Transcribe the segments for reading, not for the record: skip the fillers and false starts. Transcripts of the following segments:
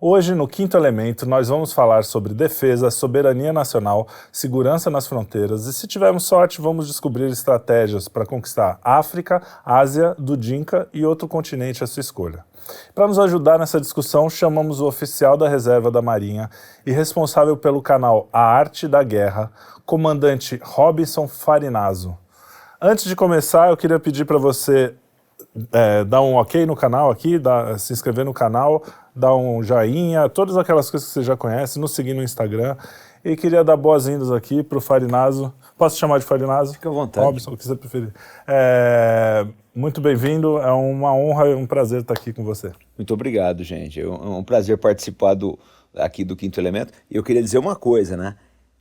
Hoje, no Quinto Elemento, nós vamos falar sobre defesa, soberania nacional, segurança nas fronteiras e, se tivermos sorte, vamos descobrir estratégias para conquistar África, Ásia, Dudinka e outro continente à sua escolha. Para nos ajudar nessa discussão, chamamos o oficial da reserva da Marinha e responsável pelo canal A Arte da Guerra, comandante Robinson Farinazzo. Antes de começar, eu queria pedir para você dar um ok no canal aqui, se inscrever no canal, dar um joinha, todas aquelas coisas que você já conhece, nos seguir no Instagram. E queria dar boas-vindas aqui para o Farinazzo. Posso chamar de Farinazzo? Fica à vontade. Robinson, o que você preferir. Muito bem-vindo, é uma honra e um prazer estar aqui com você. Muito obrigado, gente. É um prazer participar aqui do Quinto Elemento. E eu queria dizer uma coisa, né?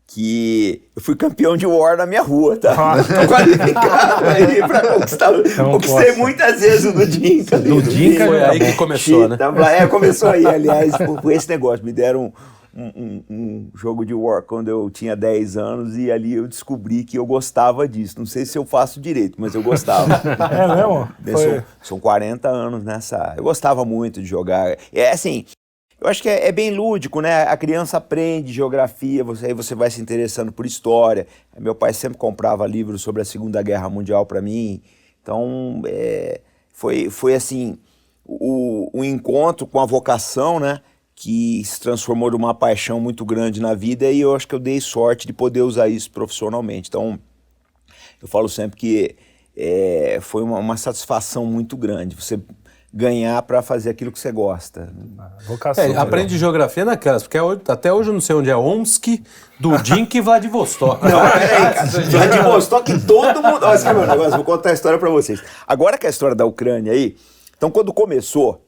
Que eu fui campeão de War na minha rua, tá? Tô qualificado aí pra conquistar. Conquistei muitas vezes o Dudinka. Foi aí que começou, né? Começou aí, aliás, por esse negócio. Me deram um jogo de War quando eu tinha 10 anos e ali eu descobri que eu gostava disso. Não sei se eu faço direito, mas eu gostava. É mesmo? São 40 anos nessa... Eu gostava muito de jogar. É assim... Eu acho que é bem lúdico, né? A criança aprende geografia, aí você vai se interessando por história. Meu pai sempre comprava livros sobre a Segunda Guerra Mundial para mim. Então, foi assim, o encontro com a vocação, né? Que se transformou numa paixão muito grande na vida e eu acho que eu dei sorte de poder usar isso profissionalmente. Então, eu falo sempre que foi uma satisfação muito grande. Você ganhar para fazer aquilo que você gosta. Vocação. Aprende geografia naquelas, porque até hoje eu não sei onde é Omsk, Dudinka e Vladivostok. Não, peraí, cara. Vladivostok, todo mundo... Olha, sabe meu negócio? Vou contar a história para vocês. Agora que a história da Ucrânia aí... Então, quando começou,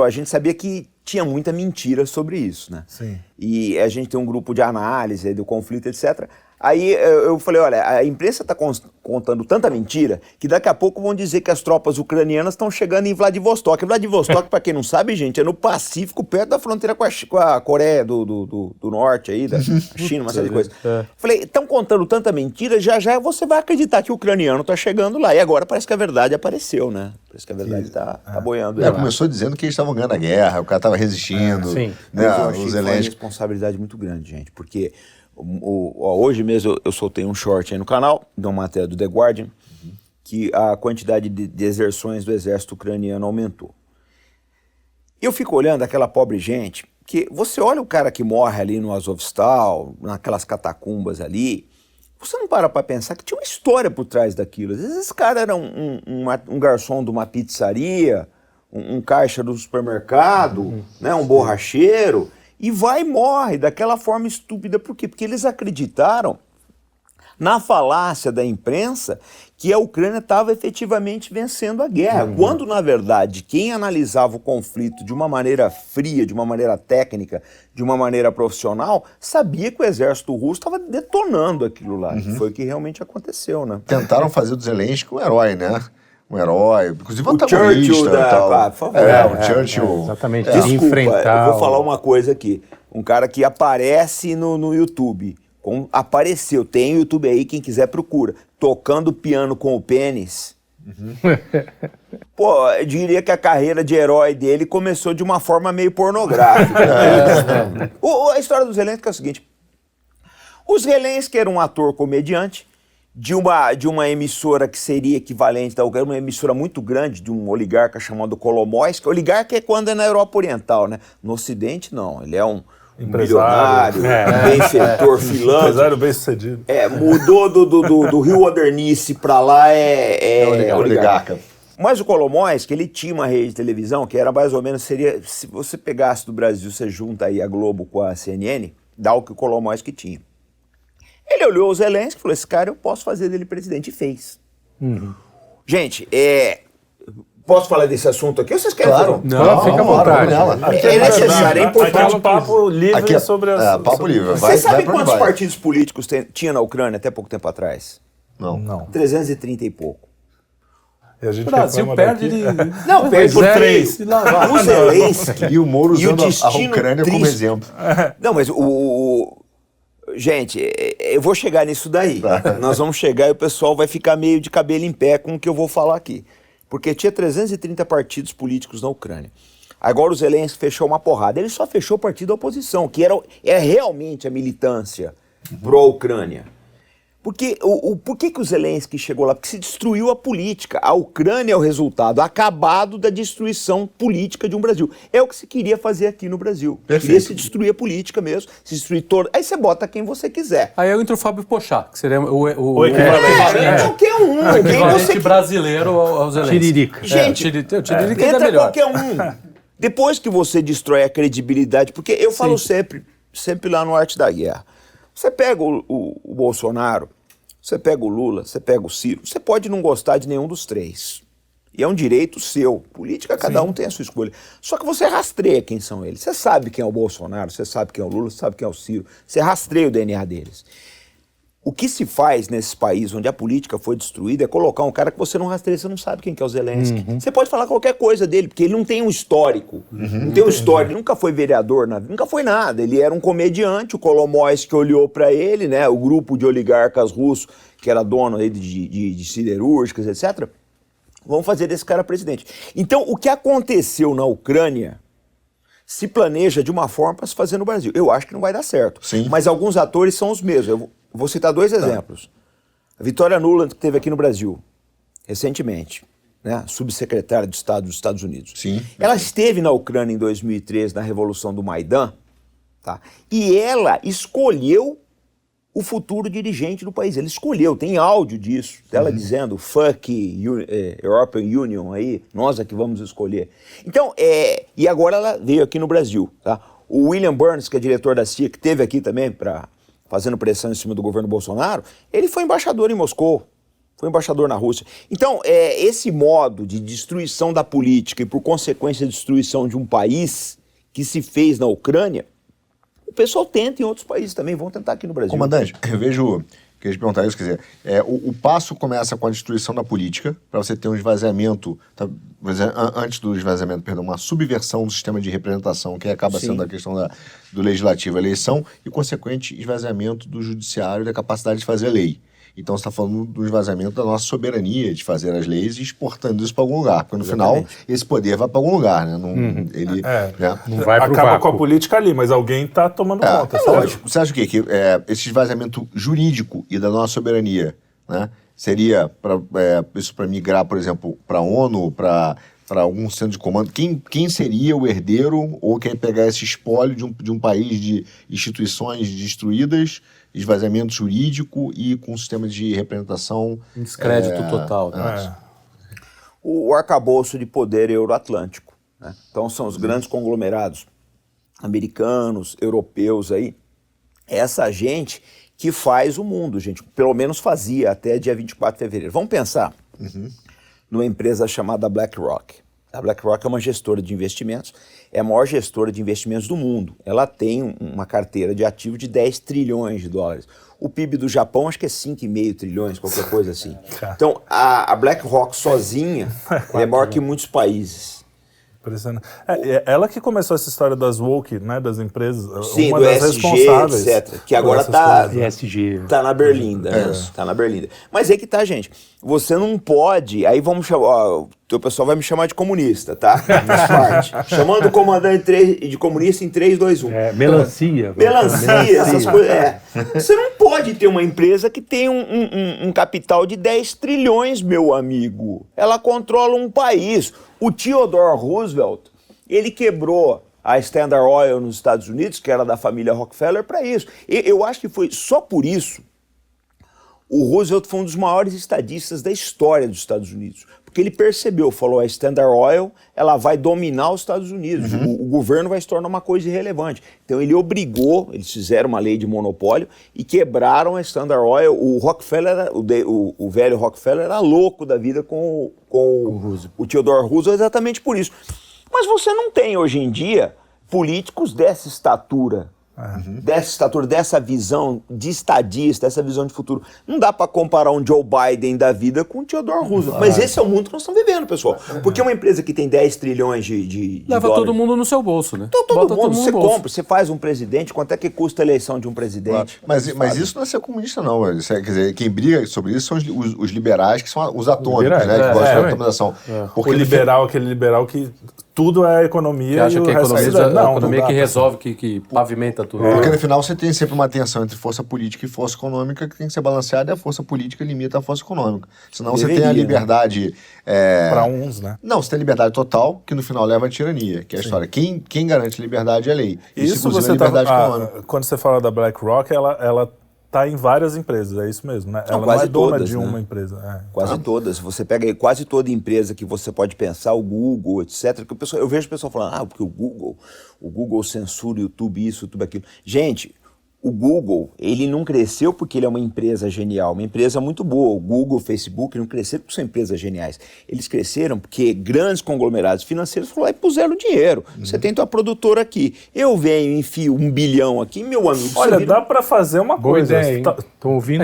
a gente sabia que tinha muita mentira sobre isso, né? Sim. E a gente tem um grupo de análise do conflito, etc. Aí eu falei, olha, a imprensa está contando tanta mentira que daqui a pouco vão dizer que as tropas ucranianas estão chegando em Vladivostok. Vladivostok, para quem não sabe, gente, é no Pacífico, perto da fronteira com a Coreia do Norte, aí, da China, uma série de coisas. Falei, estão contando tanta mentira, já você vai acreditar que o ucraniano está chegando lá. E agora parece que a verdade apareceu, né? Parece que a verdade está boiando. Começou dizendo que eles estavam ganhando a guerra, o cara estava resistindo. Sim. Né? Eu achei que foi uma responsabilidade muito grande, gente, porque... hoje mesmo eu soltei um short aí no canal, de uma matéria do The Guardian, que a quantidade de deserções do exército ucraniano aumentou. Eu fico olhando aquela pobre gente, que você olha o cara que morre ali no Azovstal, naquelas catacumbas ali, você não para pensar que tinha uma história por trás daquilo. Às vezes esse cara era um garçom de uma pizzaria, um caixa do supermercado, né, um borracheiro... E vai e morre daquela forma estúpida. Por quê? Porque eles acreditaram na falácia da imprensa que a Ucrânia estava efetivamente vencendo a guerra. Quando, na verdade, quem analisava o conflito de uma maneira fria, de uma maneira técnica, de uma maneira profissional, sabia que o exército russo estava detonando aquilo lá. Que foi o que realmente aconteceu, né? Tentaram fazer do Zelensky um herói, né? Um herói, inclusive o Churchill tal. Por favor. O Churchill. Exatamente. Desculpa, enfrentar eu vou falar uma coisa aqui. Um cara que aparece no YouTube. Apareceu, tem YouTube aí, quem quiser procura. Tocando piano com o pênis. Pô, eu diria que a carreira de herói dele começou de uma forma meio pornográfica. A história do Zelensky é o seguinte. O Zelensky era um ator comediante, de uma emissora que seria equivalente da Ucrânia, uma emissora muito grande, de um oligarca chamado Kolomoisky. Oligarca é quando é na Europa Oriental, né? No Ocidente, não. Ele é um milionário, benfeitor, filântropo. Empresário bem-sucedido. Mudou do Rio Modernice para lá, oligarca. Mas o Kolomoisky, ele tinha uma rede de televisão que era mais ou menos, se você pegasse do Brasil, você junta aí a Globo com a CNN, dá o que o Kolomoisky tinha. Ele olhou o Zelensky e falou, esse cara eu posso fazer dele presidente, e fez. Gente, posso falar desse assunto aqui ou vocês querem falar? Não, fica à vontade. É necessário, é importante. Aqui é um papo livre sobre as... papo livre. Você sabe quantos partidos políticos tinha na Ucrânia até pouco tempo atrás? Não. 330 e pouco. E a gente O Brasil perde de... Não, perde por 3. O Zelensky E o Moro usando a Ucrânia como triste. exemplo. Não, mas Gente, eu vou chegar nisso daí. Nós vamos chegar e o pessoal vai ficar meio de cabelo em pé com o que eu vou falar aqui. Porque tinha 330 partidos políticos na Ucrânia. Agora o Zelensky fechou uma porrada. Ele só fechou o partido da oposição, que é realmente a militância pró-Ucrânia. Porque por que o Zelensky chegou lá? Porque se destruiu a política. A Ucrânia é o resultado acabado da destruição política de um Brasil. É o que se queria fazer aqui no Brasil. Perfeito. Queria se destruir a política mesmo, se destruir todo. Aí você bota quem você quiser. Aí entra o Fábio Pochá, que seria o Entra qualquer um. Quem equivalente você brasileiro ao Zelensky. Tiririca. Gente, o Tiririca é entra melhor. qualquer um. Depois que você destrói a credibilidade, porque eu falo sempre lá no Arte da Guerra, você pega o Bolsonaro, você pega o Lula, você pega o Ciro, você pode não gostar de nenhum dos três. E é um direito seu. Política, cada um tem a sua escolha. Só que você rastreia quem são eles. Você sabe quem é o Bolsonaro, você sabe quem é o Lula, você sabe quem é o Ciro. Você rastreia o DNA deles. O que se faz nesses países onde a política foi destruída é colocar um cara que você não rastreia, você não sabe quem que é o Zelensky. Você pode falar qualquer coisa dele, porque ele não tem um histórico. Não tem um histórico, ele nunca foi vereador, nunca foi nada. Ele era um comediante, o Kolomoisky que olhou para ele, né, o grupo de oligarcas russos, que era dono aí de siderúrgicas, etc. Vamos fazer desse cara presidente. Então, o que aconteceu na Ucrânia se planeja de uma forma para se fazer no Brasil. Eu acho que não vai dar certo. Sim. Mas alguns atores são os mesmos. Eu vou citar dois exemplos. A Vitória Nuland, que esteve aqui no Brasil, recentemente, né, subsecretária de Estado dos Estados Unidos. Sim. Ela esteve na Ucrânia em 2013, na Revolução do Maidan, tá? E ela escolheu o futuro dirigente do país. Ele escolheu, tem áudio disso, dela dizendo, fuck European Union aí, nós é que vamos escolher. Então, e agora ela veio aqui no Brasil, tá? O William Burns, que é diretor da CIA, que esteve aqui também fazendo pressão em cima do governo Bolsonaro, ele foi embaixador em Moscou, foi embaixador na Rússia. Então, esse modo de destruição da política e, por consequência, destruição de um país que se fez na Ucrânia, o pessoal tenta em outros países também, vão tentar aqui no Brasil. Comandante, eu vejo, queria te perguntar isso, quer dizer, o passo começa com a destruição da política, para você ter um esvaziamento, antes do esvaziamento, perdão, uma subversão do sistema de representação, que acaba sendo a questão do legislativo, a eleição, e consequente esvaziamento do judiciário e da capacidade de fazer lei. Então você está falando do esvaziamento da nossa soberania de fazer as leis e exportando isso para algum lugar, porque no final esse poder vai para algum lugar, né? Ele não vai pro acaba vácuo. com a política ali, mas alguém está tomando conta. É lógico. Você acha o quê? Que esse esvaziamento jurídico e da nossa soberania, né, seria isso para migrar, por exemplo, para a ONU, para algum centro de comando? Quem seria o herdeiro ou quem pegar esse espólio de um país de instituições destruídas, esvaziamento jurídico e com um sistema de representação... Um descrédito total. Né? O arcabouço de poder euroatlântico, né? Então são os grandes conglomerados americanos, europeus aí, essa gente que faz o mundo, gente, pelo menos fazia até dia 24 de fevereiro. Vamos pensar numa empresa chamada BlackRock. A BlackRock é uma gestora de investimentos, é a maior gestora de investimentos do mundo. Ela tem uma carteira de ativos de 10 trilhões de dólares. O PIB do Japão acho que é 5,5 trilhões, qualquer coisa assim. Então, a BlackRock sozinha é maior que muitos países. Impressionante. Ela que começou essa história das woke, né, das empresas, Sim, uma do das ESG, responsáveis. etc. Que agora ESG. tá na Berlinda. Tá na Berlinda. Mas aí que tá, gente. Você não pode... Aí vamos chamar... Ó, o pessoal vai me chamar de comunista, tá? Faz parte. Chamando o comandante de comunista em 3, 2, 1. Melancia. Melancia, essas coisas. Você não pode ter uma empresa que tem um capital de 10 trilhões, meu amigo. Ela controla um país. O Theodore Roosevelt, ele quebrou a Standard Oil nos Estados Unidos, que era da família Rockefeller, para isso. Eu acho que foi só por isso. O Roosevelt foi um dos maiores estadistas da história dos Estados Unidos. Porque ele percebeu, falou, a Standard Oil, ela vai dominar os Estados Unidos. O governo vai se tornar uma coisa irrelevante. Então ele obrigou, eles fizeram uma lei de monopólio e quebraram a Standard Oil. O Rockefeller, o velho Rockefeller era louco da vida com o Theodore Roosevelt exatamente por isso. Mas você não tem hoje em dia políticos dessa estatura. Dessa visão de estadista, dessa visão de futuro. Não dá para comparar um Joe Biden da vida com o Theodore Roosevelt. Mas esse é o mundo que nós estamos vivendo, pessoal. Porque uma empresa que tem 10 trilhões de Leva dólares, todo mundo no seu bolso, né? Então, todo mundo, no você bolso. compra, você faz um presidente, quanto é que custa a eleição de um presidente? Mas isso não é ser comunista, não. Isso quer dizer, quem briga sobre isso são os liberais, que são os atômicos, né? Que gostam da atomização. Porque aquele liberal que tudo é economia Que acha e o que a resto economia, é... Não, a economia não dá que pra- resolve, que pavimenta tudo. Porque no final você tem sempre uma tensão entre força política e força econômica que tem que ser balanceada, e a força política limita a força econômica. Senão você tem a Deveria, né? liberdade... Pra uns, né? Não, você tem a liberdade total, que no final leva à tirania, que é a história. Quem garante a liberdade é a lei. Isso inclusive, você a liberdade tá... econômica. Quando você fala da BlackRock, ela tá em várias empresas, é isso mesmo, né? Não, Ela não quase é dona todas, de né? uma empresa. Quase todas. Você pega aí quase toda empresa que você pode pensar, o Google, etc. Que eu vejo o pessoal falando, porque o Google censura o YouTube isso, YouTube aquilo. Gente, o Google, ele não cresceu porque ele é uma empresa genial, uma empresa muito boa. O Google, o Facebook não cresceram porque são empresas geniais. Eles cresceram porque grandes conglomerados financeiros falaram, puseram dinheiro. Você tem tua produtora aqui. Eu venho, enfio 1 bilhão aqui, meu amigo. Olha, você vira- dá pra fazer uma Boa coisa. ideia, hein? Tá- Tô ouvindo.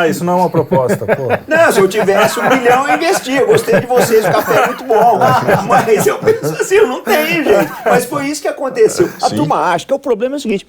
isso não é uma proposta, pô. Não, se eu tivesse 1 bilhão, eu investia. Eu gostei de vocês, o café é muito bom. Mas eu penso assim, eu não tenho, gente. Mas foi isso que aconteceu. A turma acha que o problema é o seguinte.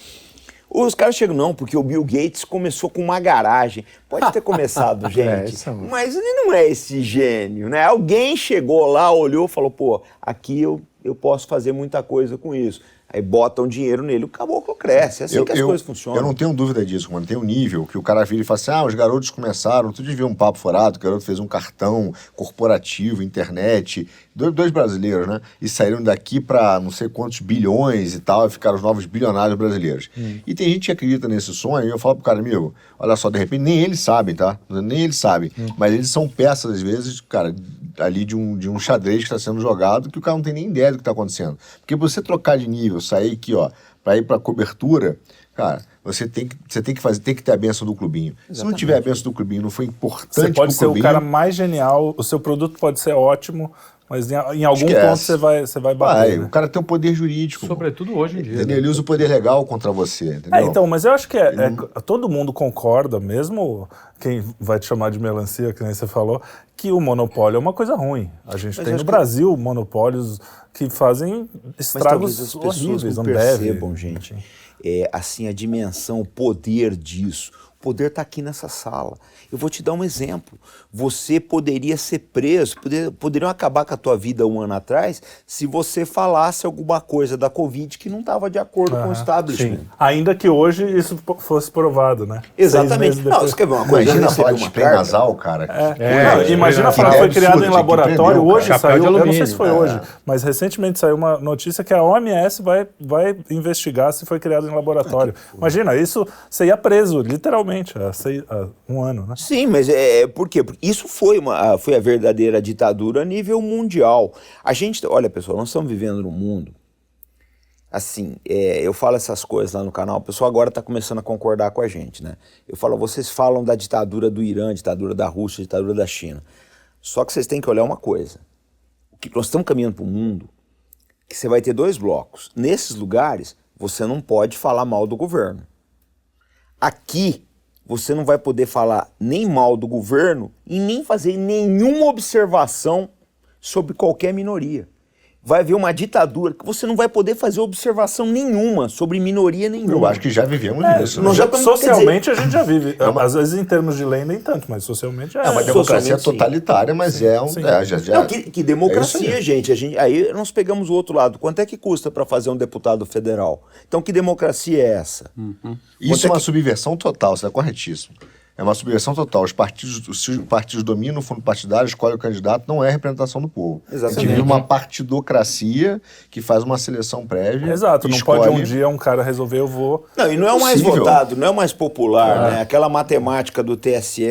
Os caras chegam, não, porque o Bill Gates começou com uma garagem. Pode ter começado, gente, mas ele não é esse gênio, né? Alguém chegou lá, olhou e falou, pô, aqui eu posso fazer muita coisa com isso. Aí botam dinheiro nele, o caboclo cresce. É assim que as coisas funcionam. Eu não tenho dúvida disso, mano. Tem um nível que o cara vira e fala assim, os garotos começaram, tu devia um papo furado, o garoto fez um cartão corporativo, internet, dois brasileiros, né? E saíram daqui para não sei quantos bilhões e tal, e ficaram os novos bilionários brasileiros. E tem gente que acredita nesse sonho, e eu falo pro cara, amigo, olha só, de repente nem eles sabem, tá? Nem eles sabem. Mas eles são peças, às vezes, cara, ali de um xadrez que está sendo jogado, que o cara não tem nem ideia do que está acontecendo. Porque você trocar de nível, sair aqui, ó, para ir para cobertura, cara, você tem que ter a benção do clubinho. Se não tiver a benção do clubinho, não foi importante Você pode pro ser o clubinho, cara mais genial, o seu produto pode ser ótimo, mas em algum Esquece. ponto você vai bater. Né? o cara tem um poder jurídico. Sobretudo hoje em dia. Entendeu? Ele usa o poder legal contra você, entendeu? Então, mas eu acho que todo mundo concorda, mesmo quem vai te chamar de melancia, que nem você falou, que o monopólio é uma coisa ruim. A gente tem no Brasil monopólios que fazem Mas talvez estragos as pessoas horríveis, não Ambev. percebam, gente, assim, a dimensão, o poder disso. O poder está aqui nessa sala. Eu vou te dar um exemplo. Você poderia ser preso, poderiam acabar com a tua vida 1 ano atrás se você falasse alguma coisa da Covid que não estava de acordo com o establishment. Sim. Ainda que hoje isso fosse provado, né? 6 Exatamente. meses Não, depois. você quer ver uma coisa? Imagina Eu falar recebi de uma spray carta. nasal, cara. Não, imagina que falar que foi absurdo, criado em tinha que laboratório. prender o Hoje cara. Chapéu de saiu, eu não sei alumínio. se foi hoje, mas recentemente saiu uma notícia que a OMS vai investigar se foi criado em laboratório. Imagina, isso você ia preso, literalmente, há 1 ano, né? Sim, mas por quê? Porque isso foi a verdadeira ditadura a nível mundial. Olha, pessoal, nós estamos vivendo num mundo, assim, eu falo essas coisas lá no canal, o pessoal agora está começando a concordar com a gente, né? Eu falo, vocês falam da ditadura do Irã, ditadura da Rússia, ditadura da China. Só que vocês têm que olhar uma coisa. Nós estamos caminhando para um mundo que você vai ter 2 blocos. Nesses lugares, você não pode falar mal do governo. Aqui, você não vai poder falar nem mal do governo e nem fazer nenhuma observação sobre qualquer minoria. Vai haver uma ditadura que você não vai poder fazer observação nenhuma sobre minoria nenhuma. Eu acho que já vivemos isso. nós já estamos- Socialmente a gente já vive. Às vezes em termos de lei nem tanto, mas socialmente É uma democracia socialmente, sim. totalitária, mas já. Não, que democracia, gente. Aí nós pegamos o outro lado. Quanto é que custa para fazer um deputado federal? Então, que democracia é essa? Isso é uma subversão total, você está corretíssimo. É uma subversão total. Se os partidos dominam o fundo partidário, escolhem o candidato, não é representação do povo. Exatamente. A gente vive uma partidocracia que faz uma seleção prévia. Exato, e não escolhe... pode um dia um cara resolver, eu vou... Não, e não é o mais Possível. votado, não é o mais popular, né? Aquela matemática do TSE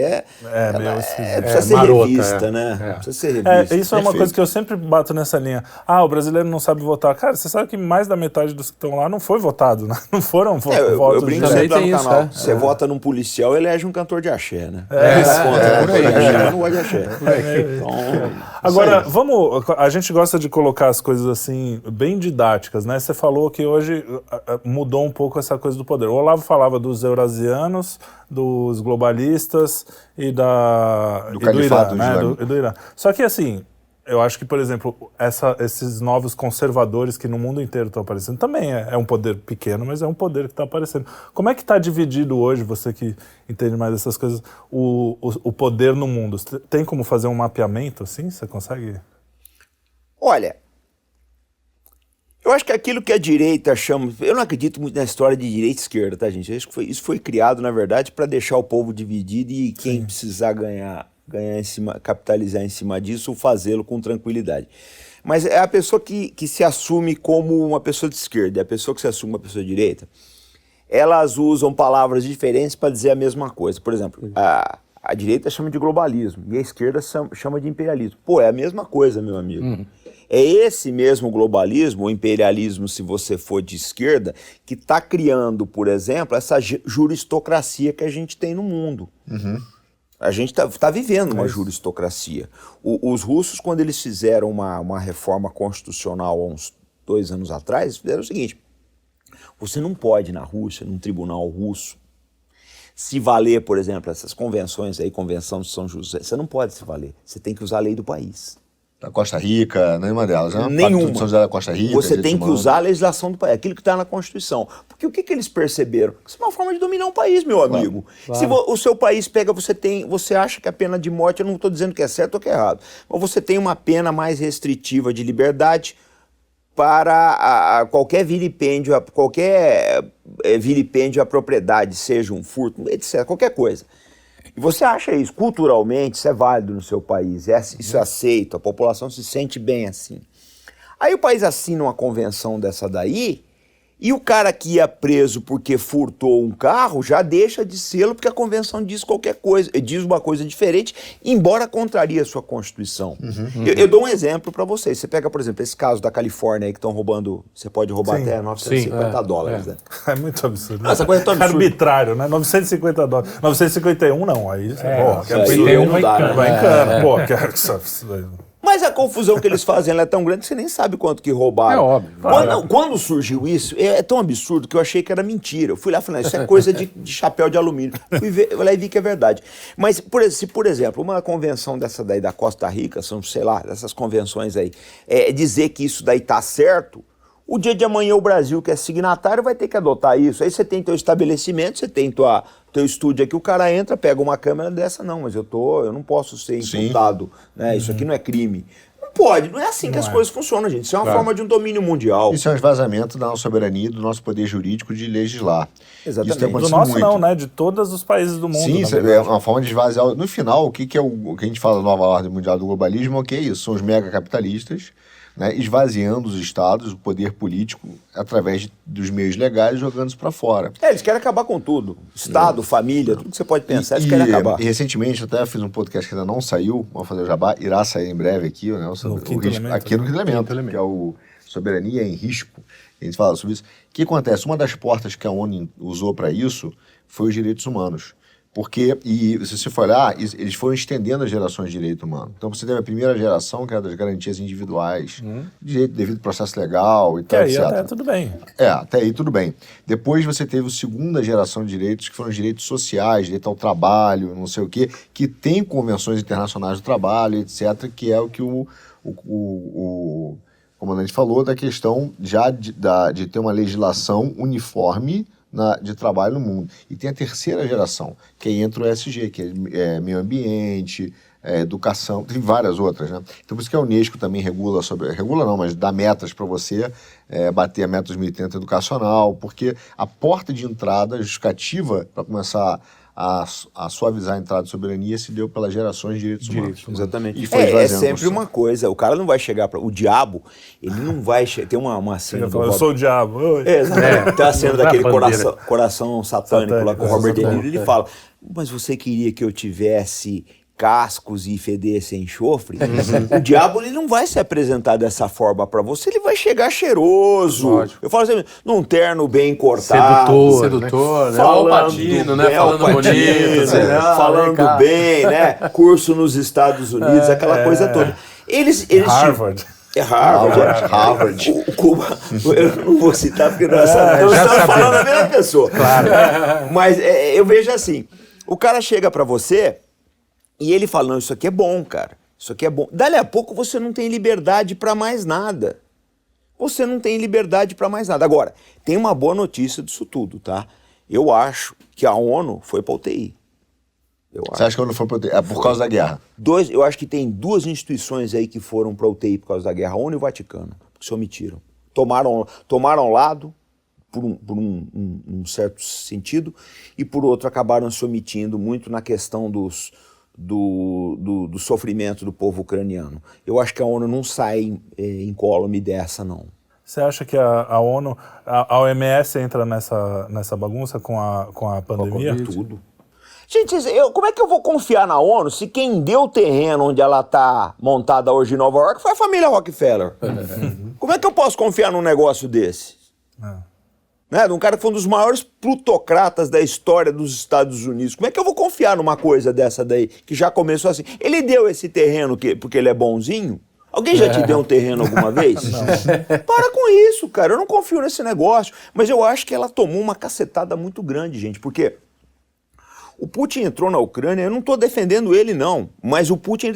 precisa ser marota, revista, né? é. Precisa ser revista. Isso é uma coisa que eu sempre bato nessa linha. O brasileiro não sabe votar. Cara, você sabe que mais da metade dos que estão lá não foi votado, né? Não foram Eu votos brinco de... Também sempre lá no tem isso, canal. é. Você vota num policial, elege um cantor de axé, né? por aí. Eu não gosto de axé. Então, Agora, a gente gosta de colocar as coisas assim, bem didáticas, né? Você falou que hoje mudou um pouco essa coisa do poder. O Olavo falava dos eurasianos, dos globalistas e do Irã, califado né? islâmico. Do Irã. Só que assim, eu acho que, por exemplo, esses novos conservadores que no mundo inteiro estão aparecendo, também é um poder pequeno, mas é um poder que está aparecendo. Como é que está dividido hoje, você que entende mais dessas coisas, o poder no mundo? Tem como fazer um mapeamento assim? Você consegue? olha, Eu acho que aquilo que a direita chama... Eu não acredito muito na história de direita e esquerda, tá, gente? Eu acho que isso foi criado, na verdade, para deixar o povo dividido e quem precisar ganhar em cima, capitalizar em cima disso, fazê-lo com tranquilidade. Mas é a pessoa que se assume como uma pessoa de esquerda, é a pessoa que se assume uma pessoa de direita, elas usam palavras diferentes para dizer a mesma coisa. Por exemplo, a direita chama de globalismo e a esquerda chama de imperialismo. Pô, é a mesma coisa, meu amigo. É esse mesmo globalismo, o imperialismo, se você for de esquerda, que está criando, por exemplo, essa juristocracia que a gente tem no mundo. A gente tá vivendo uma juristocracia. Os russos, quando eles fizeram uma reforma constitucional há uns 2 anos atrás, fizeram o seguinte: você não pode, na Rússia, num tribunal russo, se valer, por exemplo, essas convenções aí, Convenção de São José, você não pode se valer. Você tem que usar a lei do país. Da Costa Rica, nenhuma delas, né? Nenhuma. Pacto de São José da Costa Rica. Você tem que usar a legislação do país, aquilo que está na Constituição. Porque o que eles perceberam? Isso é uma forma de dominar um país, meu amigo. Claro. Se o seu país pega, você acha que a pena de morte, eu não estou dizendo que é certo ou que é errado, mas você tem uma pena mais restritiva de liberdade para qualquer vilipêndio à propriedade, seja um furto, etc., qualquer coisa. E você acha isso, culturalmente, isso é válido no seu país, isso é aceito, a população se sente bem assim. Aí o país assina uma convenção dessa daí, e o cara que ia preso porque furtou um carro já deixa de sê-lo porque a convenção diz qualquer coisa, diz uma coisa diferente, embora contraria a sua Constituição. Eu dou um exemplo para vocês. Você pega, por exemplo, esse caso da Califórnia aí que estão roubando, você pode roubar até $950, né? É muito absurdo. Essa coisa é tão absurda. Arbitrário, né? $950. 951 não, aí... isso aí 51 não dá, né? vai encana. Pô, que... Mas a confusão que eles fazem ela é tão grande que você nem sabe quanto que roubaram. É óbvio. Quando surgiu isso, é tão absurdo que eu achei que era mentira. Eu fui lá e falei, isso é coisa de chapéu de alumínio. Fui lá e vi que é verdade. Mas, se por exemplo, uma convenção dessa daí da Costa Rica, são, sei lá, dessas convenções aí, dizer que isso daí tá certo, o dia de amanhã o Brasil, que é signatário, vai ter que adotar isso. Aí você tem teu estabelecimento, você tem teu estúdio aqui, o cara entra, pega uma câmera dessa, não, mas eu não posso ser imputado, né? Isso aqui não é crime. Não pode, não é assim que as coisas funcionam, gente. Isso é uma forma de um domínio mundial. Isso é um esvaziamento da nossa soberania, do nosso poder jurídico de legislar. Exatamente. Isso tem Do acontecido nosso muito. não, né? De todos os países do mundo. Sim, na isso é verdade. uma forma de esvaziar. No final, o que é o que a gente fala da nova ordem mundial do globalismo? O que é isso? São os megacapitalistas, né, esvaziando os estados, o poder político, através dos meios legais, jogando isso para fora. Eles querem acabar com tudo. Estado, família, tudo que você pode pensar, eles querem acabar. E recentemente, até fiz um podcast que ainda não saiu, vamos fazer o jabá, irá sair em breve aqui, né, Quinto Elemento. aqui no Quinto Elemento, que é o Soberania em Risco. A gente fala sobre isso. O que acontece? Uma das portas que a ONU usou para isso foi os direitos humanos. Porque, e se você for olhar, eles foram estendendo as gerações de direito humano. Então você teve a primeira geração, que era das garantias individuais, direito devido ao processo legal e Que tal, aí etc. até tudo bem. Até aí tudo bem. Depois você teve a segunda geração de direitos, que foram os direitos sociais, direito ao trabalho, não sei o quê, que tem convenções internacionais do trabalho, etc., que é o que o comandante falou da questão já de ter uma legislação uniforme de trabalho no mundo. E tem a terceira geração, que aí entra o ESG, que é meio ambiente, educação, tem várias outras, né? Então por isso que a Unesco também regula não, mas dá metas para você bater a meta 2030 educacional, porque a porta de entrada justificativa para começar a suavizar a entrada de soberania se deu pelas gerações de direitos humanos. Exatamente. E foi É esvaziando sempre uma coisa, o cara não vai chegar para... O diabo, ele não vai... Tem uma cena do Eu sou o diabo. Oi. Exatamente. Tem a cena Não é daquele bandeira. coração satânico lá com o Robert De Niro, ele fala, mas você queria que eu tivesse cascos e fedesse enxofre? O diabo, ele não vai se apresentar dessa forma pra você, ele vai chegar cheiroso. Lógico. Eu falo assim, num terno bem cortado. Sedutor, né? Falando Al Pacino, né? bem, Falando Al Pacino, bonito. Assim, falando bem, né? Curso nos Estados Unidos, aquela coisa toda. Eles Harvard. É Harvard. O Cuba, eu não vou citar porque nós estamos falando a mesma pessoa. Claro. Mas eu vejo assim, o cara chega pra você e ele fala, não, isso aqui é bom, cara. Isso aqui é bom. Dali a pouco você não tem liberdade pra mais nada. Você não tem liberdade pra mais nada. Agora, tem uma boa notícia disso tudo, tá? Eu acho que a ONU foi pra UTI. Você acha que a ONU foi pra UTI? É por causa da guerra? Eu acho que tem 2 instituições aí que foram pra UTI por causa da guerra, a ONU e o Vaticano, que se omitiram. tomaram lado, por um certo sentido, e por outro acabaram se omitindo muito na questão do sofrimento do povo ucraniano. Eu acho que a ONU não sai incólume dessa, não. Você acha que a ONU, a OMS entra nessa bagunça com a pandemia? Tudo. Gente, como é que eu vou confiar na ONU se quem deu o terreno onde ela está montada hoje em Nova York foi a família Rockefeller? Como é que eu posso confiar num negócio desse? Né? De um cara que foi um dos maiores plutocratas da história dos Estados Unidos. Como é que eu vou confiar numa coisa dessa daí, que já começou assim? Ele deu esse terreno porque ele é bonzinho? Alguém já te deu um terreno alguma vez? Não. Para com isso, cara. Eu não confio nesse negócio. Mas eu acho que ela tomou uma cacetada muito grande, gente, porque o Putin entrou na Ucrânia, eu não estou defendendo ele, não, mas o Putin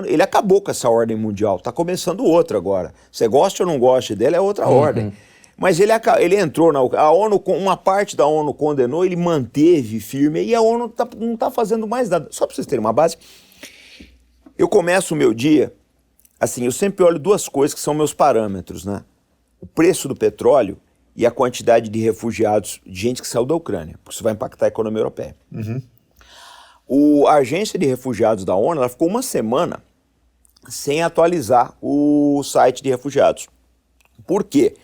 ele acabou com essa ordem mundial, está começando outra agora. Você gosta ou não gosta dele, é outra ordem. Mas ele entrou a ONU, uma parte da ONU condenou, ele manteve firme e a ONU não está fazendo mais nada. Só para vocês terem uma base, eu começo o meu dia, assim, eu sempre olho duas coisas que são meus parâmetros, né? O preço do petróleo e a quantidade de refugiados, de gente que saiu da Ucrânia, porque isso vai impactar a economia europeia. A agência de refugiados da ONU, ela ficou uma semana sem atualizar o site de refugiados. Por quê?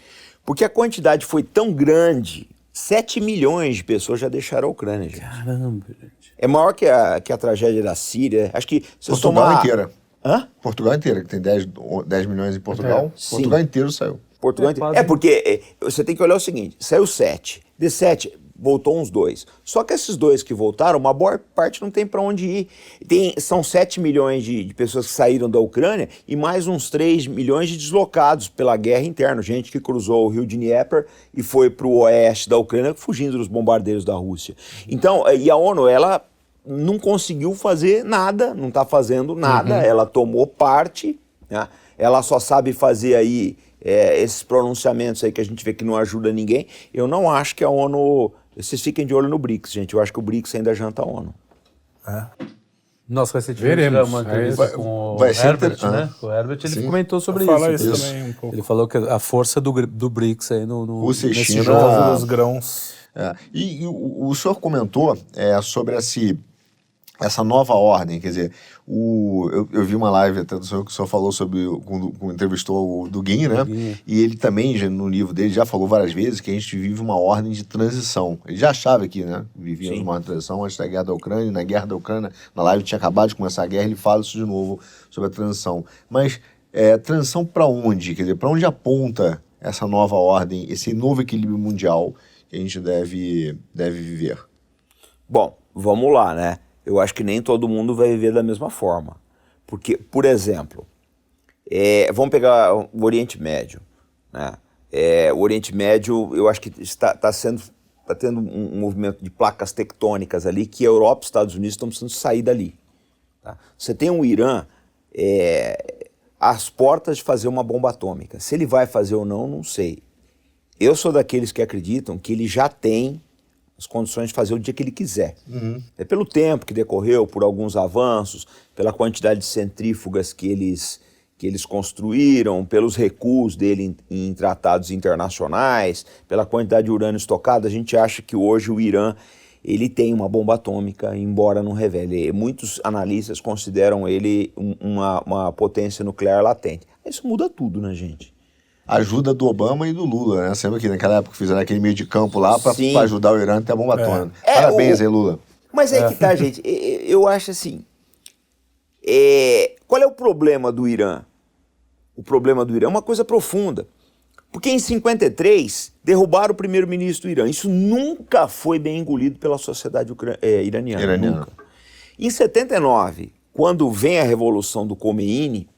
Porque a quantidade foi tão grande, 7 milhões de pessoas já deixaram a Ucrânia, gente. Caramba, gente. É maior que a tragédia da Síria. Acho que se Portugal inteira. Hã? Portugal inteira, que tem 10 milhões em Portugal. Portugal inteiro saiu. Portugal porque você tem que olhar o seguinte, saiu 7. De 7, voltou uns 2. Só que esses 2 que voltaram, uma boa parte não tem para onde ir. São 7 milhões de pessoas que saíram da Ucrânia e mais uns 3 milhões de deslocados pela guerra interna. Gente que cruzou o rio de Dnieper e foi para o oeste da Ucrânia fugindo dos bombardeiros da Rússia. Então, e a ONU, ela não conseguiu fazer nada, não está fazendo nada, ela tomou parte, né? Ela só sabe fazer aí esses pronunciamentos aí que a gente vê que não ajuda ninguém. Eu não acho que a ONU... Vocês fiquem de olho no BRICS, gente. Eu acho que o BRICS ainda janta a ONU. Nossa, recentemente Veremos. uma entrevista com o vai ser Herbert, inter- né? O Herbert, ele comentou sobre Fala isso. isso também um pouco. Ele falou que a força do BRICS aí Rússia e nesse China. jogo. Jogo dos grãos. E o senhor comentou sobre essa nova ordem, quer dizer, eu vi uma live até do senhor que o senhor falou sobre, quando entrevistou o Dugin, né? E ele também, no livro dele, já falou várias vezes que a gente vive uma ordem de transição. Ele já achava que, né, vivíamos uma ordem de transição antes da guerra da Ucrânia, na guerra da Ucrânia, na live tinha acabado de começar a guerra, ele fala isso de novo sobre a transição. Mas transição para onde? Quer dizer, para onde aponta essa nova ordem, esse novo equilíbrio mundial que a gente deve viver? Bom, vamos lá, né? Eu acho que nem todo mundo vai viver da mesma forma. Porque, por exemplo, vamos pegar o Oriente Médio, né? O Oriente Médio, eu acho que está tendo um movimento de placas tectônicas ali que a Europa e os Estados Unidos estão precisando sair dali. Tá? Você tem o Irã às portas de fazer uma bomba atômica. Se ele vai fazer ou não, não sei. Eu sou daqueles que acreditam que ele já tem as condições de fazer o dia que ele quiser. É pelo tempo que decorreu, por alguns avanços, pela quantidade de centrífugas que eles construíram, pelos recuos dele em tratados internacionais, pela quantidade de urânio estocado. A gente acha que hoje o Irã ele tem uma bomba atômica, embora não revele. Muitos analistas consideram ele uma potência nuclear latente. Isso muda tudo, né, gente? Ajuda do Obama e do Lula, né? Você lembra que naquela época fizeram aquele meio de campo lá para ajudar o Irã a ter a bomba atômica. Parabéns aí, Lula. Mas é que tá, gente. Eu acho assim. Qual é o problema do Irã? O problema do Irã é uma coisa profunda. Porque em 53 derrubaram o primeiro-ministro do Irã. Isso nunca foi bem engolido pela sociedade iraniana. Nunca. Em 79, quando vem a revolução do Khomeini,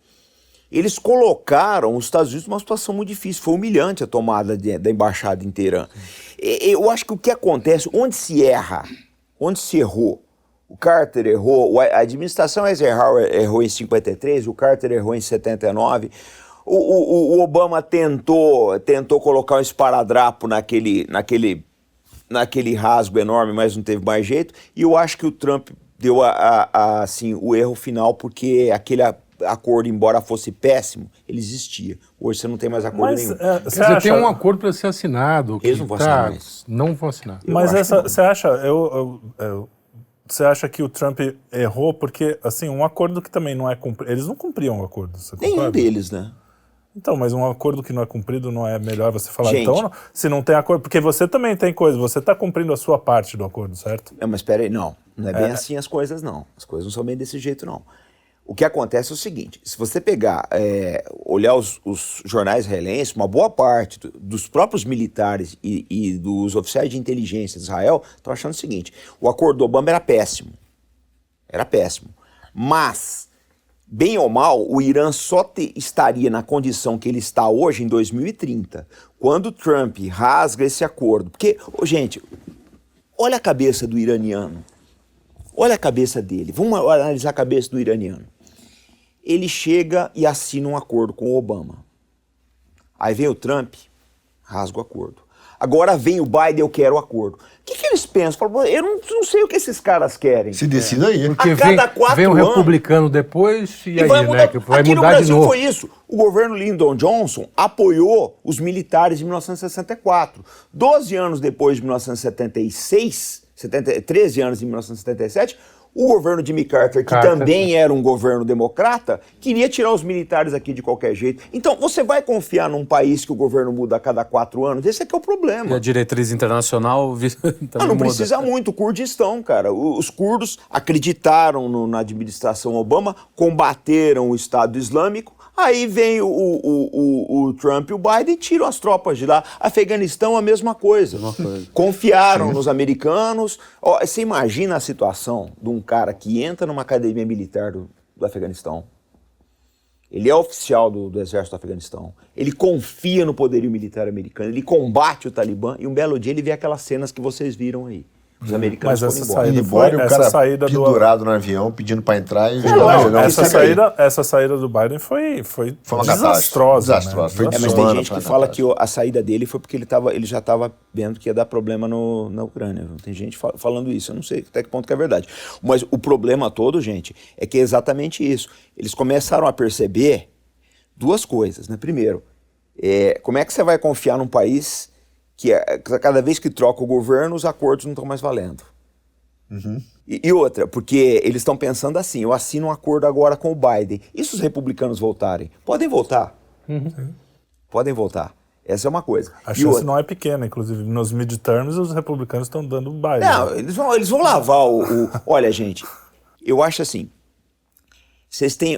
eles colocaram os Estados Unidos numa situação muito difícil. Foi humilhante a tomada da embaixada em Teherã. Eu acho que o que acontece, onde se erra, onde se errou, o Carter errou, a administração Eisenhower errou em 53, o Carter errou em 79, o Obama tentou colocar um esparadrapo naquele rasgo enorme, mas não teve mais jeito, e eu acho que o Trump deu assim, o erro final, porque acordo, embora fosse péssimo, ele existia. Hoje você não tem mais acordo nenhum. Quer dizer, tem um acordo para ser assinado. Eles não vão assinar mais. Não vão assinar. Mas você acha, você acha que o Trump errou porque, assim, um acordo que também não é cumprido, eles não cumpriam o acordo, você Nenhum concorda? deles, né? Então, mas um acordo que não é cumprido não é melhor você falar, Gente. então, se não tem acordo, porque você também tem coisa, você está cumprindo a sua parte do acordo, certo? Mas espera aí, não é bem assim as coisas, não. As coisas não são bem desse jeito, não. O que acontece é o seguinte, se você pegar, olhar os jornais israelenses, uma boa parte dos próprios militares e dos oficiais de inteligência de Israel estão achando o seguinte, o acordo do Obama era péssimo, mas, bem ou mal, o Irã só estaria na condição que ele está hoje em 2030, quando Trump rasga esse acordo, porque, gente, olha a cabeça do iraniano, olha a cabeça dele, vamos analisar a cabeça do iraniano. Ele chega e assina um acordo com o Obama. Aí vem o Trump, rasga o acordo. Agora vem o Biden, eu quero o acordo. O que eles pensam? Falam, eu não sei o que esses caras querem. Se decida aí. Porque A cada 4 vem um anos- republicano depois e aí, vai mudar, né? Que vai aqui no mudar de Brasil novo. foi isso. O governo Lyndon Johnson apoiou os militares em 1964. 12 anos depois de 1976, 13 anos em 1977, o governo Jimmy Carter, que também era um governo democrata, queria tirar os militares aqui de qualquer jeito. Então, você vai confiar num país que o governo muda a cada 4 anos? Esse é que é o E problema. a diretriz internacional também Não muda. precisa muito, o Kurdistão, cara. Os curdos acreditaram na administração Obama, combateram o Estado Islâmico, aí vem o Trump e o Biden e tiram as tropas de lá. Afeganistão, a mesma coisa. Confiaram nos americanos. Ó, você imagina a situação de um cara que entra numa academia militar do Afeganistão, ele é oficial do exército do Afeganistão, ele confia no poderio militar americano, ele combate o Talibã e um belo dia ele vê aquelas cenas que vocês viram aí. Os americanos Mas foram essa embora. saída Indo embora e o essa cara saída do- pendurado no avião, pedindo pra entrar e... lógico, não, essa, segue aí. essa saída do Biden foi uma desastrosa. catástrofe. Né? Foi Mas tem desumana, gente foi que uma fala catástrofe. que a saída dele foi porque ele já estava vendo que ia dar problema na Ucrânia. Viu? Tem gente falando isso, eu não sei até que ponto que é verdade. Mas o problema todo, gente, é que é exatamente isso. Eles começaram a perceber 2 coisas, né? Primeiro, como é que você vai confiar num país que cada vez que troca o governo, os acordos não estão mais valendo? E outra, porque eles estão pensando assim, eu assino um acordo agora com o Biden. E se os republicanos voltarem? Podem voltar. Podem voltar. Essa é uma coisa. A E chance outra, não é pequena, inclusive nos midterms os republicanos estão dando o Biden. não, eles vão lavar Olha, gente, eu acho assim,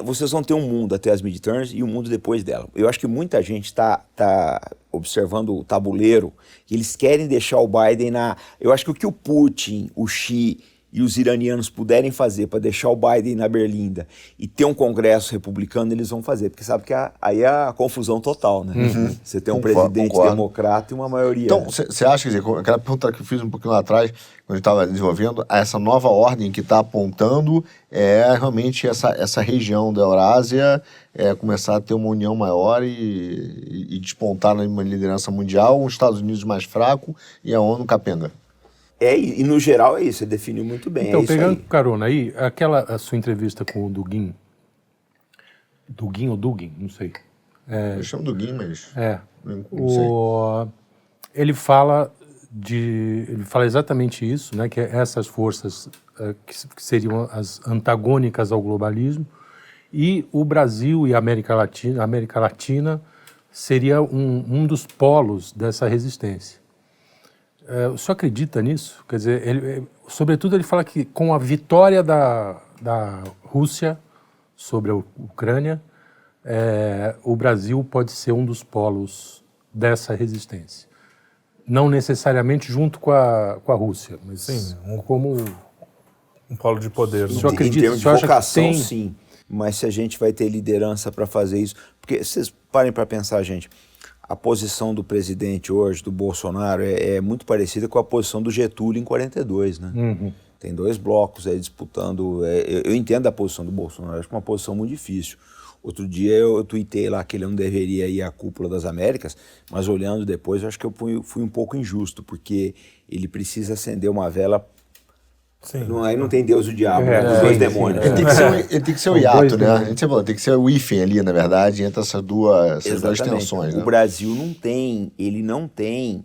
vocês vão ter um mundo até as midterms e um mundo depois dela. Eu acho que muita gente está observando o tabuleiro e eles querem deixar o Biden na... Eu acho que o que o Putin, o Xi e os iranianos puderem fazer para deixar o Biden na berlinda e ter um congresso republicano, eles vão fazer, porque sabe que aí é a confusão total, né? Você tem um presidente democrata e uma maioria... Então, você acha, quer dizer, aquela pergunta que eu fiz um pouquinho lá atrás, quando a gente estava desenvolvendo, essa nova ordem que está apontando é realmente essa região da Eurásia começar a ter uma união maior e despontar numa liderança mundial, os Estados Unidos mais fraco e a ONU capenga. E no geral é isso, você definiu muito bem. Então, é isso pegando aí. carona aí, a sua entrevista com o Dugin, Dugin ou Dugin, não sei. Eu chamo do Guim, mas... Não sei. Ele fala exatamente isso, né, que essas forças que seriam as antagônicas ao globalismo, e o Brasil e a América Latina seria um dos polos dessa resistência. O senhor acredita nisso? Quer dizer, sobretudo ele fala que com a vitória da Rússia sobre a Ucrânia, o Brasil pode ser um dos polos dessa resistência. Não necessariamente junto com a Rússia, mas Sim, como... Um polo de poder. O senhor Em acredita? termos O de senhor acha que vocação, tem? sim. Mas se a gente vai ter liderança para fazer isso... Porque vocês parem para pensar, gente. A posição do presidente hoje, do Bolsonaro, é muito parecida com a posição do Getúlio em 42, né? Tem 2 blocos aí disputando... eu entendo a posição do Bolsonaro, acho que é uma posição muito difícil. Outro dia eu tuitei lá que ele não deveria ir à cúpula das Américas, mas olhando depois, eu acho que eu fui um pouco injusto, porque ele precisa acender uma vela Sim. Aí não tem Deus e o diabo, né? Os dois demônios. Ele tem que ser o hiato, né? A gente falou, tem que ser o hífen ali, na verdade, entre essas duas tensões. Né? O Brasil ele não tem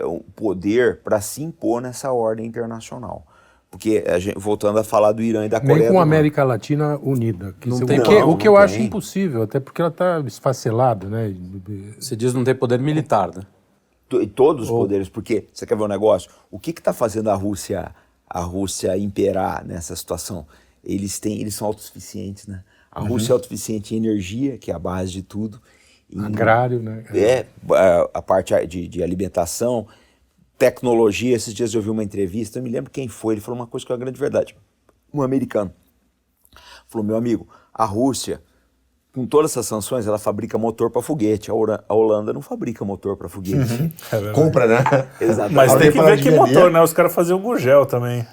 o poder para se impor nessa ordem internacional. Porque, voltando a falar do Irã e da Coreia Nem do com a Norte. América Latina unida. Não tem O que eu acho tem. impossível, até porque ela está esfacelada, né? Você diz não tem poder militar, né? E todos os poderes, porque, você quer ver um negócio? O que está fazendo a Rússia imperar nessa situação? Eles são autossuficientes, né? A Rússia é autossuficiente em energia, que é a base de tudo. Agrário, né? A parte de alimentação, tecnologia. Esses dias eu vi uma entrevista, eu me lembro quem foi, ele falou uma coisa que é uma grande verdade. Um americano falou, meu amigo, a Rússia, com todas essas sanções, ela fabrica motor para foguete. A Holanda não fabrica motor para foguete. Compra, né? Exatamente. Mas tem que ver de que vender. motor, né? Os caras faziam o Gugel também.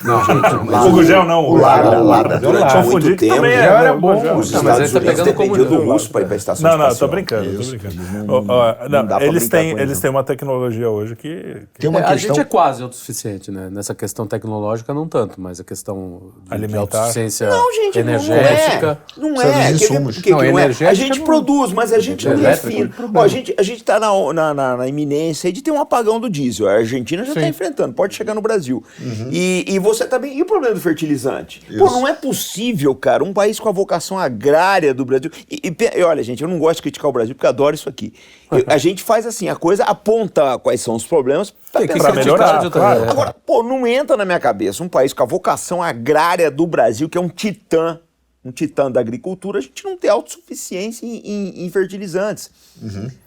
Não, gente, O Gugel não. O Lada. durante Confundi muito que tempo, também já era bom. os Não, mas aí Estados tá Unidos pegando dependiam do comunidade. russo para ir para a estação Não, espacial. tô brincando. Não dá pra Eles brincar com têm isso. uma tecnologia hoje que Tem uma A questão... gente é quase autossuficiente, né? Nessa questão tecnológica, não tanto, mas a questão de Alimentar. autossuficiência Não, gente, energética. não Precisa é. dos Quer ver insumos. por que Não, que não é? energética A gente não- produz, mas a gente não Elétrica, refina. problema. Ó, a gente está na iminência aí de ter um apagão do diesel. A Argentina já está enfrentando, pode chegar no Brasil. E você também. E o problema do fertilizante? Pô, não é possível, cara, um país com a vocação agrária do Brasil. E olha, gente, eu não gosto de criticar o Brasil porque eu adoro isso aqui. A gente faz assim, a coisa aponta quais são os problemas para que pra melhorar, de outra- claro. Agora, pô, não entra na minha cabeça um país com a vocação agrária do Brasil, que é um titã da agricultura, a gente não ter autossuficiência em fertilizantes.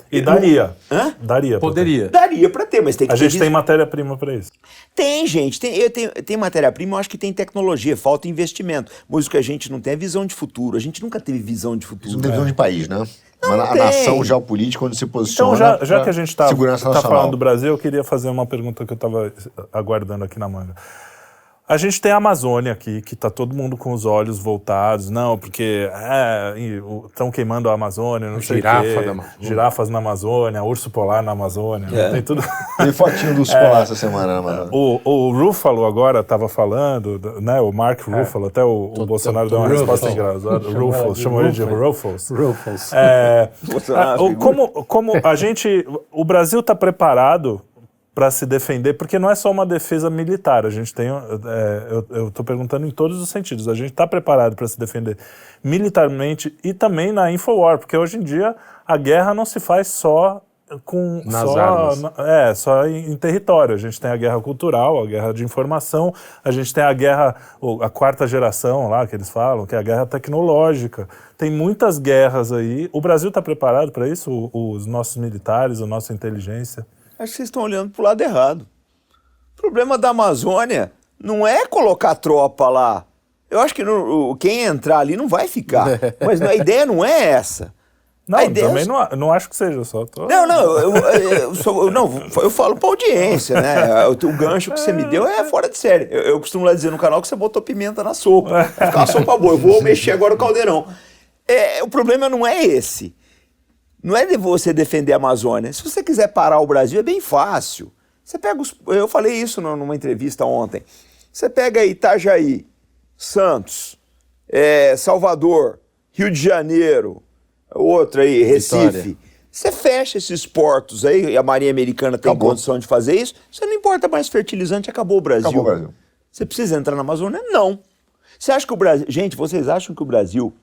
E daria. Hã? Daria. pra ter. Poderia. Daria pra ter, mas tem que A ter gente tem matéria-prima pra isso. Tem, gente, tem matéria-prima, eu acho que tem tecnologia, falta investimento. Mas o que a gente não tem é visão de futuro. A gente nunca teve visão de futuro. Isso não tem visão de país, né? Não A tem. nação geopolítica onde se posiciona. Então, já que a gente está segurança nacional. falando do Brasil, eu queria fazer uma pergunta que eu estava aguardando aqui na manga. A gente tem a Amazônia aqui, que está todo mundo com os olhos voltados, não, porque estão queimando a Amazônia, não sei o Girafa quê, da Amazônia. girafas na Amazônia, urso polar na Amazônia, tem tudo. Tem fotinho do Polar essa semana, né, mano? O Ruffalo agora estava falando, né, o Mark Ruffalo, até o Bolsonaro deu uma resposta engraçada, chamou ele de Ruffles. Ruffles. Como o Brasil está preparado para se defender, porque não é só uma defesa militar, a gente tem, eu estou perguntando em todos os sentidos, a gente está preparado para se defender militarmente e também na Infowar, porque hoje em dia a guerra não se faz só com Nas armas. só em território. A gente tem a guerra cultural, a guerra de informação, a gente tem a guerra, a quarta geração lá que eles falam, que é a guerra tecnológica. Tem muitas guerras aí. O Brasil está preparado para isso? Os nossos militares, a nossa inteligência? Acho que vocês estão olhando pro lado errado. O problema da Amazônia não é colocar tropa lá. Eu acho que quem entrar ali não vai ficar. Mas a ideia não é essa. Não, A ideia também não acho que seja só. Eu falo pra audiência, né? O gancho que você me deu é fora de série. Eu costumo lá dizer no canal que você botou pimenta na sopa. Vai ficar uma sopa boa. Eu vou mexer agora o caldeirão. O problema não é esse. Não é de você defender a Amazônia. Se você quiser parar o Brasil, é bem fácil. Você pega eu falei isso numa entrevista ontem. Você pega Itajaí, Santos, Salvador, Rio de Janeiro, outro aí, Recife. Vitória. Você fecha esses portos aí, e a Marinha Americana tem condição de fazer isso, você não importa mais fertilizante, acabou o Brasil. Acabou o Brasil. Você precisa entrar na Amazônia? Não. Você acha que o Brasil... Gente, vocês acham que o Brasil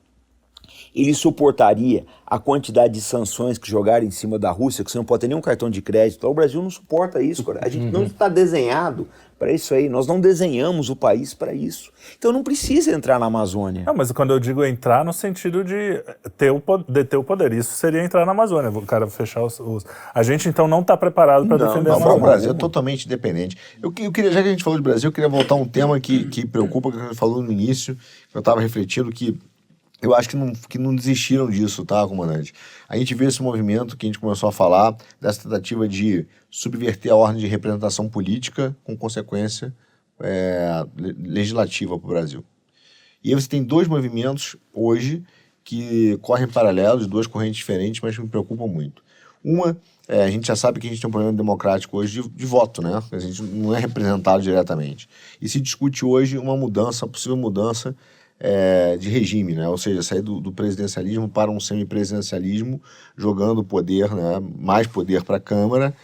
ele suportaria a quantidade de sanções que jogaram em cima da Rússia, que você não pode ter nenhum cartão de crédito? O Brasil não suporta isso, cara. A gente não está desenhado para isso aí. Nós não desenhamos o país para isso. Então não precisa entrar na Amazônia. Não, mas quando eu digo entrar, no sentido de deter o poder. Isso seria entrar na Amazônia, o cara fechar os... A gente, então, não está preparado para defender a Não, o Amazônia. Brasil é totalmente independente. Eu queria, já que a gente falou de Brasil, eu queria voltar a um tema que preocupa, que a gente falou no início, que eu estava refletindo, que eu acho que não desistiram disso, tá, comandante? A gente vê esse movimento que a gente começou a falar, dessa tentativa de subverter a ordem de representação política com consequência legislativa para o Brasil. E aí você tem dois movimentos hoje que correm paralelos, duas correntes diferentes, mas que me preocupam muito. A gente já sabe que a gente tem um problema democrático hoje de voto, né? A gente não é representado diretamente. E se discute hoje uma possível mudança de regime, né? Ou seja, sair do presidencialismo para um semipresidencialismo, jogando poder, né? Mais poder para a Câmara,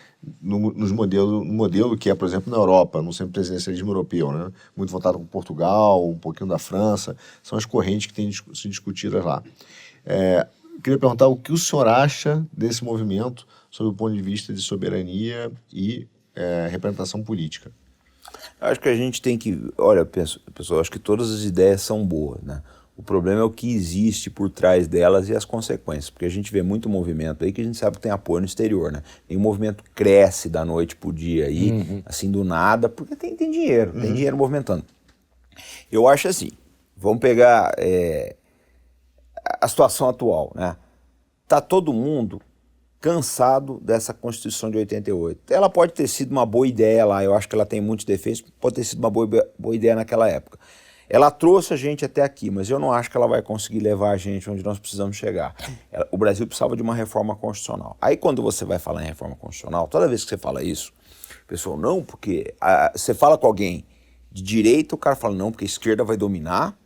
no modelo que é, por exemplo, na Europa, no semipresidencialismo europeu, né? Muito votado com Portugal, um pouquinho da França, são as correntes que têm se discutidas lá. Queria perguntar o que o senhor acha desse movimento sob o ponto de vista de soberania e representação política. Acho que a gente tem que... Olha, pessoal, acho que todas as ideias são boas, né? O problema é o que existe por trás delas e as consequências, porque a gente vê muito movimento aí que a gente sabe que tem apoio no exterior, né? E o movimento cresce da noite pro dia aí, assim, do nada, porque tem dinheiro, tem dinheiro movimentando. Eu acho assim, vamos pegar a situação atual, né? Tá todo mundo cansado dessa Constituição de 88. Ela pode ter sido uma boa ideia lá, eu acho que ela tem muitos defeitos, pode ter sido uma boa ideia naquela época. Ela trouxe a gente até aqui, mas eu não acho que ela vai conseguir levar a gente onde nós precisamos chegar. O Brasil precisava de uma reforma constitucional. Aí quando você vai falar em reforma constitucional, toda vez que você fala isso, o pessoal, não, porque você fala com alguém de direita, o cara fala, não, porque a esquerda vai dominar,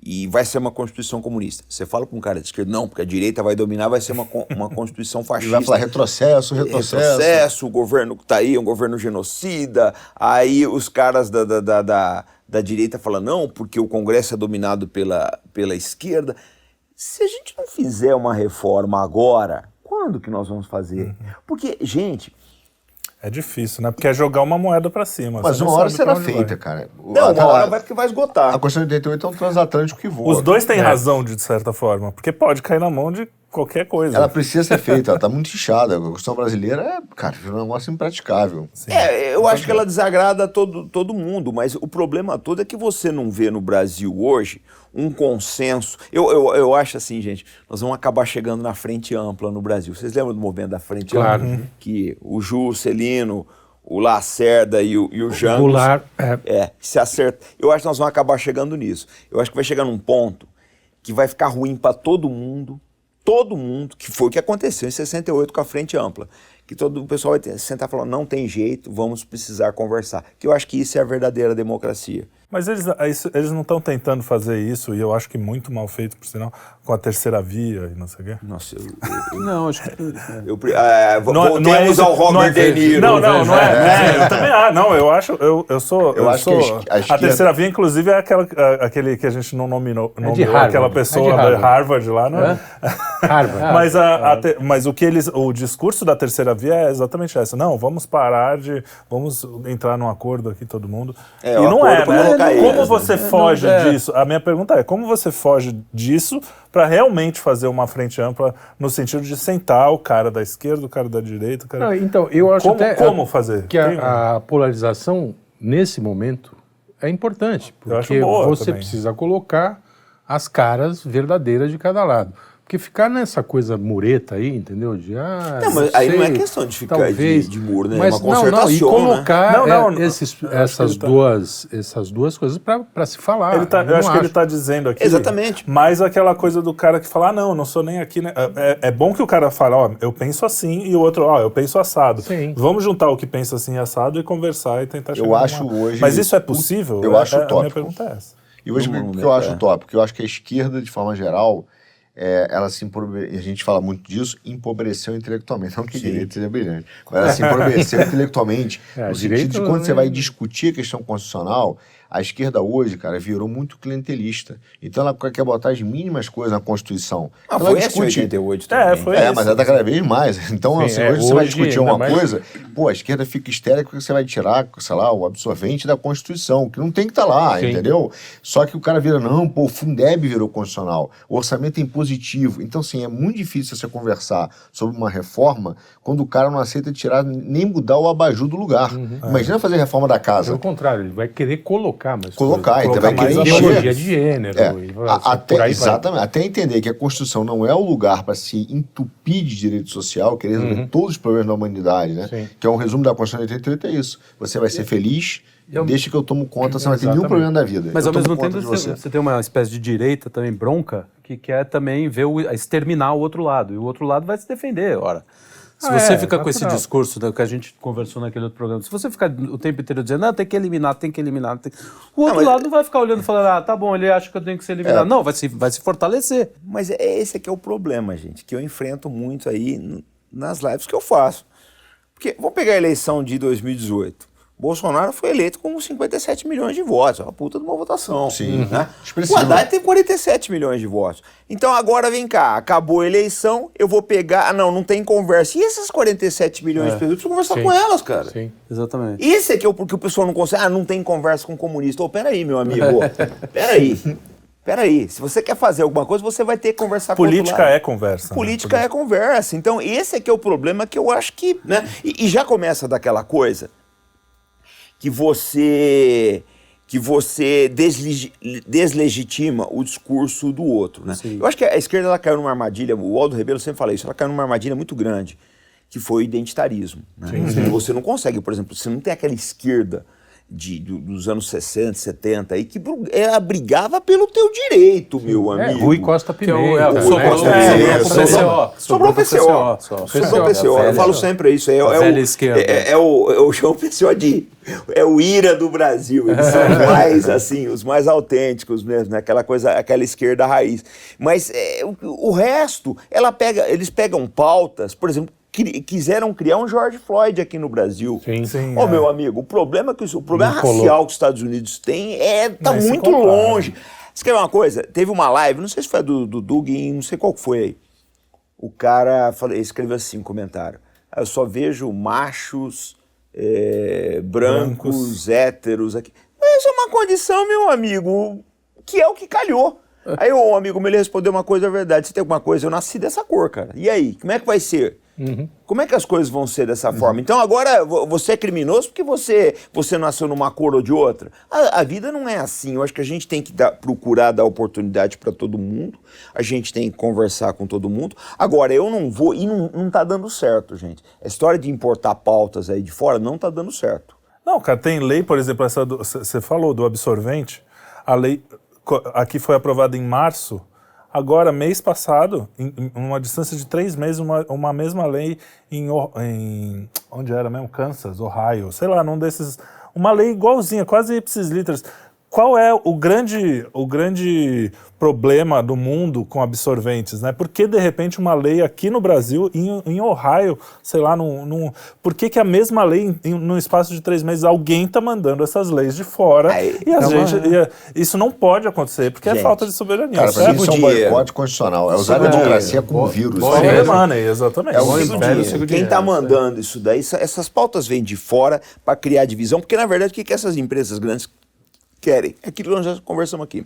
e vai ser uma Constituição comunista. Você fala com um cara de esquerda, não, porque a direita vai dominar, vai ser uma Constituição fascista. E vai falar retrocesso. O governo que está aí é um governo genocida. Aí os caras da direita falam, não, porque o Congresso é dominado pela esquerda. Se a gente não fizer uma reforma agora, quando que nós vamos fazer? Porque, gente... É difícil, né? Porque é jogar uma moeda pra cima. Mas uma hora será feita, cara. Não, uma hora vai porque vai esgotar. A Constituição de 88 é um transatlântico que voa. Os dois têm razão, de certa forma, porque pode cair na mão de qualquer coisa. Ela precisa ser feita, ela tá muito inchada. A Constituição brasileira cara, virou um negócio impraticável. Sim. Eu acho que ela desagrada todo mundo, mas o problema todo é que você não vê no Brasil hoje um consenso. Eu acho assim, gente, nós vamos acabar chegando na frente ampla no Brasil. Vocês lembram do movimento da frente ampla? Que o Juscelino, o Lacerda e o Jango Goulart, se acertam. Eu acho que nós vamos acabar chegando nisso. Eu acho que vai chegar num ponto que vai ficar ruim para todo mundo, que foi o que aconteceu em 68 com a frente ampla. Que todo o pessoal vai sentar e falar, não tem jeito, vamos precisar conversar. Que eu acho que isso é a verdadeira democracia. Mas eles não estão tentando fazer isso, e eu acho que muito mal feito, por sinal, com a terceira via e não sei o quê. Nossa, Não, acho que... voltemos ao Robert De Niro. Não é. Eu também eu acho que a terceira via, inclusive, é aquele que a gente não nomeou aquela pessoa da Harvard lá, não é? Harvard. Mas o discurso da terceira via é exatamente essa. Não, vamos vamos entrar num acordo aqui, todo mundo. E não é, né? Como você foge disso? A minha pergunta é, como você foge disso para realmente fazer uma frente ampla no sentido de sentar o cara da esquerda, o cara da direita, o cara... Não, então, eu acho como fazer? Que a polarização, nesse momento, é importante, porque você precisa colocar as caras verdadeiras de cada lado. Porque ficar nessa coisa mureta aí, entendeu? Não, mas aí não é questão de ficar de muro, né? É uma concertação, e colocar essas duas coisas para se falar. Eu acho que ele está dizendo aqui... Exatamente. Mais aquela coisa do cara que fala, não sou nem aqui... Né? É bom que o cara fale, eu penso assim, e o outro, eu penso assado. Sim. Vamos juntar o que pensa assim assado e conversar e tentar chegar hoje... Mas isso é possível? Eu acho utópico. A minha pergunta é essa. E hoje o que eu acho utópico? Porque eu acho que a esquerda, de forma geral... ela se a gente fala muito disso, empobreceu intelectualmente. Não que a direita seja brilhante, mas ela se empobreceu intelectualmente, no sentido de quando você vai discutir a questão constitucional, a esquerda hoje, cara, virou muito clientelista. Então ela quer botar as mínimas coisas na Constituição. Ela foi discute 88 também. Mas ela tá cada vez mais. Então, hoje você vai discutir uma coisa, a esquerda fica histérica porque você vai tirar, sei lá, o absorvente da Constituição, que não tem que estar lá, entendeu? Só que o cara vira, o Fundeb virou constitucional, o orçamento é impositivo. Então, assim, é muito difícil você conversar sobre uma reforma quando o cara não aceita tirar, nem mudar o abajur do lugar. Imagina fazer reforma da casa. Pelo contrário, ele vai querer colocar então vai querer ideologia de gênero. Exatamente. Até entender que a Constituição não é o lugar para se entupir de direito social, querer resolver todos os problemas da humanidade, né? Sim. Que é um resumo da Constituição de 88, é isso. Você vai ser feliz, deixa que eu tomo conta, você não vai ter nenhum problema da vida. Mas ao mesmo tempo você tem uma espécie de direita também bronca, que quer também ver exterminar o outro lado. E o outro lado vai se defender, ora. Se você fica com natural. esse discurso que a gente conversou naquele outro programa, se você ficar o tempo inteiro dizendo, não, tem que eliminar, tem que eliminar, o outro lado não vai ficar olhando e falando, tá bom, ele acha que eu tenho que ser eliminado. Não, vai se fortalecer. Mas esse aqui é o problema, gente, que eu enfrento muito aí nas lives que eu faço. Porque, vamos pegar a eleição de 2018. Bolsonaro foi eleito com 57 milhões de votos. É uma puta de uma votação. Sim. Né? O Haddad tem 47 milhões de votos. Então agora vem cá, acabou a eleição, eu vou pegar... não tem conversa. E essas 47 milhões de pessoas? Eu preciso conversar com elas, cara. Sim. Exatamente. Esse aqui é porque o pessoal não consegue... não tem conversa com o comunista. Peraí, meu amigo. Peraí. Se você quer fazer alguma coisa, você vai ter que conversar com o outro Política lado. é conversa. Política é conversa. Então esse aqui é o problema que eu acho que... né? E já começa daquela coisa... que você deslegitima o discurso do outro, né? Sim. Eu acho que a esquerda ela caiu numa armadilha, o Aldo Rebelo sempre fala isso, ela caiu numa armadilha muito grande, que foi o identitarismo. Né? Você não consegue, por exemplo, você não tem aquela esquerda dos anos 60, 70 aí, que ela brigava pelo teu direito, meu amigo. Rui Costa Pimenta. Sobrou o PCO. Eu falo sempre isso. Eu chamo o PCO de... É o IRA do Brasil. Eles são mais, assim, os mais autênticos mesmo, né? Aquela coisa, aquela esquerda raiz. Mas o resto, eles pegam pautas, por exemplo, quiseram criar um George Floyd aqui no Brasil. Sim. Meu amigo, o problema racial que os Estados Unidos têm tá muito longe. Você quer ver uma coisa? Teve uma live, não sei se foi do Doug, não sei qual que foi aí. O cara escreveu assim, um comentário. Eu só vejo machos brancos, héteros aqui. Mas isso é uma condição, meu amigo, que é o que calhou. Aí um amigo meu, ele respondeu uma coisa, é verdade. Você tem alguma coisa? Eu nasci dessa cor, cara. E aí, como é que vai ser? Como é que as coisas vão ser dessa forma? Então agora você é criminoso porque você nasceu numa cor ou de outra? A vida não é assim. Eu acho que a gente tem que procurar dar oportunidade para todo mundo. A gente tem que conversar com todo mundo. Agora, eu não vou... E não tá dando certo, gente. A história de importar pautas aí de fora não tá dando certo. Não, cara, tem lei, por exemplo, você falou do absorvente. A lei aqui foi aprovada em março. Agora, mês passado, em uma distância de 3 meses, uma mesma lei em onde era mesmo? Kansas, Ohio, sei lá, num desses... Uma lei igualzinha, quase ipsis literis. Qual é o grande problema do mundo com absorventes, né? Por que, de repente, uma lei aqui no Brasil, em Ohio, sei lá, por que a mesma lei, no espaço de 3 meses, alguém está mandando essas leis de fora isso não pode acontecer, porque é falta de soberania. Cara, pra mim isso é um boicote constitucional. É usar a democracia como vírus. Exatamente. Quem está mandando isso daí, essas pautas vêm de fora para criar divisão, porque, na verdade, o que essas empresas grandes querem? É aquilo que nós já conversamos aqui.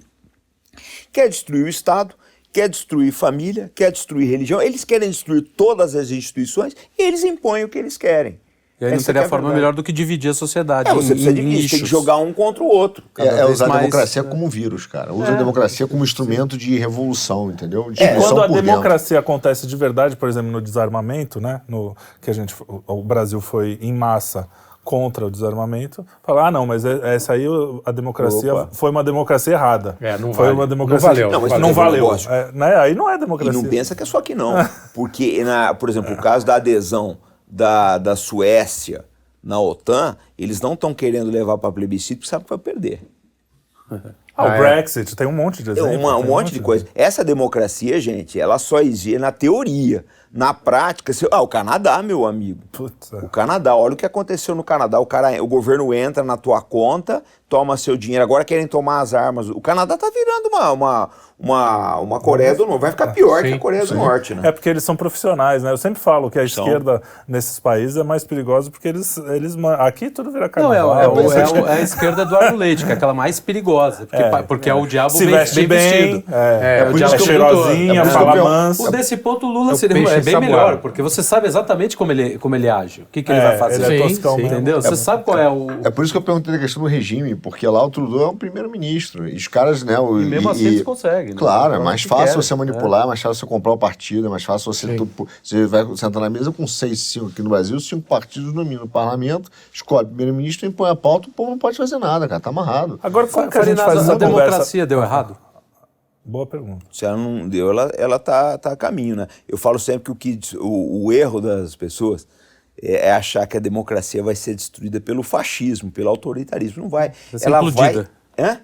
Quer destruir o Estado, quer destruir família, quer destruir religião. Eles querem destruir todas as instituições e eles impõem o que eles querem. E aí não teria forma melhor do que dividir a sociedade. Você precisa dividir, tem que jogar um contra o outro. Usar a democracia como vírus, cara. Usa a democracia como instrumento de revolução, entendeu? De quando a democracia acontece de verdade, por exemplo, no desarmamento, né? O Brasil foi em massa contra o desarmamento, falar, não, mas essa aí a democracia foi uma democracia errada. Foi uma democracia... Não valeu. Aí não é democracia. E não pensa que é só aqui não. Porque, por exemplo, o caso da adesão da Suécia na OTAN, eles não estão querendo levar para plebiscito porque sabem que vai perder. O Brexit, tem um monte de exemplos. Um monte de coisa. Essa democracia, gente, ela só existe na teoria. Na prática, o Canadá, meu amigo. O Canadá, olha o que aconteceu no Canadá. O governo entra na tua conta, toma seu dinheiro, agora querem tomar as armas. O Canadá tá virando uma Coreia do Norte. Vai ficar pior que a Coreia do Norte, né? É porque eles são profissionais, né? Eu sempre falo que a esquerda nesses países é mais perigosa porque eles aqui tudo vira carnaval. Não, é a esquerda do Arno Leite, que é aquela mais perigosa. Porque é o diabo se bem vestido. O diabo cheirosinha, fala mansa. Desse ponto, o Lula seria bem melhor, porque você sabe exatamente como ele age, o que ele vai fazer. Ele é toscão mesmo. Entendeu? Você sabe qual é o... É por isso que eu perguntei a questão do regime, porque lá o Trudeau é um primeiro-ministro. E os caras, né... E mesmo assim eles conseguem. Claro, é mais fácil você manipular, é mais fácil você comprar o partido, é mais fácil você... Você vai sentar na mesa com 5 aqui no Brasil, 5 partidos dominam o parlamento, escolhe o primeiro-ministro, impõe a pauta, o povo não pode fazer nada, cara, tá amarrado. Agora, como que a gente faz essa democracia deu errado? Boa pergunta. Se ela não deu, ela tá a caminho, né? Eu falo sempre que o erro das pessoas é achar que a democracia vai ser destruída pelo fascismo, pelo autoritarismo. Não vai. Ela vai...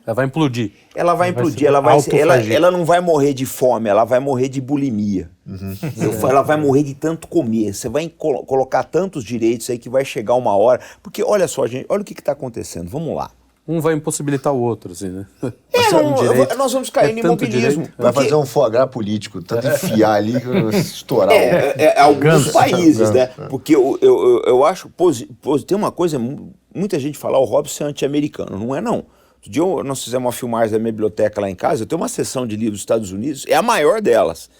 Ela vai implodir. Ela vai implodir, ela não vai morrer de fome, ela vai morrer de bulimia. Ela vai morrer de tanto comer. Você vai colocar tantos direitos aí que vai chegar uma hora. Porque olha só, gente, olha o que está acontecendo. Vamos lá. Um vai impossibilitar o outro, assim, né? Nós vamos cair no imobilismo. Vai fazer um foie gras político, tanto enfiar ali que estourar. Alguns países, né? Porque eu acho, tem uma coisa, muita gente fala, o Robson é anti-americano. Não é, não. Outro dia nós fizemos uma filmagem da minha biblioteca lá em casa, eu tenho uma seção de livros dos Estados Unidos, é a maior delas.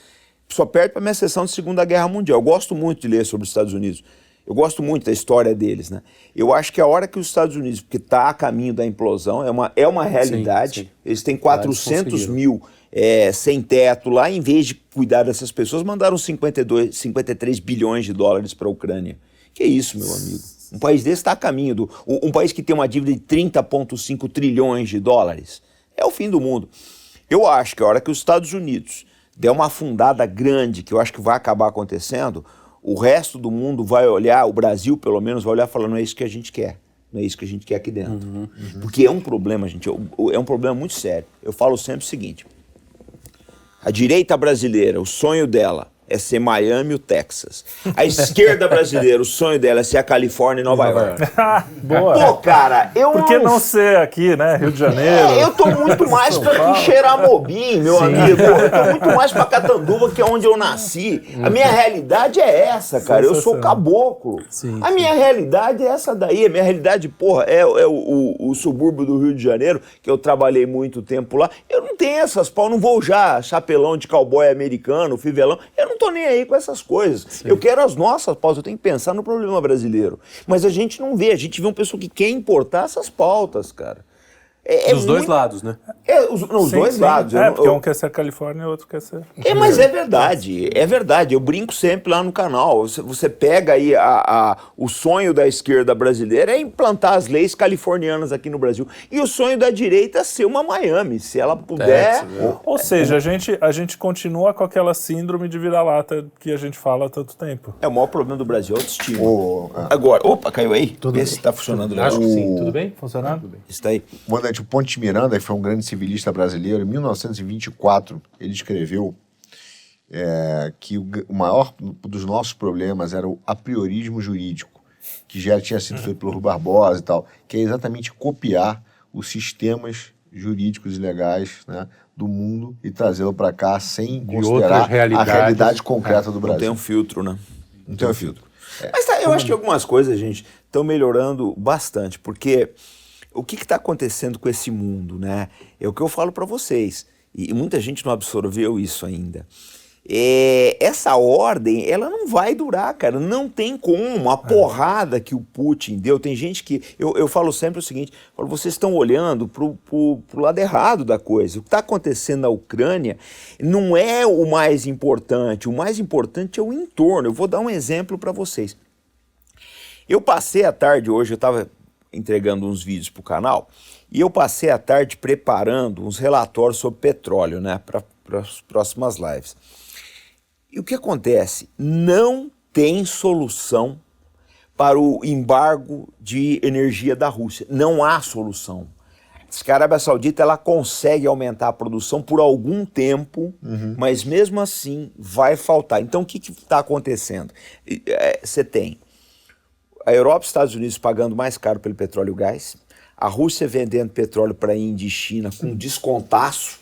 Só perde para a minha seção de Segunda Guerra Mundial. Eu gosto muito de ler sobre os Estados Unidos. Eu gosto muito da história deles, né? Eu acho que a hora que os Estados Unidos, porque está a caminho da implosão, é uma realidade. Sim. Eles têm 400 mil sem teto lá, em vez de cuidar dessas pessoas, mandaram 53 bilhões de dólares para a Ucrânia. Que isso, meu amigo? Um país desse está a caminho um país que tem uma dívida de 30,5 trilhões de dólares. É o fim do mundo. Eu acho que a hora que os Estados Unidos der uma afundada grande, que eu acho que vai acabar acontecendo, o resto do mundo vai olhar, o Brasil pelo menos vai olhar e falar, não é isso que a gente quer. Não é isso que a gente quer aqui dentro. Porque é um problema, gente, é um problema muito sério. Eu falo sempre o seguinte, a direita brasileira, o sonho dela é ser Miami e o Texas. A esquerda brasileira, o sonho dela é ser a Califórnia e Nova York. Boa. Pô, cara, Por que não ser aqui, né? Rio de Janeiro. Eu tô muito mais pra Quixeramobim, meu amigo. Eu tô muito mais pra Catanduva, que é onde eu nasci. A minha realidade é essa, cara. Eu sou caboclo. A minha realidade é essa daí. A minha realidade, porra, é o subúrbio do Rio de Janeiro, que eu trabalhei muito tempo lá. Eu não tenho essas pau, não vou já chapelão de cowboy americano, fivelão. Eu não tô nem aí com essas coisas. Sim. Eu quero as nossas pautas, eu tenho que pensar no problema brasileiro. Mas a gente não vê, a gente vê uma pessoa que quer importar essas pautas, cara. Dos dois lados, né? Os dois lados. Porque um quer ser Califórnia e o outro quer ser... Mas é verdade. Eu brinco sempre lá no canal. Você pega aí o sonho da esquerda brasileira é implantar as leis californianas aqui no Brasil. E o sonho da direita é ser uma Miami, se ela puder... Ou seja, a gente continua com aquela síndrome de vira-lata que a gente fala há tanto tempo. O maior problema do Brasil é a autoestima. Agora, opa, caiu aí? Vê se está funcionando legal. Acho que sim. Tudo bem? Funcionando? Tudo bem. Está aí. O Ponte Miranda, que foi um grande civilista brasileiro, em 1924, ele escreveu que o maior dos nossos problemas era o apriorismo jurídico, que já tinha sido feito pelo Rui Barbosa e tal, que é exatamente copiar os sistemas jurídicos e legais, né, do mundo e trazê-lo para cá sem considerar a realidade concreta do Brasil. Não tem um filtro, né? Não tem um filtro. Mas eu acho que algumas coisas, gente, estão melhorando bastante, porque... O que está acontecendo com esse mundo, né? É o que eu falo para vocês, e muita gente não absorveu isso ainda. Essa ordem, ela não vai durar, cara, não tem como, a porrada que o Putin deu, tem gente que, eu falo sempre o seguinte, vocês estão olhando pro lado errado da coisa, o que está acontecendo na Ucrânia não é o mais importante é o entorno. Eu vou dar um exemplo para vocês. Eu passei a tarde hoje, eu estava entregando uns vídeos para o canal, e eu passei a tarde preparando uns relatórios sobre petróleo, né, para as próximas lives. E o que acontece? Não tem solução para o embargo de energia da Rússia. Não há solução. Diz que a Arábia Saudita ela consegue aumentar a produção por algum tempo, mas mesmo assim vai faltar. Então o que está acontecendo? Você tem a Europa e os Estados Unidos pagando mais caro pelo petróleo e o gás, a Rússia vendendo petróleo para a Índia e China com descontaço.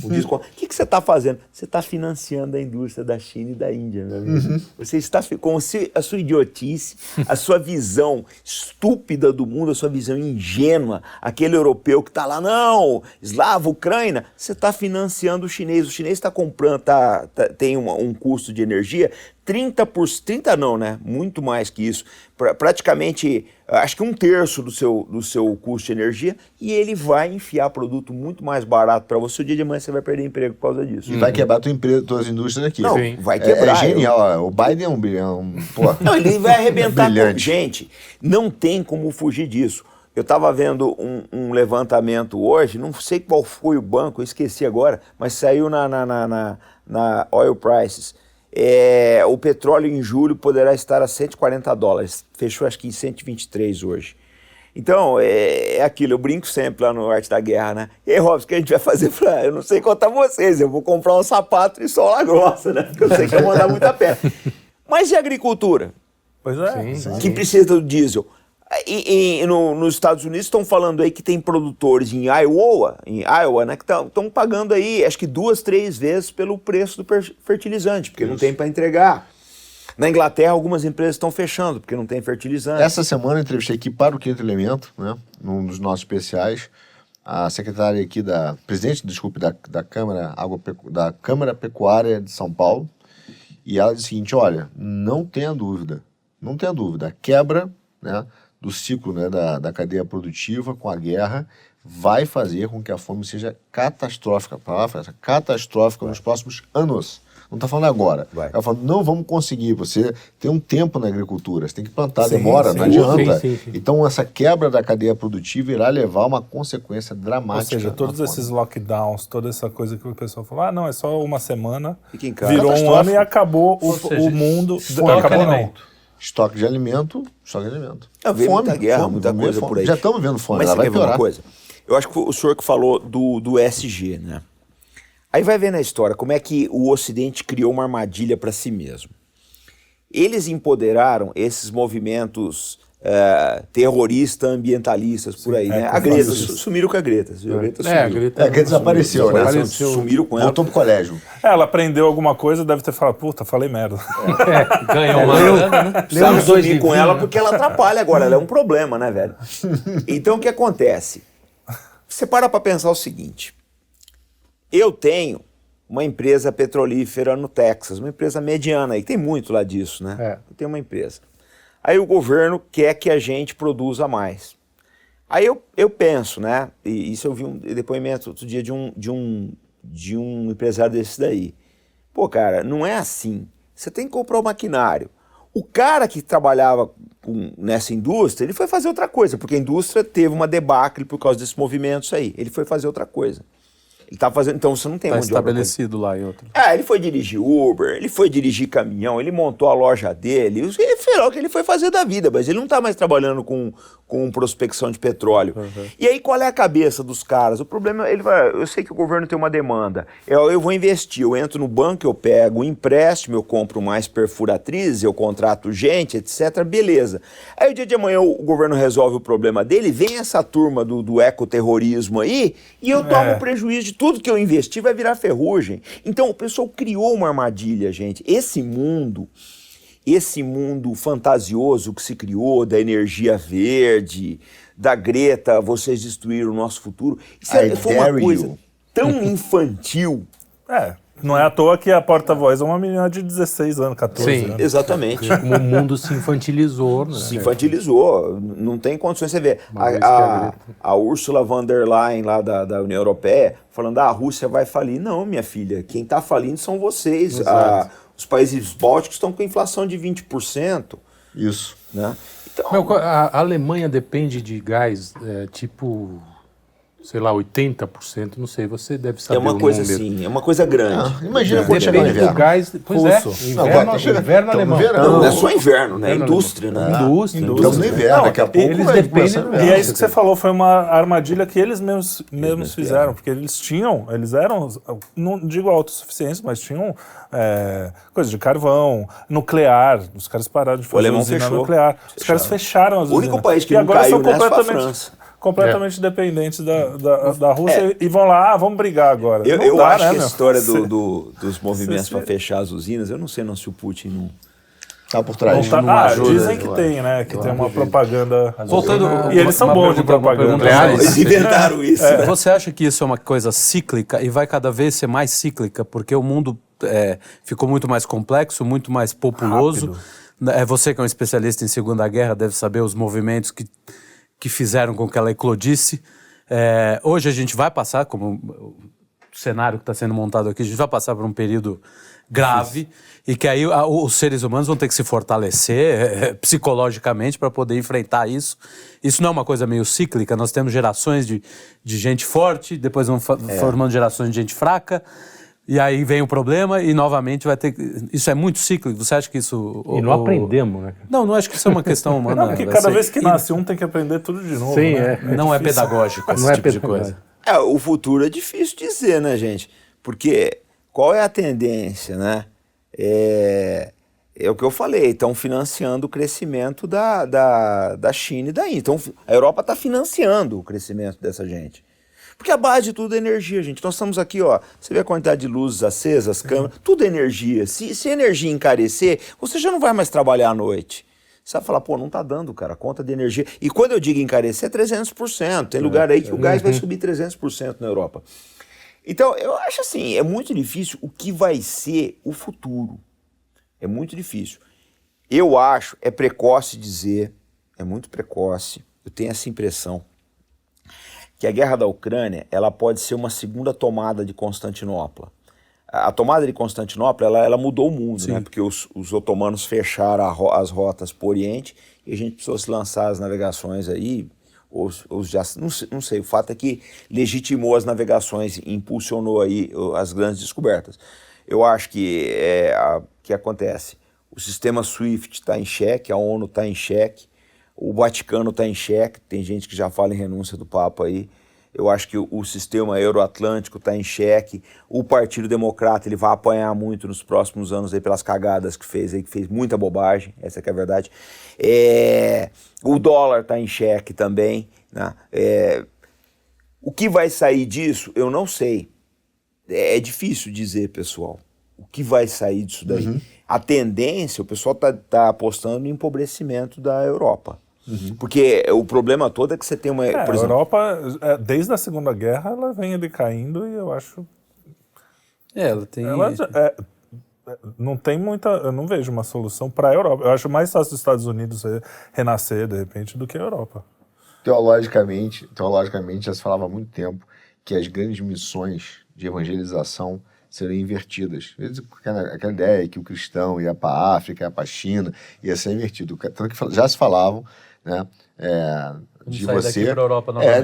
O que você está fazendo? Você está financiando a indústria da China e da Índia, meu amigo. Você está com a sua idiotice, a sua visão estúpida do mundo, a sua visão ingênua, aquele europeu que está lá, não, eslava, Ucrânia, você está financiando o chinês está comprando, tem um custo de energia 30 não, né? Muito mais que isso. Praticamente, acho que 1/3 do seu custo de energia, e ele vai enfiar produto muito mais barato para você. O dia de amanhã você vai perder emprego por causa disso. E vai quebrar tuas indústrias aqui. Não, vai quebrar. É genial. O Biden é um pô, não, ele vai arrebentar. Brilhante. Gente, não tem como fugir disso. Eu estava vendo um levantamento hoje, não sei qual foi o banco, eu esqueci agora, mas saiu na Oil Prices. O petróleo em julho poderá estar a $140. Fechou acho que em 123 hoje. Então, é aquilo, eu brinco sempre lá no Arte da Guerra, né? E aí, Robson, o que a gente vai fazer? Eu não sei contar vocês, eu vou comprar um sapato e sola grossa, né? Porque eu sei que eu vou andar muito a pé. Mas e a agricultura? Pois é. Que precisa do diesel. Nos Estados Unidos estão falando aí que tem produtores em Iowa, né, que estão pagando aí, acho que 2, 3 vezes pelo preço do fertilizante, porque não tem para entregar. Na Inglaterra, algumas empresas estão fechando, porque não tem fertilizante. Essa semana eu entrevistei aqui para o Quinto Elemento, né, num dos nossos especiais, a secretária aqui da Câmara Pecuária de São Paulo, e ela disse o seguinte, olha, não tenha dúvida, a quebra, né, do ciclo, né, da cadeia produtiva com a guerra vai fazer com que a fome seja catastrófica, nos próximos anos. Não está falando agora. Ela falando, não vamos conseguir, você tem um tempo na agricultura, você tem que plantar, demora, não adianta. Sim. Então essa quebra da cadeia produtiva irá levar a uma consequência dramática. Ou seja, todos esses lockdowns, toda essa coisa que o pessoal falou, não, é só uma semana, fica em casa. Virou um ano e acabou o mundo. Acabou não. Estoque de alimento. Veio muita guerra, muita coisa por aí. Já estamos vendo fome, mas ela vai piorar. Uma coisa? Eu acho que o senhor que falou do SG, né? Aí vai ver na história como é que o Ocidente criou uma armadilha para si mesmo. Eles empoderaram esses movimentos terroristas, ambientalistas, por aí, né? A Greta, sumiram com a Greta. A Greta desapareceu, né? Sumiram com ela. Voltou pro colégio. Ela aprendeu alguma coisa, deve ter falado, puta, falei merda. Ganhou uma grana, né? Precisava sumir com ela porque ela atrapalha agora, ela é um problema, né, velho? Então, o que acontece? Você para pensar o seguinte, eu tenho uma empresa petrolífera no Texas, uma empresa mediana, e tem muito lá disso, né? Eu tenho uma empresa. Aí o governo quer que a gente produza mais. Aí eu penso, né? E isso eu vi um depoimento outro dia de um empresário desse daí. Pô, cara, não é assim. Você tem que comprar o maquinário. O cara que trabalhava nessa indústria, ele foi fazer outra coisa, porque a indústria teve uma debacle por causa desses movimentos aí. Ele foi fazer outra coisa. Ele tá fazendo, então você não tem mão de obra estabelecido lá em outro. Ele foi dirigir Uber, ele foi dirigir caminhão, ele montou a loja dele, ele fez o que ele foi fazer da vida, mas ele não tá mais trabalhando com prospecção de petróleo. E aí qual é a cabeça dos caras? O problema, eu sei que o governo tem uma demanda, eu vou investir, eu entro no banco, eu pego um empréstimo, eu compro mais perfuratrizes, eu contrato gente, etc, beleza. Aí o dia de amanhã o governo resolve o problema dele, vem essa turma do ecoterrorismo aí, e eu tomo prejuízo de tudo que eu investi, vai virar ferrugem. Então o pessoal criou uma armadilha, gente. Esse mundo fantasioso que se criou da energia verde, da Greta, vocês destruíram o nosso futuro, isso foi uma coisa tão infantil. Não é à toa que a porta-voz é uma menina de 16 anos, 14 anos. Sim, exatamente. Como o mundo se infantilizou, né? Se infantilizou, não tem condições. Você vê, a Ursula von der Leyen lá da União Europeia falando, a Rússia vai falir. Não, minha filha, quem está falindo são vocês. Os países bálticos estão com inflação de 20%. Isso. Né? Então, a Alemanha depende de gás, sei lá, 80%, não sei, você deve saber. É uma coisa assim, é uma coisa grande. Imagina quando chegar o Depende do gás. Pois inverno alemão. Não é só inverno, né? Indústria, né? Indústria. Estamos no inverno, daqui a pouco eles dependem do E é isso que você falou, foi uma armadilha que eles mesmos fizeram, porque eles eram, não digo autossuficientes, mas tinham coisa de carvão, nuclear, os caras pararam de fazer usina nuclear. Os caras fecharam as usinas. O único país que não caiu nessa foi a França. Completamente dependentes da Rússia e vão lá, vamos brigar agora. Eu acho que a história dos movimentos para fechar as usinas, eu não sei se o Putin não... Tá por trás. Dizem que tem, né? Que tem uma propaganda... Voltando, e eles são bons de propaganda. Eles inventaram isso. Você acha que isso é uma coisa cíclica e vai cada vez ser mais cíclica, porque o mundo ficou muito mais complexo, muito mais populoso? Você que é um especialista em Segunda Guerra deve saber os movimentos que fizeram com que ela eclodisse. Hoje a gente vai passar, como o cenário que está sendo montado aqui, a gente vai passar por um período grave e que aí os seres humanos vão ter que se fortalecer psicologicamente para poder enfrentar isso. Isso não é uma coisa meio cíclica? Nós temos gerações de gente forte, depois vão formando gerações de gente fraca, e aí vem o problema e novamente vai ter... Isso é muito cíclico. Você acha que isso... E não aprendemos, né? Não acho que isso é uma questão humana. Não, porque cada vez que nasce um tem que aprender tudo de novo. Sim, né? Não é pedagógico esse Não é tipo de pedagógico. coisa. O futuro é difícil dizer, né, gente? Porque qual é a tendência, né? É o que eu falei, estão financiando o crescimento da China e da Índia. Então, a Europa está financiando o crescimento dessa gente. Porque a base de tudo é energia, gente. Nós estamos aqui, ó, você vê a quantidade de luzes acesas, câmeras, tudo é energia. Se a energia encarecer, você já não vai mais trabalhar à noite. Você vai falar, pô, não tá dando, cara, conta de energia. E quando eu digo encarecer, é 300%. Tem lugar aí que o gás vai subir 300% na Europa. Então, eu acho assim, é muito difícil o que vai ser o futuro. É muito difícil. Eu acho, é precoce dizer, é muito precoce, eu tenho essa impressão, que a guerra da Ucrânia, ela pode ser uma segunda tomada de Constantinopla. A tomada de Constantinopla, ela mudou o mundo, né? Porque os otomanos fecharam as rotas para o Oriente e a gente precisou se lançar as navegações aí, ou já, não sei, o fato é que legitimou as navegações e impulsionou aí as grandes descobertas. Eu acho que que acontece, o sistema SWIFT está em xeque, a ONU está em xeque, o Vaticano está em xeque, tem gente que já fala em renúncia do Papa aí. Eu acho que o sistema euroatlântico está em xeque. O Partido Democrata ele vai apanhar muito nos próximos anos aí pelas cagadas que fez muita bobagem, essa que é a verdade. O dólar está em xeque também, né? O que vai sair disso, eu não sei. É difícil dizer, pessoal. O que vai sair disso daí? A tendência, o pessoal tá apostando no empobrecimento da Europa. Porque o problema todo é que você tem uma... por exemplo, a Europa, desde a Segunda Guerra, ela vem decaindo e eu acho... Ela tem... não tem muita... Eu não vejo uma solução para a Europa. Eu acho mais fácil os Estados Unidos renascer, de repente, do que a Europa. Teologicamente, já se falava há muito tempo que as grandes missões de evangelização seriam invertidas. Aquela ideia que o cristão ia para a África, ia para a China, ia ser invertido. Tanto que já se falavam, né, de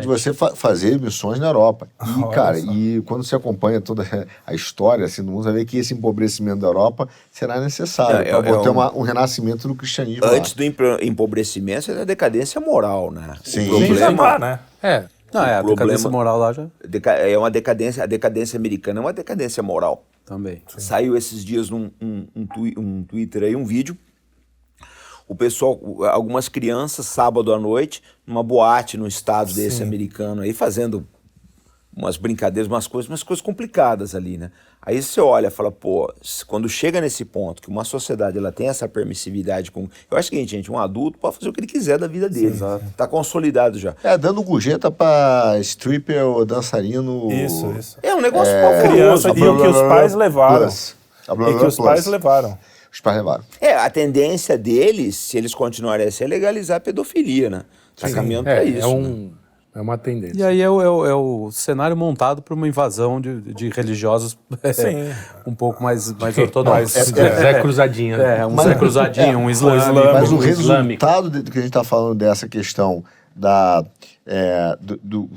você fazer missões na Europa. E, cara, e quando você acompanha toda a história assim, do mundo, você vai ver que esse empobrecimento da Europa será necessário para ter um renascimento do cristianismo. Antes do empobrecimento, é a decadência moral, né? Sim. O problema, né? a decadência moral lá já... É uma decadência, a decadência americana é uma decadência moral. Também. Saiu esses dias num Twitter aí, um vídeo, o pessoal, algumas crianças, sábado à noite, numa boate no estado desse americano aí, fazendo umas brincadeiras, umas coisas complicadas ali, né? Aí você olha e fala, pô, quando chega nesse ponto, que uma sociedade ela tem essa permissividade com... Eu acho que, gente, um adulto pode fazer o que ele quiser da vida dele. Exato. Tá consolidado já. Dando gorjeta pra stripper ou dançarino... Isso. É um negócio Criança, pavoroso. e o que os pais levaram. E que os pais levaram. Os pais levaram. A tendência deles, se eles continuarem assim, é legalizar a pedofilia, né? Tá caminhando pra isso. né? É uma tendência. E aí é o cenário montado para uma invasão de religiosos um pouco mais ortodoxos. Zé Cruzadinha. Né? Zé Cruzadinho, um islâmico. Mas o resultado do que a gente está falando dessa questão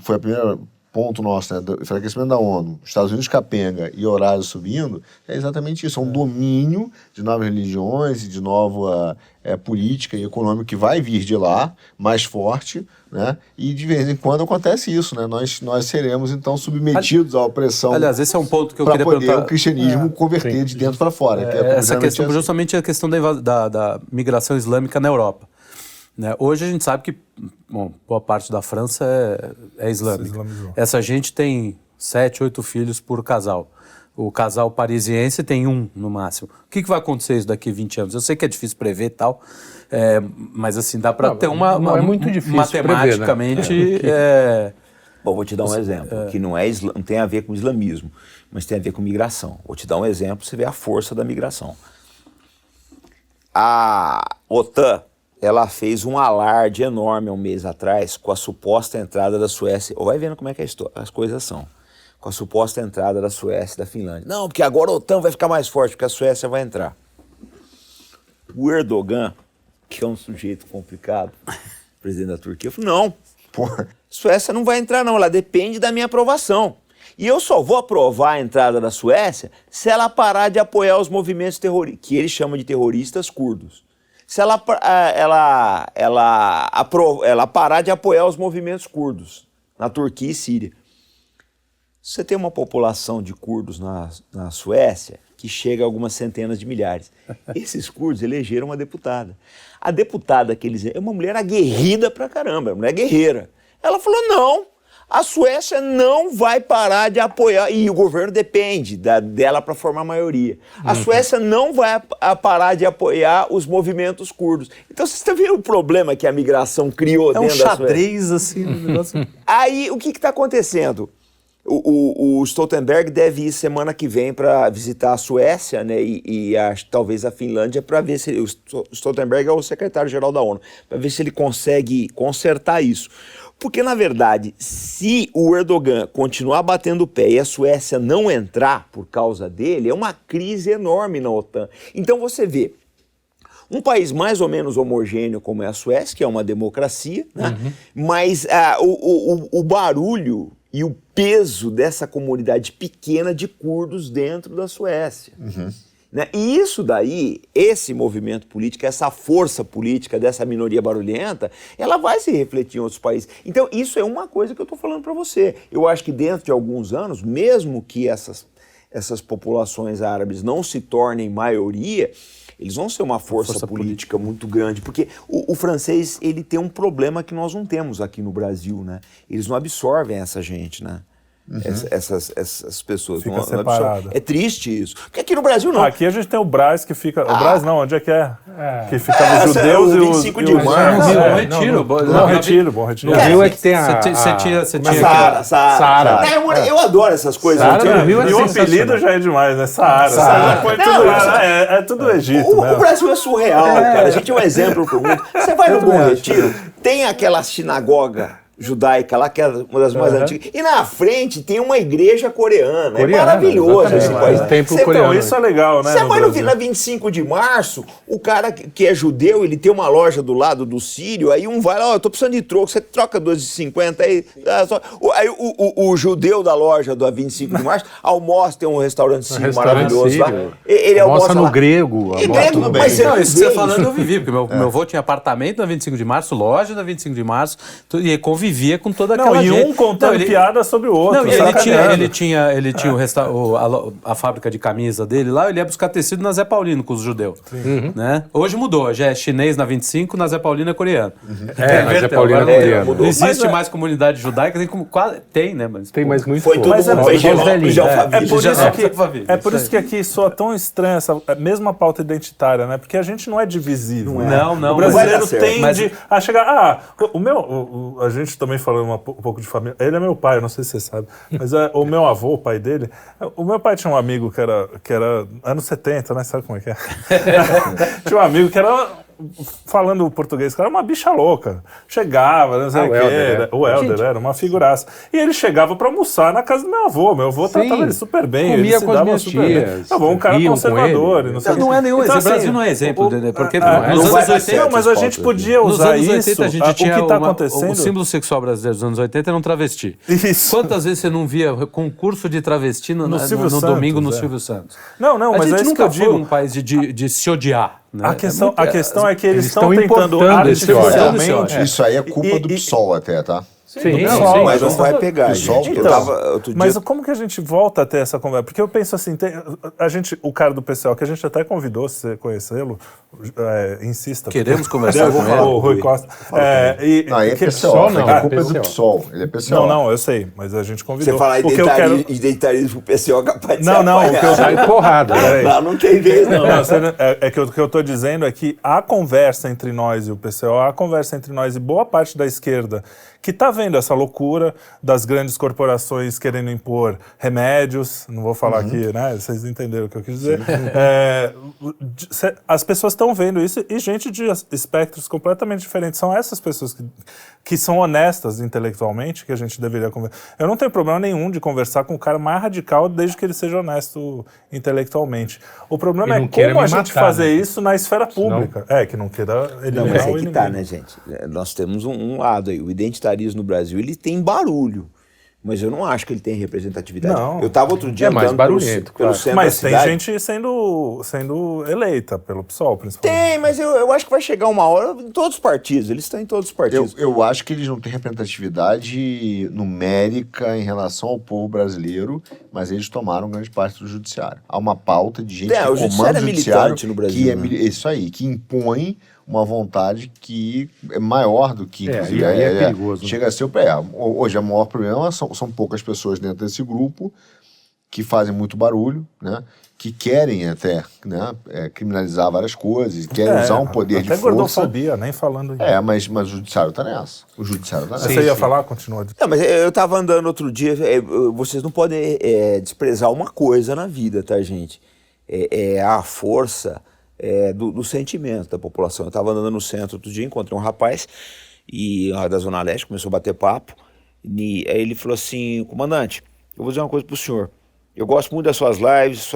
foi a primeira ponto nosso, né, do enfraquecimento da ONU, Estados Unidos capenga e horário subindo, é exatamente isso, é um domínio de novas religiões e de nova política e econômica que vai vir de lá, mais forte, né, e de vez em quando acontece isso, né, nós seremos então submetidos à opressão. Aliás, esse é um ponto que eu queria perguntar. Para poder o cristianismo converter de dentro para fora. Essa questão, justamente a questão da migração islâmica na Europa. Né? Hoje a gente sabe que boa parte da França é islâmica. Essa gente tem 7, 8 filhos por casal. O casal parisiense tem um no máximo. O que vai acontecer isso daqui a 20 anos? Eu sei que é difícil prever e tal, mas assim, dá para ter é muito difícil matematicamente... Prever, né? Bom, vou te dar um exemplo, que não tem a ver com islamismo, mas tem a ver com migração. Vou te dar um exemplo, você vê a força da migração. A OTAN, ela fez um alarde enorme um mês atrás com a suposta entrada da Suécia. Vai vendo como é que as coisas são. com a suposta entrada da Suécia e da Finlândia. Não, porque agora a OTAN vai ficar mais forte, porque a Suécia vai entrar. O Erdogan, que é um sujeito complicado, presidente da Turquia, falou, não, Porra. Suécia não vai entrar não, ela depende da minha aprovação. E eu só vou aprovar a entrada da Suécia se ela parar de apoiar os movimentos terroristas, que ele chama de terroristas curdos. Se ela parar de apoiar os movimentos curdos na Turquia e Síria. Você tem uma população de curdos na Suécia que chega a algumas centenas de milhares. Esses curdos elegeram uma deputada. A deputada que eles... É uma mulher aguerrida pra caramba, é uma mulher guerreira. Ela falou, não, a Suécia não vai parar de apoiar, e o governo depende dela para formar maioria. A Suécia não vai parar de apoiar os movimentos curdos. Então vocês estão vendo o problema que a migração criou dentro da Suécia? É um xadrez, assim, um negócio... Aí, o que está acontecendo? O Stoltenberg deve ir semana que vem para visitar a Suécia, né, talvez a Finlândia, para ver se... O Stoltenberg é o secretário-geral da ONU, para ver se ele consegue consertar isso. Porque, na verdade, se o Erdogan continuar batendo o pé e a Suécia não entrar por causa dele, é uma crise enorme na OTAN. Então você vê, um país mais ou menos homogêneo como é a Suécia, que é uma democracia, né? Mas o barulho e o peso dessa comunidade pequena de curdos dentro da Suécia. Né? E isso daí, esse movimento político, essa força política dessa minoria barulhenta, ela vai se refletir em outros países. Então isso é uma coisa que eu estou falando para você. Eu acho que dentro de alguns anos, mesmo que essas populações árabes não se tornem maioria, eles vão ser uma força política muito grande, porque o francês, ele tem um problema que nós não temos aqui no Brasil, né? Eles não absorvem essa gente, né? Essas pessoas. Fica separado. É triste isso. Porque aqui no Brasil não. Aqui a gente tem o Brás que fica... O Brás não, onde é que é? Que ficava os judeus o 25 de março. Bom Retiro. Bom Retiro. No Rio é que tem a... Você tinha Saara. Eu adoro essas coisas. Saara, no Rio é E o apelido já é demais, né? Saara. Põe tudo lá. É tudo Egito, né? O Brasil é surreal, cara. A gente é um exemplo pro mundo. Você vai no Bom Retiro, tem aquela sinagoga judaica lá, que é uma das mais antigas. E na frente tem uma igreja coreana. É maravilhoso esse país. Templo coreano. Então, isso é legal, né? Você vai na 25 de março, o cara que é judeu, ele tem uma loja do lado do sírio, aí um vai lá, eu tô precisando de troco, você troca 2,50 aí. Aí o judeu da loja do 25 de março almoça, tem um restaurante sírio maravilhoso lá. Ele almoça no lá. grego. Mas não, isso que você tá falando eu vivi, porque meu avô tinha apartamento na 25 de março, loja na 25 de março, e convivia com toda aquela gente. Um contando piada sobre o outro. Não, ele tinha a fábrica de camisa dele lá, ele ia buscar tecido na Zé Paulino com os judeus. Né? Hoje mudou, já é chinês na 25, na Zé Paulino é coreano. Na Zé Paulino é coreano. Não existe mais comunidade judaica, tem, né? Mas, tem mais muito foi pouco. Mas é por isso que aqui soa tão estranha essa mesma pauta identitária, né? Porque a gente não é divisível. Não. O brasileiro tende a chegar... a gente também falando um pouco de família. Ele é meu pai, eu não sei se você sabe. Mas o meu avô, o pai dele... O meu pai tinha um amigo que era anos 70, né? Sabe como é que é? Tinha um amigo que era... Falando português, cara, era uma bicha louca. Chegava, não sei o quê. O Helder era uma figuraça. E ele chegava pra almoçar na casa do meu avô. Meu avô tratava ele super bem. Comia ele com as minhas tias. Um cara conservador. Não é nenhum exemplo. O Brasil não é exemplo. Porque nos anos 80... mas a gente podia usar isso. Nos anos 80 a gente tinha o que tá acontecendo. O símbolo sexual brasileiro dos anos 80 era um travesti. Isso. Quantas vezes você não via concurso de travesti no domingo no Silvio Santos? Não, mas é isso que eu digo. A gente nunca foi um país de se odiar. Né? A questão é que eles estão tentando artificialmente... Isso aí é culpa do PSOL até, tá? Sim, mas não vai pegar. Mas como que a gente volta a ter essa conversa? Porque eu penso assim, o cara do PCO, que a gente até convidou, se você conhecê-lo, insista. Queremos conversar com ele. O Rui Costa. Não, é PCO, não. A culpa é do PSOL. Ele é PCO. Não, eu sei, mas a gente convidou. Você fala identitarismo pro PCO, capaz de Não, o que eu saio porrada. Não tem vez, não. É que o que eu tô dizendo é que a conversa entre nós e o PCO, a conversa entre nós e boa parte da esquerda, que tá vendo essa loucura das grandes corporações querendo impor remédios, não vou falar aqui, né? Vocês entenderam o que eu quis dizer. As pessoas estão vendo isso e gente de espectros completamente diferentes. São essas pessoas que são honestas intelectualmente que a gente deveria conversar. Eu não tenho problema nenhum de conversar com o cara mais radical desde que ele seja honesto intelectualmente. O problema é como a gente fazer isso na esfera pública. Que não queira eliminar mas o é que inimigo. tá, né, gente? Nós temos um lado aí, o identitarismo no Brasil, ele tem barulho, mas eu não acho que ele tem representatividade. Não. Eu estava outro dia É mais andando barulhento, pelo claro. centro Mas da tem cidade. gente sendo eleita pelo PSOL, principalmente. Tem, mas eu acho que vai chegar uma hora em todos os partidos, eles estão em todos os partidos. Eu acho que eles não têm representatividade numérica em relação ao povo brasileiro, mas eles tomaram grande parte do judiciário. Há uma pauta de gente que o judiciário comanda é o judiciário militante no Brasil, que é né? isso aí, que impõe uma vontade que é maior do que, inclusive, e aí é perigoso, né? chega a ser o hoje o maior problema são poucas pessoas dentro desse grupo que fazem muito barulho, né? Que querem até, né, criminalizar várias coisas, querem usar um poder de até força. gordofobia, nem falando em... Mas o judiciário tá nessa. O judiciário tá nessa. Você ia falar? Continua. Não, mas eu estava andando outro dia, vocês não podem desprezar uma coisa na vida, tá, gente? É a força do sentimento da população. Eu estava andando no centro outro dia, encontrei um rapaz da Zona Leste, começou a bater papo, aí ele falou assim: comandante, eu vou dizer uma coisa pro senhor. Eu gosto muito das suas lives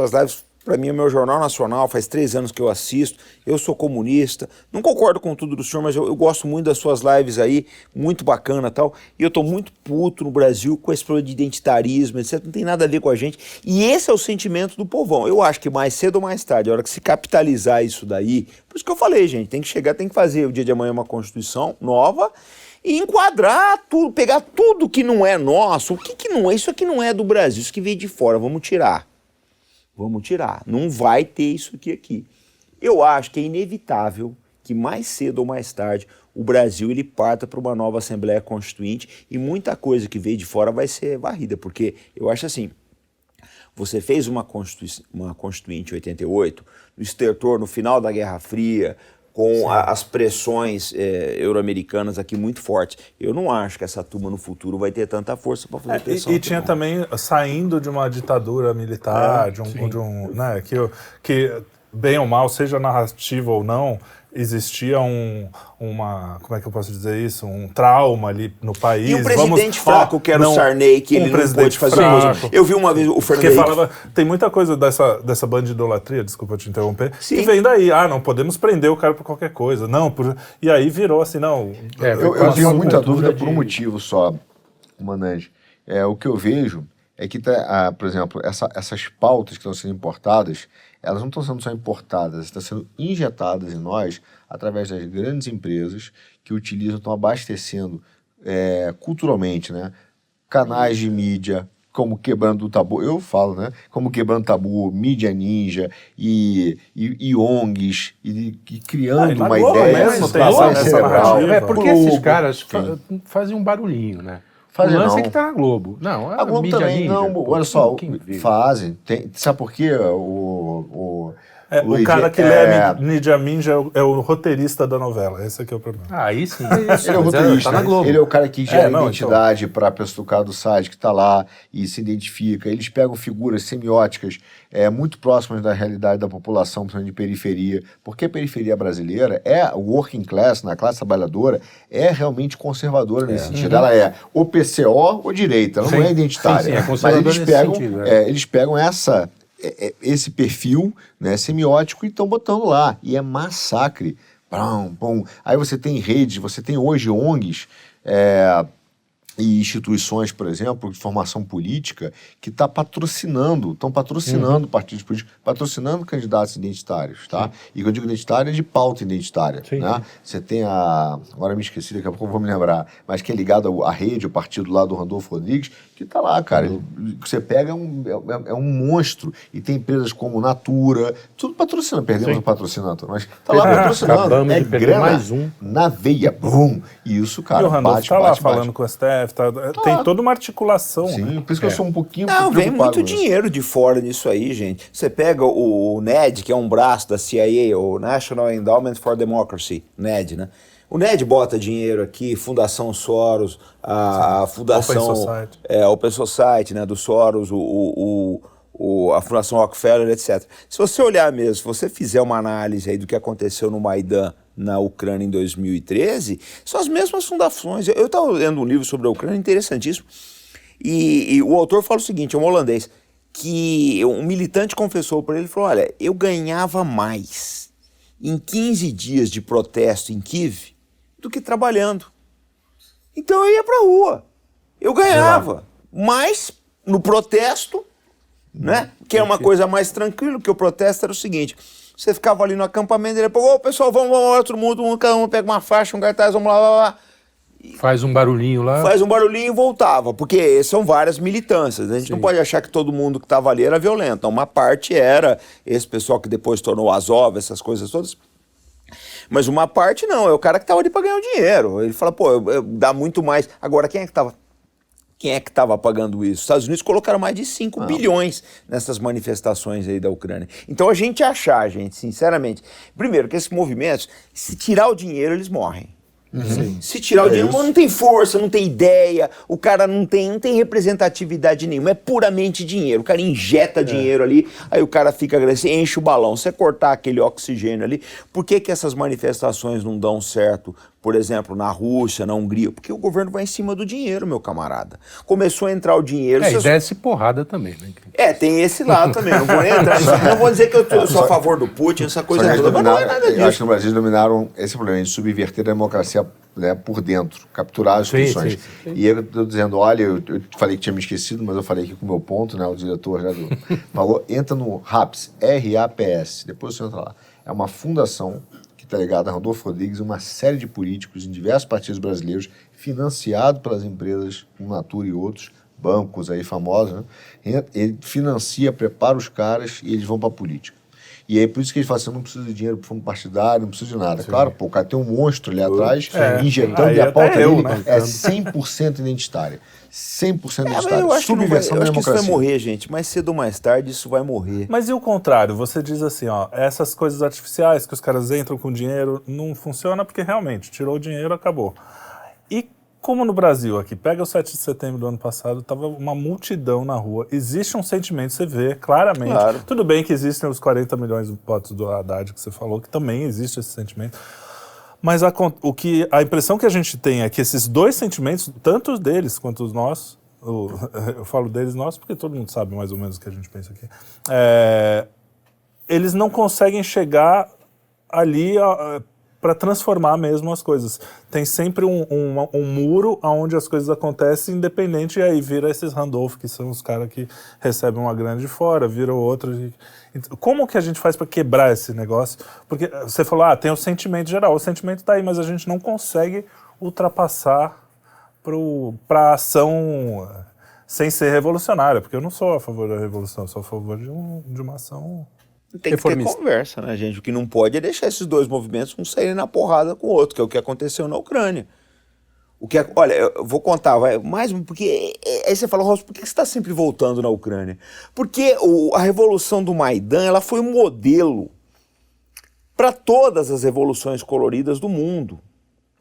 para mim é o meu jornal nacional, faz 3 anos que eu assisto, eu sou comunista, não concordo com tudo do senhor, mas eu gosto muito das suas lives aí, muito bacana e tal, e eu tô muito puto no Brasil com esse problema de identitarismo, etc, não tem nada a ver com a gente, e esse é o sentimento do povão. Eu acho que mais cedo ou mais tarde, a hora que se capitalizar isso daí, por isso que eu falei, gente, tem que fazer o dia de amanhã uma Constituição nova, e enquadrar tudo, pegar tudo que não é nosso, o que não é, isso aqui não é do Brasil, isso que veio de fora, vamos tirar, não vai ter isso aqui. Eu acho que é inevitável que mais cedo ou mais tarde o Brasil ele parta para uma nova Assembleia Constituinte e muita coisa que veio de fora vai ser varrida, porque eu acho assim, você fez uma Constituinte em 88, no estertor, no final da Guerra Fria, com as pressões euro-americanas aqui muito fortes. Eu não acho que essa turma no futuro vai ter tanta força para fazer pressão. E tinha também, saindo de uma ditadura militar, né, que bem ou mal, seja narrativa ou não, existia como é que eu posso dizer isso? Um trauma ali no país. E o presidente fraco, que era o Sarney, que ele não pôde fazer coisa. Eu vi uma vez o Fernando Henrique falava, tem muita coisa dessa bandidolatria, desculpa te interromper, que vem daí. Não podemos prender o cara por qualquer coisa. E aí virou assim, não... Eu tenho muita dúvida por um motivo só, comandante. O que eu vejo é que, por exemplo, essas pautas que estão sendo importadas, elas não estão sendo só importadas, estão sendo injetadas em nós através das grandes empresas que estão abastecendo culturalmente, né? Canais de mídia, como Quebrando o Tabu, eu falo, né? Como Quebrando o Tabu, Mídia Ninja e ONGs, e criando uma ideia cerebral. Porque esses caras fazem um barulhinho, né? O lance é que tá na Globo. Não, a Globo mídia também, ninja, olha só, fazem. Sabe por quê? O cara que lê Mídia Ninja é o roteirista da novela. Esse aqui é o problema. Aí sim. Ele é o roteirista, tá na Globo. Ele é o cara que gera identidade para a pessoa do cara do site que está lá e se identifica. Eles pegam figuras semióticas muito próximas da realidade da população, principalmente de periferia, porque a periferia brasileira o working class, na classe trabalhadora, é realmente conservadora nesse sentido. Ela é ou PCO ou direita, ela não é identitária. Sim, é conservadora mas nesse sentido. eles pegam esse perfil, né, semiótico e estão botando lá. E é massacre. Aí você tem redes, você tem hoje ONGs e instituições, por exemplo, de formação política, que estão patrocinando partidos políticos, patrocinando candidatos identitários, tá? E quando eu digo identitário é de pauta identitária, né? Você tem agora me esqueci, daqui a pouco eu vou me lembrar, mas que é ligado à rede, o partido lá do Randolfo Rodrigues, que tá lá, cara. Você pega, é um monstro. E tem empresas como Natura, tudo patrocinando. Perdemos o patrocinador, mas tá lá patrocinando. Acabamos de perder grana mais um. na veia. E isso, cara, E o Randolfo tá lá falando com o STF, tem toda uma articulação. Sim, por isso que eu sou um pouquinho Não, vem preocupado muito com isso. dinheiro de fora nisso aí, gente. Você pega o NED, que é um braço da CIA, o National Endowment for Democracy, NED, né? O Ned bota dinheiro aqui, Fundação Soros, a Fundação... Open Society. Open Society, né, do Soros, a Fundação Rockefeller, etc. Se você olhar mesmo, se você fizer uma análise aí do que aconteceu no Maidan na Ucrânia em 2013, são as mesmas fundações. Eu estava lendo um livro sobre a Ucrânia, interessantíssimo, e o autor fala o seguinte, é um holandês, que um militante confessou para ele, falou, olha, eu ganhava mais em 15 dias de protesto em Kiev do que trabalhando. Então eu ia para a rua, eu ganhava mais no protesto, né? Que é uma coisa mais tranquila, porque o protesto era o seguinte, você ficava ali no acampamento, ele falou, pessoal, vamos lá, todo mundo, cada um pega uma faixa, um cartaz, vamos lá. Faz um barulhinho lá. Faz um barulhinho e voltava, porque são várias militâncias, a gente não pode achar que todo mundo que estava ali era violento, uma parte era esse pessoal que depois tornou Azov, essas coisas todas, mas uma parte não, é o cara que estava ali para ganhar o dinheiro, ele fala, dá muito mais, agora quem é que estava pagando isso? Os Estados Unidos colocaram mais de 5 bilhões nessas manifestações aí da Ucrânia. Então a gente achar, sinceramente, primeiro que esses movimentos, se tirar o dinheiro, eles morrem. Se tirar o dinheiro, não tem força, não tem ideia, o cara não tem representatividade nenhuma, é puramente dinheiro. O cara injeta dinheiro ali, aí o cara fica agressivo, enche o balão. Você cortar aquele oxigênio ali, por que essas manifestações não dão certo? Por exemplo, na Rússia, na Hungria, porque o governo vai em cima do dinheiro, meu camarada. Começou a entrar o dinheiro... E desce porrada também, né? Tem esse lado também, não vou nem entrar nisso. Não vou dizer que eu sou a favor do Putin, essa coisa toda, mas não é nada disso. Eu acho que no Brasil dominaram esse problema de subverter a democracia, né, por dentro, capturar as instituições. Sim. E eu estou dizendo, olha, eu falei que tinha me esquecido, mas eu falei aqui com o meu ponto, né, o diretor já falou, entra no RAPS, R-A-P-S, depois você entra lá. É uma fundação que está ligada a Rodolfo Rodrigues, uma série de políticos em diversos partidos brasileiros, financiado pelas empresas, Natura e outros, bancos aí famosos, né? Ele financia, prepara os caras e eles vão para a política. E aí por isso que eles falam assim, eu não preciso de dinheiro para fundo partidário, não preciso de nada. Sim. Claro, o cara tem um monstro ali atrás, injetando, e a pauta dele é 100% identitária. 100% identitária. Eu acho que isso vai morrer, gente. Mais cedo ou mais tarde isso vai morrer. Mas e o contrário? Você diz assim, essas coisas artificiais que os caras entram com dinheiro não funciona porque realmente tirou o dinheiro, acabou. E como no Brasil aqui, pega o 7 de setembro do ano passado, tava uma multidão na rua, existe um sentimento, você vê claramente, tudo bem que existem os 40 milhões de votos do Haddad que você falou, que também existe esse sentimento, mas a impressão que a gente tem é que esses dois sentimentos, tanto os deles quanto os nossos, eu falo deles nossos porque todo mundo sabe mais ou menos o que a gente pensa aqui, eles não conseguem chegar ali para transformar mesmo as coisas. Tem sempre um muro onde as coisas acontecem independente, e aí vira esses Randolph, que são os caras que recebem uma grana de fora, vira outro. Como que a gente faz para quebrar esse negócio? Porque você falou, tem o sentimento geral, o sentimento está aí, mas a gente não consegue ultrapassar para a ação sem ser revolucionária, porque eu não sou a favor da revolução, eu sou a favor de uma ação... Tem que ter conversa, né, gente? O que não pode é deixar esses dois movimentos um saírem na porrada com o outro, que é o que aconteceu na Ucrânia. Olha, eu vou contar, mais porque aí você fala, Ross, por que você está sempre voltando na Ucrânia? Porque a Revolução do Maidan, ela foi um modelo para todas as revoluções coloridas do mundo.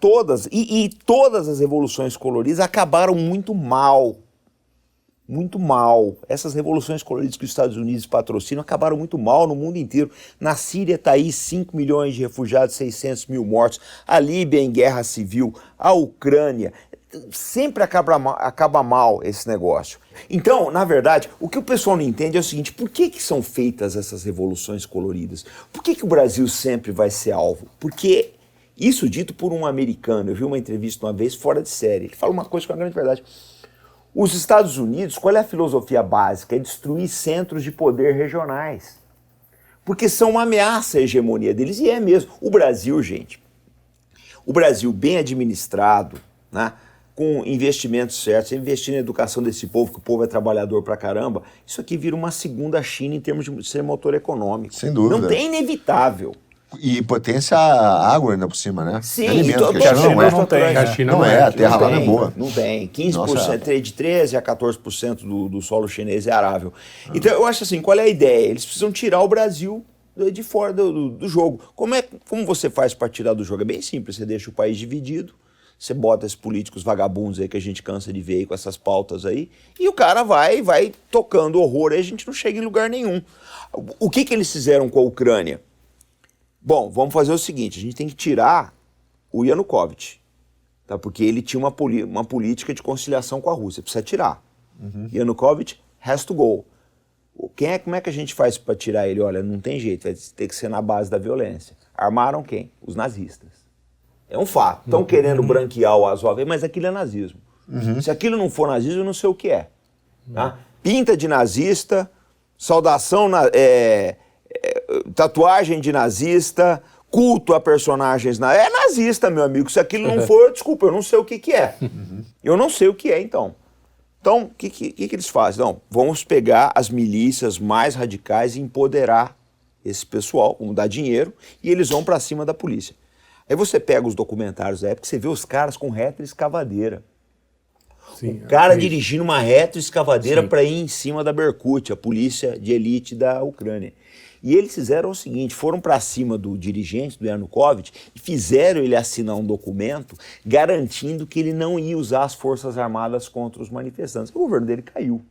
Todas. E todas as revoluções coloridas acabaram muito mal. Muito mal. Essas revoluções coloridas que os Estados Unidos patrocinam acabaram muito mal no mundo inteiro. Na Síria está aí 5 milhões de refugiados, 600 mil mortos. A Líbia em guerra civil. A Ucrânia. Sempre acaba mal esse negócio. Então, na verdade, o que o pessoal não entende é o seguinte, por que são feitas essas revoluções coloridas? Por que o Brasil sempre vai ser alvo? Porque, isso dito por um americano, eu vi uma entrevista uma vez fora de série, ele fala uma coisa com a grande verdade. Os Estados Unidos, qual é a filosofia básica? É destruir centros de poder regionais. Porque são uma ameaça à hegemonia deles, e é mesmo. O Brasil, gente, o Brasil bem administrado, né, com investimentos certos, investir na educação desse povo, que o povo é trabalhador pra caramba, isso aqui vira uma segunda China em termos de ser motor econômico. Sem dúvida. Não tem inevitável. E potência agro ainda por cima, né? Sim, alimento, que a China não tem. A China não é, a terra lá não é boa. Não tem. 15%, de 13% a 14% do solo chinês é arável. Então eu acho assim, qual é a ideia? Eles precisam tirar o Brasil de fora do jogo. Como você faz para tirar do jogo? É bem simples, você deixa o país dividido, você bota esses políticos vagabundos aí que a gente cansa de ver aí com essas pautas aí, e o cara vai tocando horror, aí a gente não chega em lugar nenhum. O que eles fizeram com a Ucrânia? Bom, vamos fazer o seguinte, a gente tem que tirar o Yanukovych, tá? Porque ele tinha uma política de conciliação com a Rússia, precisa tirar. Yanukovych has to go. Como é que a gente faz para tirar ele? Olha, não tem jeito, vai ter que ser na base da violência. Armaram quem? Os nazistas. É um fato. Estão querendo branquear o Azov, mas aquilo é nazismo. Se aquilo não for nazismo, eu não sei o que é. Tá? Pinta de nazista, saudação, tatuagem de nazista, culto a personagens. É nazista, meu amigo. Se aquilo não for, desculpa, eu não sei o que é. Eu não sei o que é, então. Então, o que eles fazem? Não, vamos pegar as milícias mais radicais e empoderar esse pessoal, vamos dar dinheiro, e eles vão para cima da polícia. Aí você pega os documentários da época, você vê os caras com retroescavadeira. Sim, o cara dirigindo uma retroescavadeira para ir em cima da Berkut, a polícia de elite da Ucrânia. E eles fizeram o seguinte, foram para cima do dirigente, do Yanukovych, e fizeram ele assinar um documento garantindo que ele não ia usar as Forças Armadas contra os manifestantes. O governo dele caiu.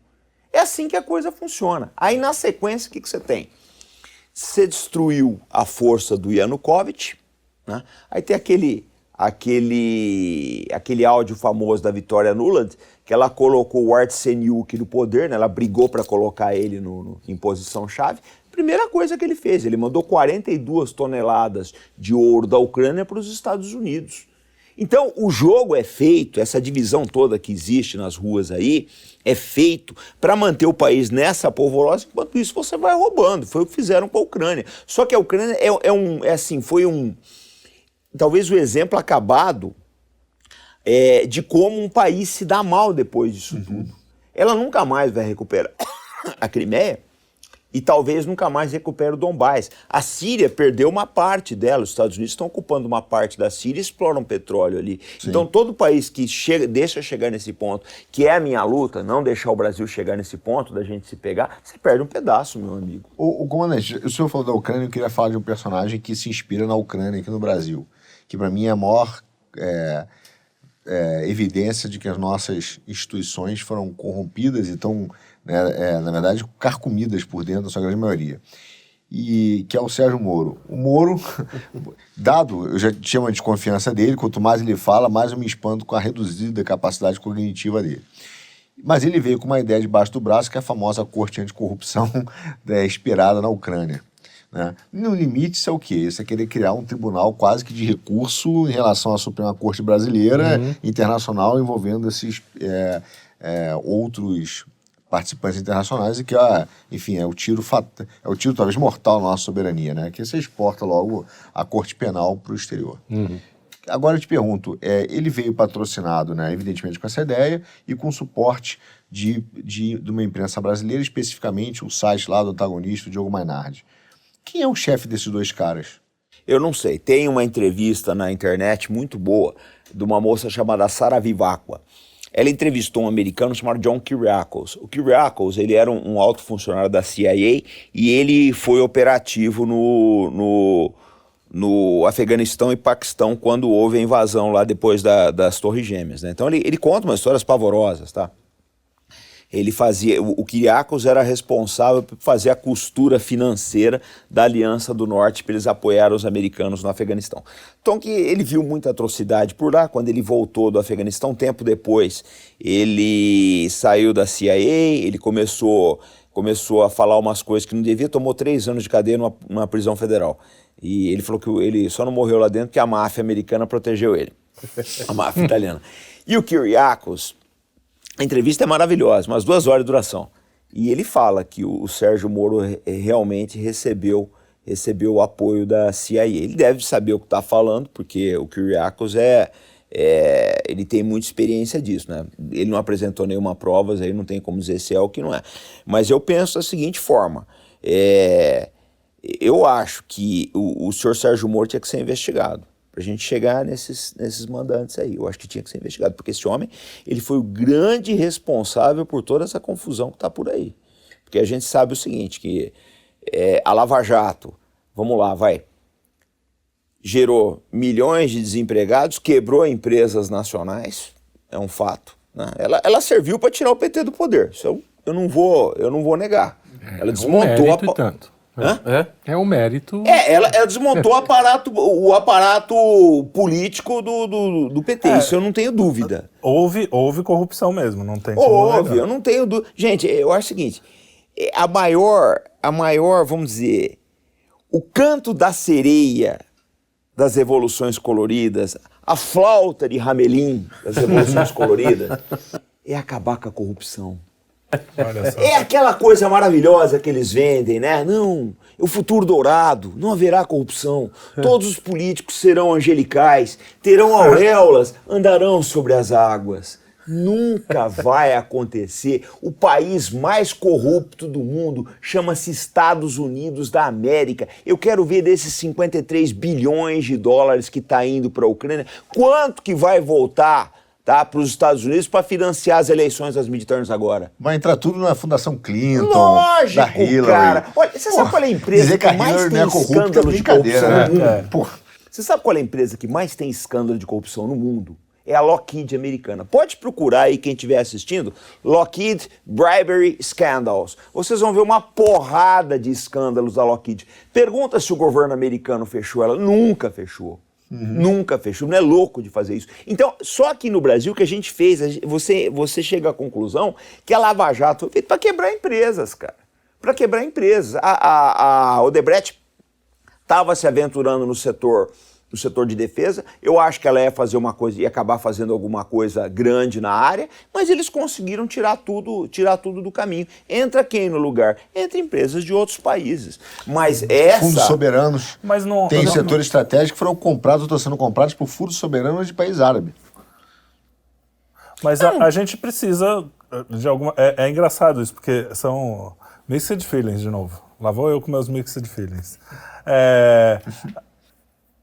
É assim que a coisa funciona. Aí, na sequência, o que você tem? Você destruiu a força do Yanukovych, né? Aí tem aquele áudio famoso da Victoria Nuland, que ela colocou o Artsenyuk no poder, né? Ela brigou para colocar ele em posição-chave. Primeira coisa que ele fez, ele mandou 42 toneladas de ouro da Ucrânia para os Estados Unidos. Então, o jogo é feito, essa divisão toda que existe nas ruas aí, é feito para manter o país nessa polvorosa, enquanto isso você vai roubando. Foi o que fizeram com a Ucrânia. Só que a Ucrânia foi talvez o exemplo acabado de como um país se dá mal depois disso tudo. Ela nunca mais vai recuperar a Crimeia, e talvez nunca mais recupere o Donbás. A Síria perdeu uma parte dela, os Estados Unidos estão ocupando uma parte da Síria e exploram petróleo ali. Sim. Então todo país que deixa chegar nesse ponto, que é a minha luta, não deixar o Brasil chegar nesse ponto da gente se pegar, você perde um pedaço, meu amigo. O comandante, o senhor falou da Ucrânia, eu queria falar de um personagem que se inspira na Ucrânia aqui no Brasil, que para mim é a maior evidência de que as nossas instituições foram corrompidas e estão, na verdade, carcomidas por dentro, da sua grande maioria. E que é o Sérgio Moro. O Moro, eu já tinha uma desconfiança dele, quanto mais ele fala, mais eu me espanto com a reduzida capacidade cognitiva dele. Mas ele veio com uma ideia debaixo do braço, que é a famosa corte anticorrupção esperada na Ucrânia. Né? No limite, isso é o quê? Isso é querer criar um tribunal quase que de recurso em relação à Suprema Corte Brasileira, internacional, envolvendo esses outros participantes internacionais e que, enfim, é o tiro talvez mortal na nossa soberania, né? Que você exporta logo a Corte Penal para o exterior. Agora eu te pergunto, ele veio patrocinado, né, evidentemente com essa ideia e com suporte de uma imprensa brasileira, especificamente o site lá do antagonista, o Diogo Mainardi. Quem é o chefe desses dois caras? Eu não sei. Tem uma entrevista na internet muito boa de uma moça chamada Sara Vivacqua. Ela entrevistou um americano chamado John Kiriakos. O Kiriakos, ele era um alto funcionário da CIA e ele foi operativo no Afeganistão e Paquistão quando houve a invasão lá depois das Torres Gêmeas, né? Então ele conta umas histórias pavorosas, tá? O Kiriakos era responsável por fazer a costura financeira da Aliança do Norte para eles apoiarem os americanos no Afeganistão. Então que ele viu muita atrocidade por lá. Quando ele voltou do Afeganistão, tempo depois, ele saiu da CIA, ele começou a falar umas coisas que não devia, tomou 3 anos de cadeia numa prisão federal. E ele falou que ele só não morreu lá dentro porque a máfia americana protegeu ele, a máfia italiana. E o Kiriakos, a entrevista é maravilhosa, umas 2 horas de duração. E ele fala que o Sérgio Moro realmente recebeu o apoio da CIA. Ele deve saber o que está falando, porque o Kiriakos ele tem muita experiência disso, né? Ele não apresentou nenhuma prova, aí não tem como dizer se é ou que não é. Mas eu penso da seguinte forma, eu acho que o senhor Sérgio Moro tinha que ser investigado. Pra gente chegar nesses mandantes aí. Eu acho que tinha que ser investigado, porque esse homem, ele foi o grande responsável por toda essa confusão que está por aí. Porque a gente sabe o seguinte, que a Lava Jato, vamos lá, vai. Gerou milhões de desempregados, quebrou empresas nacionais, é um fato. Né? Ela serviu para tirar o PT do poder, isso eu não vou negar. Ela desmontou um mérito tanto. É um mérito. Ela desmontou o aparato político do PT, isso eu não tenho dúvida. Houve corrupção mesmo, não tem como negar. Eu não tenho dúvida. Gente, eu acho o seguinte, a maior, vamos dizer, o canto da sereia das revoluções coloridas, a flauta de Hamelin das revoluções coloridas, é acabar com a corrupção. Olha só. É aquela coisa maravilhosa que eles vendem, né? Não, o futuro dourado, não haverá corrupção. Todos os políticos serão angelicais, terão auréolas, andarão sobre as águas. Nunca vai acontecer. O país mais corrupto do mundo chama-se Estados Unidos da América. Eu quero ver desses 53 bilhões de dólares que está indo para a Ucrânia, quanto que vai voltar, tá, para os Estados Unidos para financiar as eleições das midterms agora. Vai entrar tudo na Fundação Clinton, Lógico, da Hillary. cara. Olha, você sabe qual é a empresa que mais tem escândalo de corrupção no mundo? Você sabe qual é a empresa que mais tem escândalo de corrupção no mundo? É a Lockheed americana. Pode procurar aí, quem estiver assistindo, Lockheed Bribery Scandals. Vocês vão ver uma porrada de escândalos da Lockheed. Pergunta se o governo americano fechou ela. Nunca fechou. Nunca fechou. Não é louco de fazer isso. Então, só aqui no Brasil que a gente fez, você chega à conclusão que a Lava Jato foi feita para quebrar empresas, cara. Para quebrar empresas. A Odebrecht estava se aventurando no setor de defesa. Eu acho que ela ia fazer uma coisa, ia acabar fazendo alguma coisa grande na área, mas eles conseguiram tirar tudo do caminho. Entra quem no lugar? Entra empresas de outros países. Mas fundos soberanos. Mas não, tem setores estratégicos que foram comprados ou estão sendo comprados por fundos soberanos de país árabe. Mas a gente precisa de alguma... É engraçado isso, porque são mixed feelings de novo. Lá vou eu com meus mixed feelings.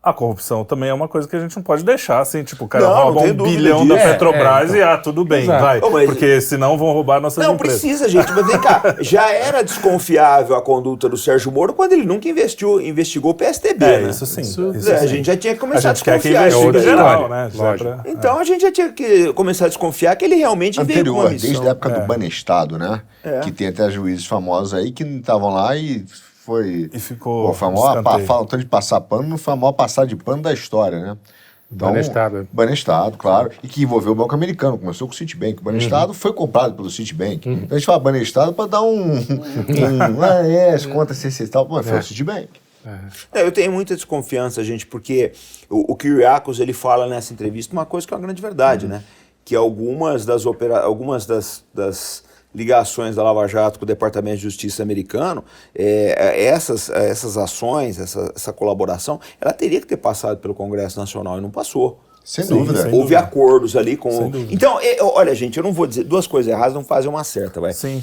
A corrupção também é uma coisa que a gente não pode deixar, assim, tipo, o cara rouba $1 bilhão da Petrobras e tudo bem, vai. Porque senão vão roubar nossas empresas. Não precisa, gente, mas vem cá, já era desconfiável a conduta do Sérgio Moro quando ele nunca investigou o PSDB, né? Isso sim. A gente já tinha que começar a desconfiar. Quer que investigue geral, né? Então a gente já tinha que começar a desconfiar que ele realmente veio com uma missão. Desde a época do Banestado, né? Que tem até juízes famosos aí que estavam lá e ficou falando de passar pano, não foi a maior passada de pano da história, né? Então, Banestado, claro. E que envolveu o Banco Americano, começou com o Citibank. O Banestado foi comprado pelo Citibank. Então a gente fala Banestado para dar as contas e tal, mas foi o Citibank. Eu tenho muita desconfiança, gente, porque o Kyriakos, ele fala nessa entrevista uma coisa que é uma grande verdade, né? Que algumas das ligações da Lava Jato com o Departamento de Justiça americano, essas ações, essa colaboração, ela teria que ter passado pelo Congresso Nacional e não passou. Sem dúvida. Houve acordos ali com... Então, olha, gente, eu não vou dizer... Duas coisas erradas não fazem uma certa, vai. Sim.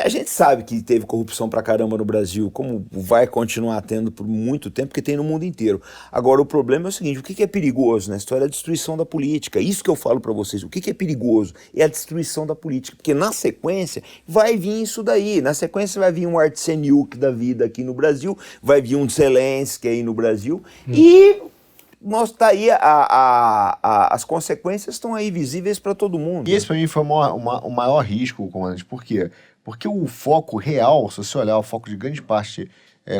A gente sabe que teve corrupção pra caramba no Brasil, como vai continuar tendo por muito tempo, porque tem no mundo inteiro. Agora, o problema é o seguinte, o que é perigoso na história é a destruição da política. Isso que eu falo pra vocês, o que é perigoso é a destruição da política, porque na sequência vai vir isso daí, na sequência vai vir um Artsenyuk da vida aqui no Brasil, vai vir um Zelensky aí no Brasil, e... Tá aí, as consequências estão aí visíveis para todo mundo. E esse para mim foi o maior risco, comandante. Por quê? Porque o foco real, se você olhar o foco de grande parte,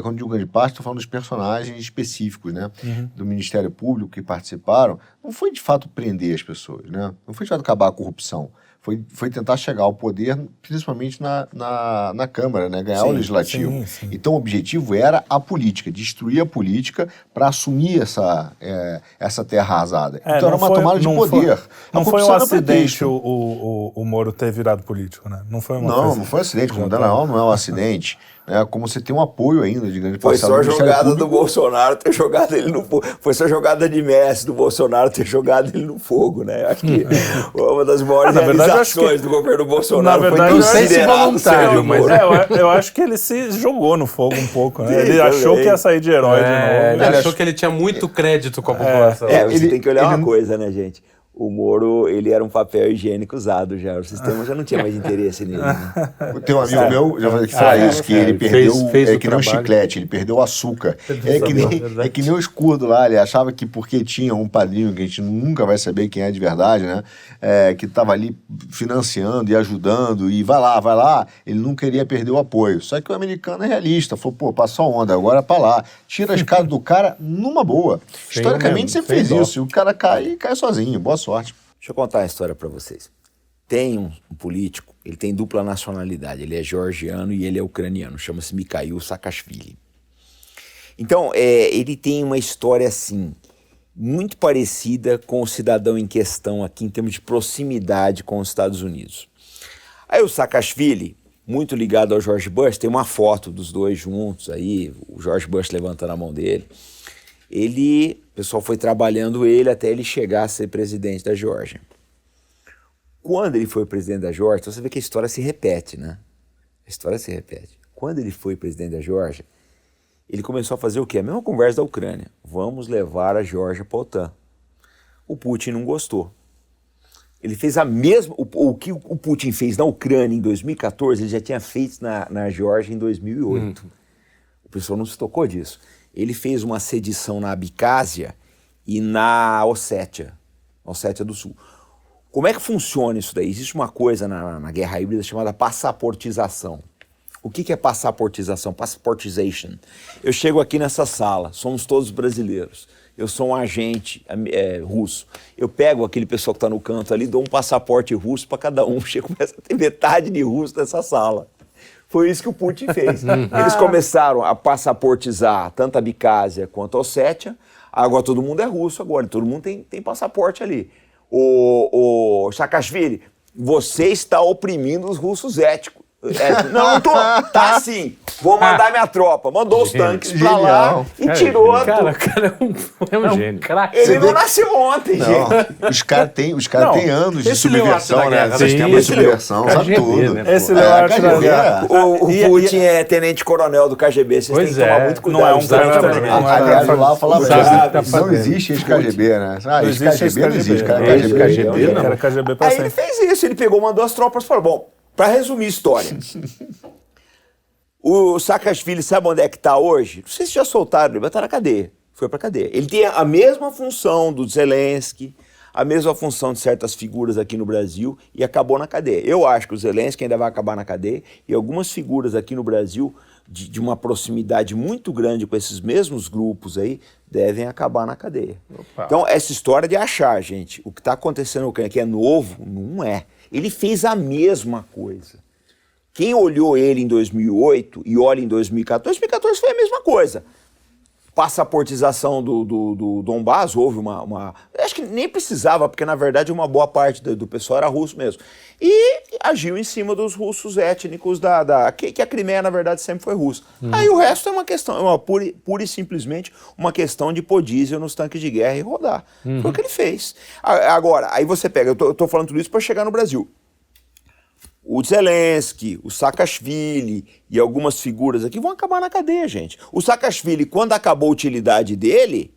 quando digo grande parte, estou falando dos personagens específicos, né? Do Ministério Público que participaram, não foi de fato prender as pessoas, né? Não foi de fato acabar a corrupção. Foi tentar chegar ao poder, principalmente na Câmara, né? Ganhar o Legislativo. Sim. Então o objetivo era a política, destruir a política para assumir essa terra arrasada. Então era uma tomada de poder. Não foi um acidente o Moro ter virado político, né? Não foi não foi um acidente, como não é um acidente. Como você tem um apoio ainda de grande parcela. Foi só a jogada do Bolsonaro ter jogado ele no fogo. Foi só a jogada de Messi do Bolsonaro ter jogado ele no fogo, né? Acho que uma das maiores realizações do governo Bolsonaro foi não sei se voluntário, mas eu acho que ele se jogou no fogo um pouco, né? Ele achou que ia sair de herói de novo. Ele achou que ele tinha muito crédito com a população. Você tem que olhar uma coisa, né, gente? o Moro, ele era um papel higiênico usado já. O sistema já não tinha mais interesse nele. Né? Tem um amigo meu, já falei que fala isso, que ele perdeu, fez é o que nem um trabalho. chiclete, ele perdeu o açúcar. É que nem o escudo lá, ele achava que porque tinha um padrinho, que a gente nunca vai saber quem é de verdade, né? Que estava ali financiando e ajudando, e vai lá, ele não queria perder o apoio. Só que o americano é realista, falou, pô, passou onda, agora pra lá. Tira as caras do cara numa boa. Historicamente sempre fez isso, e o cara cai sozinho, boa sorte. Deixa eu contar uma história para vocês. Tem um político, ele tem dupla nacionalidade, ele é georgiano e ele é ucraniano, chama-se Mikhail Saakashvili. Então, ele tem uma história assim, muito parecida com o cidadão em questão aqui, em termos de proximidade com os Estados Unidos. Aí o Saakashvili, muito ligado ao George Bush, tem uma foto dos dois juntos aí, o George Bush levantando a mão dele. O pessoal foi trabalhando ele até ele chegar a ser presidente da Geórgia. Quando ele foi presidente da Geórgia, então você vê que a história se repete, né? A história se repete. Quando ele foi presidente da Geórgia, ele começou a fazer o quê? A mesma conversa da Ucrânia. Vamos levar a Geórgia para a OTAN. O Putin não gostou. Ele fez a mesma... O que o Putin fez na Ucrânia em 2014, ele já tinha feito na Geórgia em 2008. O pessoal não se tocou disso. Ele fez uma sedição na Abcásia e na Ossétia do Sul. Como é que funciona isso daí? Existe uma coisa na guerra híbrida chamada passaportização. O que é passaportização? Passportization. Eu chego aqui nessa sala, somos todos brasileiros. Eu sou um agente russo. Eu pego aquele pessoal que está no canto ali, dou um passaporte russo para cada um. Começa a ter metade de russo nessa sala. Foi isso que o Putin fez. Eles começaram a passaportizar tanto a Abcásia quanto a Ossétia. Agora todo mundo é russo agora, todo mundo tem passaporte ali. O Saakashvili, você está oprimindo os russos étnicos. Não tô. Tá assim. Vou mandar minha tropa. Mandou os tanques pra lá e tirou a... Cara, o cara é um gênio. Craque. Ele não nasceu ontem, gente. Os caras têm anos de esse leu subversão, Arte da né? Guerra, Sistema de esse leu. subversão, sabe KGB, tudo. né? Esse leu Arte da KGB, Guerra. O Putin é tenente-coronel do KGB. Vocês têm que tomar muito cuidado. Não é um com isso cara... também. Aliás, lá falava Sabe o que tá que não fazendo. existe esse KGB, né? Não Esse existe KGB não existe, cara. KGB, KGB não. não. Era KGB pra Aí ele sempre. fez isso. Ele pegou, mandou as tropas e falou, bom, pra resumir a história... O Saakashvili sabe onde é que está hoje? Não sei se já soltaram, ele vai estar na cadeia. Foi para a cadeia. Ele tem a mesma função do Zelensky, a mesma função de certas figuras aqui no Brasil e acabou na cadeia. Eu acho que o Zelensky ainda vai acabar na cadeia e algumas figuras aqui no Brasil de uma proximidade muito grande com esses mesmos grupos aí devem acabar na cadeia. Opa. Então, essa história de achar, gente, o que está acontecendo na Ucrânia que é novo, não é. Ele fez a mesma coisa. Quem olhou ele em 2008 e olha em 2014 foi a mesma coisa. Passaportização do Donbass, houve uma... Acho que nem precisava, porque na verdade uma boa parte do pessoal era russo mesmo. E agiu em cima dos russos étnicos que a Crimeia na verdade sempre foi russa. Aí o resto é uma questão, pura e simplesmente uma questão de pôr diesel nos tanques de guerra e rodar. Foi o que ele fez. Agora, aí você pega, eu tô falando tudo isso para chegar no Brasil. O Zelensky, o Saakashvili e algumas figuras aqui vão acabar na cadeia, gente. O Saakashvili, quando acabou a utilidade dele,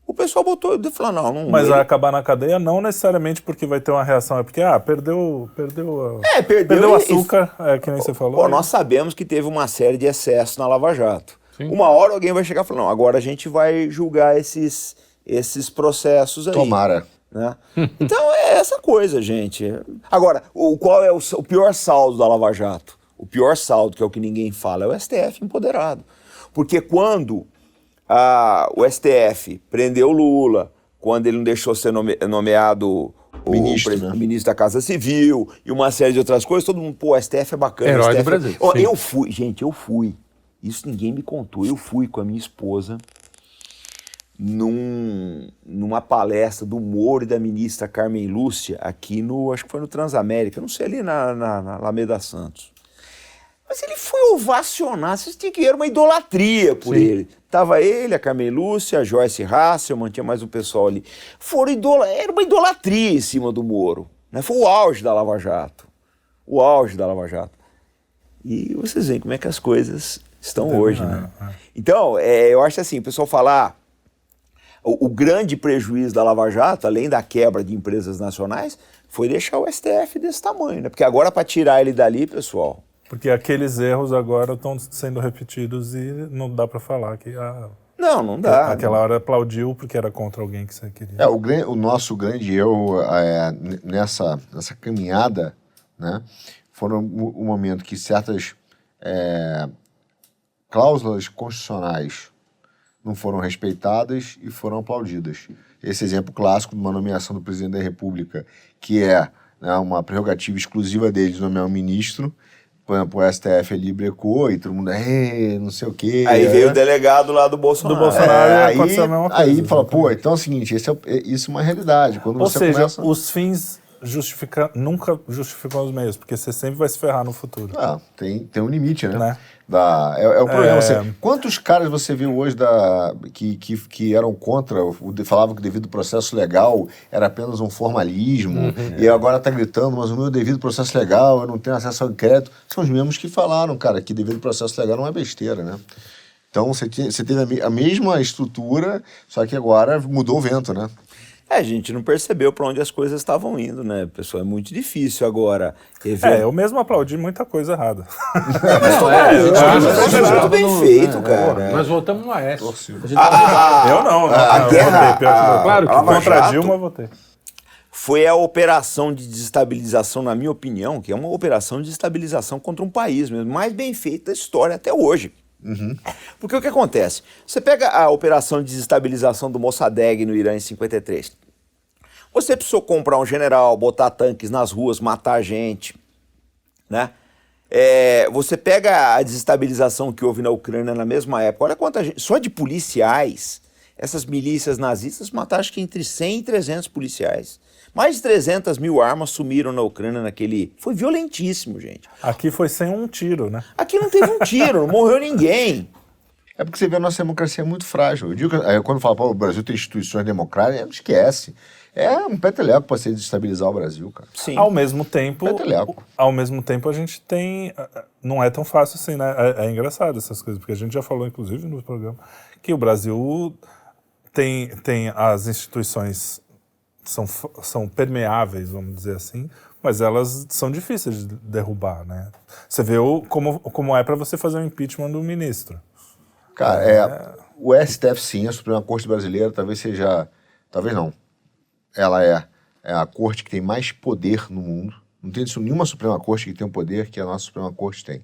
o pessoal falou, não... Mas vai acabar na cadeia não necessariamente porque vai ter uma reação, é porque, perdeu perdeu açúcar, que nem você falou. Pô, nós sabemos que teve uma série de excessos na Lava Jato. Sim. Uma hora alguém vai chegar e falar, não, agora a gente vai julgar esses processos aí. Tomara. Né? Então é essa coisa, gente. Agora, qual é o pior saldo da Lava Jato? O pior saldo, que é o que ninguém fala, é o STF empoderado. Porque quando o STF prendeu o Lula, quando ele não deixou ser nomeado o ministro da Casa Civil e uma série de outras coisas, todo mundo, o STF é bacana. Herói STF do Brasil. Eu fui. Isso ninguém me contou. Eu fui com a minha esposa numa palestra do Moro e da ministra Carmen Lúcia aqui acho que foi no Transamérica, não sei, ali na Alameda Santos. Mas ele foi ovacionar, vocês tinham que ver, era uma idolatria por ele. Tava ele, a Carmen Lúcia, a Joyce Hasselman, tinha mais um pessoal ali. Era uma idolatria em cima do Moro. Né? Foi o auge da Lava Jato. O auge da Lava Jato. E vocês veem como é que as coisas estão hoje, né? Então, eu acho assim, o pessoal fala... O grande prejuízo da Lava Jato, além da quebra de empresas nacionais, foi deixar o STF desse tamanho, né? Porque agora, para tirar ele dali, pessoal... Porque aqueles erros agora estão sendo repetidos e não dá para falar que Não dá. aquela hora aplaudiu porque era contra alguém que você queria. O nosso grande erro nessa caminhada, né, foram o momento que certas cláusulas constitucionais não foram respeitadas e foram aplaudidas. Esse exemplo clássico de uma nomeação do presidente da República, que é, né, uma prerrogativa exclusiva dele de nomear um ministro, por exemplo, o STF ali brecou e todo mundo, não sei o quê. Aí veio o delegado lá do Bolsonaro. Do Bolsonaro aconteceu a mesma coisa. Aí fala, pô, então é o seguinte, isso é uma realidade. Quando Ou você seja, começa... os fins nunca justificam os meios, porque você sempre vai se ferrar no futuro. Tem um limite, né? Né? É o problema. Quantos caras você viu hoje que eram contra, falavam que o devido processo legal era apenas um formalismo, e agora tá gritando, mas o meu devido processo legal, eu não tenho acesso ao inquérito. São os mesmos que falaram, cara, que devido processo legal não é besteira, né? Então você teve a mesma estrutura, só que agora mudou o vento, né? A gente não percebeu para onde as coisas estavam indo, né, pessoal? É muito difícil agora rever. Eu mesmo aplaudi muita coisa errada. Mas muito bem feito, cara. Nós votamos no Aécio. Eu não. a Eu guerra- votei, pior que eu votei. Claro que Contra Lava a Jato. Dilma eu votei. Foi a operação de desestabilização, na minha opinião, que é uma operação de desestabilização contra um país mesmo, mais bem feita da história até hoje. Porque o que acontece? Você pega a operação de desestabilização do Mossadegh no Irã em 53. Você precisou comprar um general, botar tanques nas ruas, matar gente, né? Você pega a desestabilização que houve na Ucrânia na mesma época, olha quanta gente, só de policiais, essas milícias nazistas mataram acho que entre 100 e 300 policiais. Mais de 300 mil armas sumiram na Ucrânia naquele... Foi violentíssimo, gente. Aqui foi sem um tiro, né? Aqui não teve um tiro, não morreu ninguém. É porque você vê a nossa democracia é muito frágil. Eu digo, quando fala, pô, o Brasil tem instituições democráticas, não esquece. É um peteleco para você desestabilizar o Brasil, cara. Sim. Ao mesmo tempo, Peteleco. a gente tem... Não é tão fácil assim, né? É engraçado essas coisas, porque a gente já falou, inclusive, no programa, que o Brasil tem as instituições são permeáveis, vamos dizer assim, mas elas são difíceis de derrubar, né? Você vê como é para você fazer um impeachment do ministro. Cara, o STF sim, a Suprema Corte Brasileira, talvez seja... Talvez não. Ela é a corte que tem mais poder no mundo. Não tem nenhuma Suprema Corte que tem o poder que a nossa Suprema Corte tem.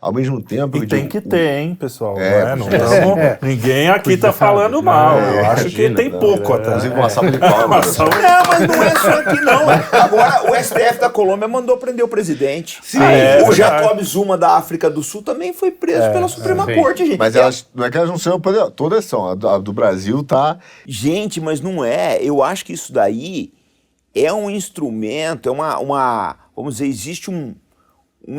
Ao mesmo tempo... E tem que ter, hein, pessoal? Não é. ninguém aqui tá falando mal. Eu acho que tem pouco até. Inclusive uma salva de palmas. Não, mas não é só aqui não. Agora, o STF da Colômbia mandou prender o presidente. Sim, o Jacob Zuma da África do Sul também foi preso pela Suprema Corte, gente. Mas elas, não é que elas não são poder, todas são. A do Brasil tá... Gente, mas não é. Eu acho que isso daí é um instrumento, vamos dizer, existe um